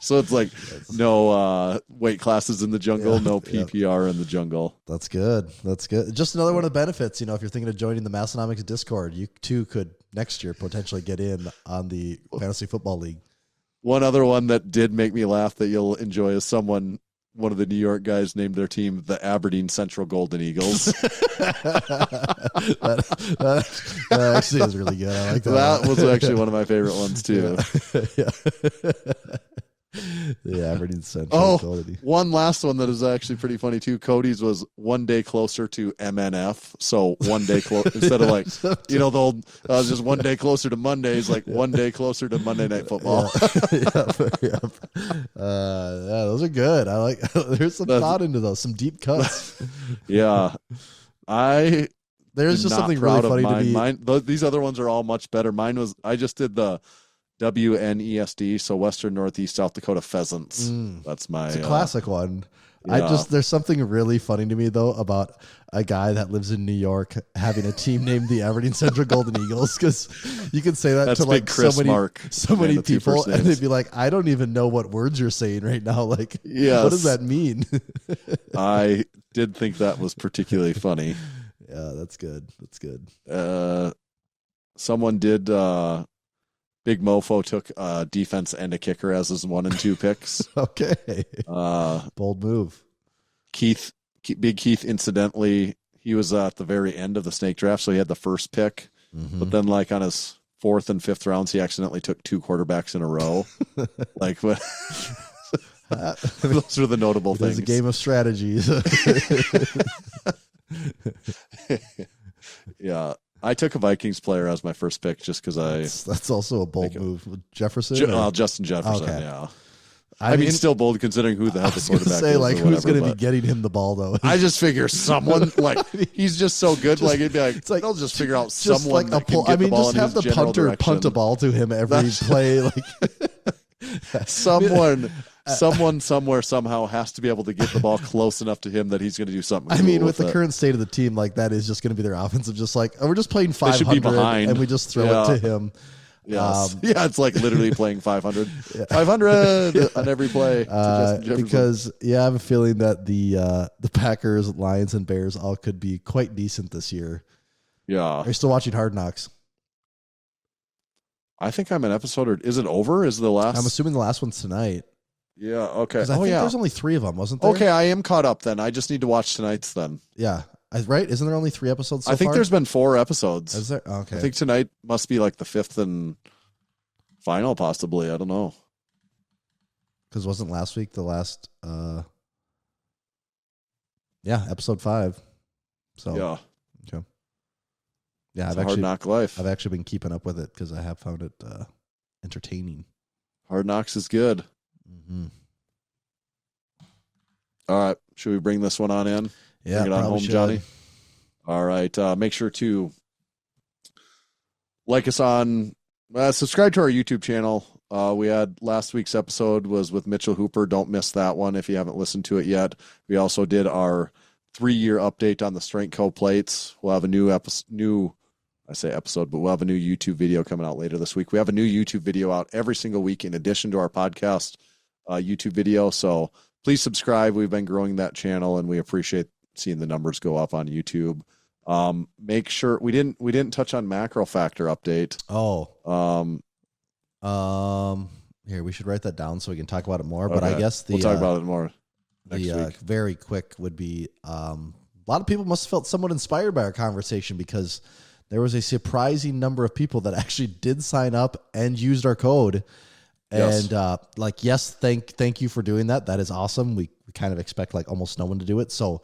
So it's like no weight classes in the jungle, no PPR in the jungle. That's good. Just another one of the benefits, if you're thinking of joining the Massenomics Discord, you too could next year potentially get in on the fantasy football league. One other one that did make me laugh that you'll enjoy is one of the New York guys named their team the Aberdeen Central Golden Eagles. that actually is really good. I like that. That was actually one of my favorite ones too. Yeah. The Aberdeen Central Golden. One last one that is actually pretty funny too. Cody's was one day closer to MNF. So one day instead of like, the old just one day closer to Mondays, like one day closer to Monday Night Football. Those are good. I like. There's some thought into those, some deep cuts. Yeah, there's just something really funny to me. These other ones are all much better. Mine was I just did the WNESD, so Western Northeast South Dakota Pheasants. That's my it's a classic one. Yeah. There's something really funny to me though about a guy that lives in New York having a team named the Aberdeen Central Golden Eagles, because you can say that to like so many people, and they'd be like, I don't even know what words you're saying right now. Like, what does that mean? I did think that was particularly funny. Yeah, that's good. Someone did. Big Mofo took defense and a kicker as his 1 and 2 picks. Okay. Bold move. Big Keith, incidentally, he was at the very end of the snake draft, so he had the first pick. Mm-hmm. But then, like, on his 4th and 5th rounds, he accidentally took 2 quarterbacks in a row. Those are the notable things. It's a game of strategies. Yeah. I took a Vikings player as my first pick just because that's also a bold move. Jefferson? Justin Jefferson, okay. Yeah. I mean, still bold considering who the hell the quarterback say, is. Like, who's going to be getting him the ball, though? I just figure someone, like, he's just so good. Like, it'd be like, it's like they'll just figure out someone that can get the ball in his general direction. Just have the punter punt a ball to him every play. Like, someone somewhere somehow has to be able to get the ball close enough to him that he's going to do something. I mean, with the current state of the team, like that is just going to be their offensive. Just like, we're just playing 500 and we just throw it to him. Yes. It's like literally playing 500, 500 on every play. Because I have a feeling that the Packers, Lions, and Bears all could be quite decent this year. Yeah. Are you still watching Hard Knocks? I think I'm an episode, or is it over? Is the last? I'm assuming the last one's tonight. Yeah. Okay. I think there's only 3 of them, wasn't there? Okay, I am caught up then. I just need to watch tonight's then. Yeah. Right? Isn't there only 3 episodes so far? I think there's been 4 episodes. Is there? Okay. I think tonight must be like the 5th and final, possibly. I don't know. Because wasn't last week the last episode 5. So yeah. Okay. Yeah, it's Hard Knock life. I've actually been keeping up with it because I have found it entertaining. Hard Knocks is good. Mm-hmm. All right. Should we bring this one on in? Yeah, bring it on home, should. Johnny. All right. Make sure to like us on, subscribe to our YouTube channel. We had last week's episode was with Mitchell Hooper. Don't miss that one if you haven't listened to it yet. We also did our 3-year update on the Strength Co plates. We'll have a new episode, but we'll have a new YouTube video coming out later this week. We have a new YouTube video out every single week in addition to our podcast YouTube video. So please subscribe. We've been growing that channel and we appreciate seeing the numbers go up on YouTube. Make sure we didn't touch on MarcoFactor update. Here, we should write that down so we can talk about it more. Okay. But I guess we'll talk about it more next week. Very quick would be a lot of people must have felt somewhat inspired by our conversation because there was a surprising number of people that actually did sign up and used our code. Yes. And yes, thank you for doing that. That is awesome. We kind of expect like almost no one to do it. So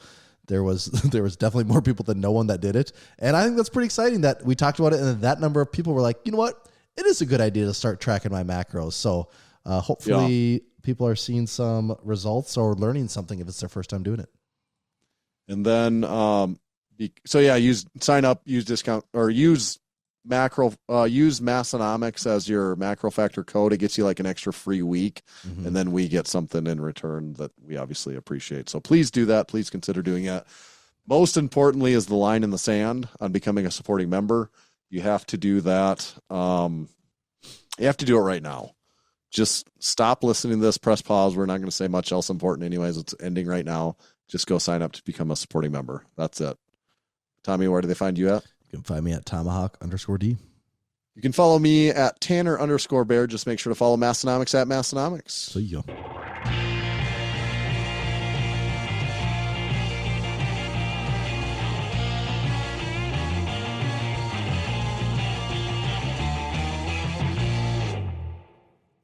there was definitely more people than no one that did it. And I think that's pretty exciting that we talked about it and that number of people were like, you know what? It is a good idea to start tracking my macros. So hopefully people are seeing some results or learning something if it's their first time doing it. And then, sign up, use discount or use Massenomics as your MarcoFactor code. It gets you like an extra free week. Mm-hmm. And then we get something in return that we obviously appreciate. So please do that. Please consider doing that. Most importantly is the line in the sand on becoming a supporting member. You have to do that. You have to do it right now. Just stop listening to this, press pause. We're not going to say much else important anyways. It's ending right now. Just go sign up to become a supporting member. That's it. Tommy, where do they find you at? You can find me at Tomahawk_D. You can follow me at Tanner_Bear. Just make sure to follow Massenomics at Massenomics. See ya.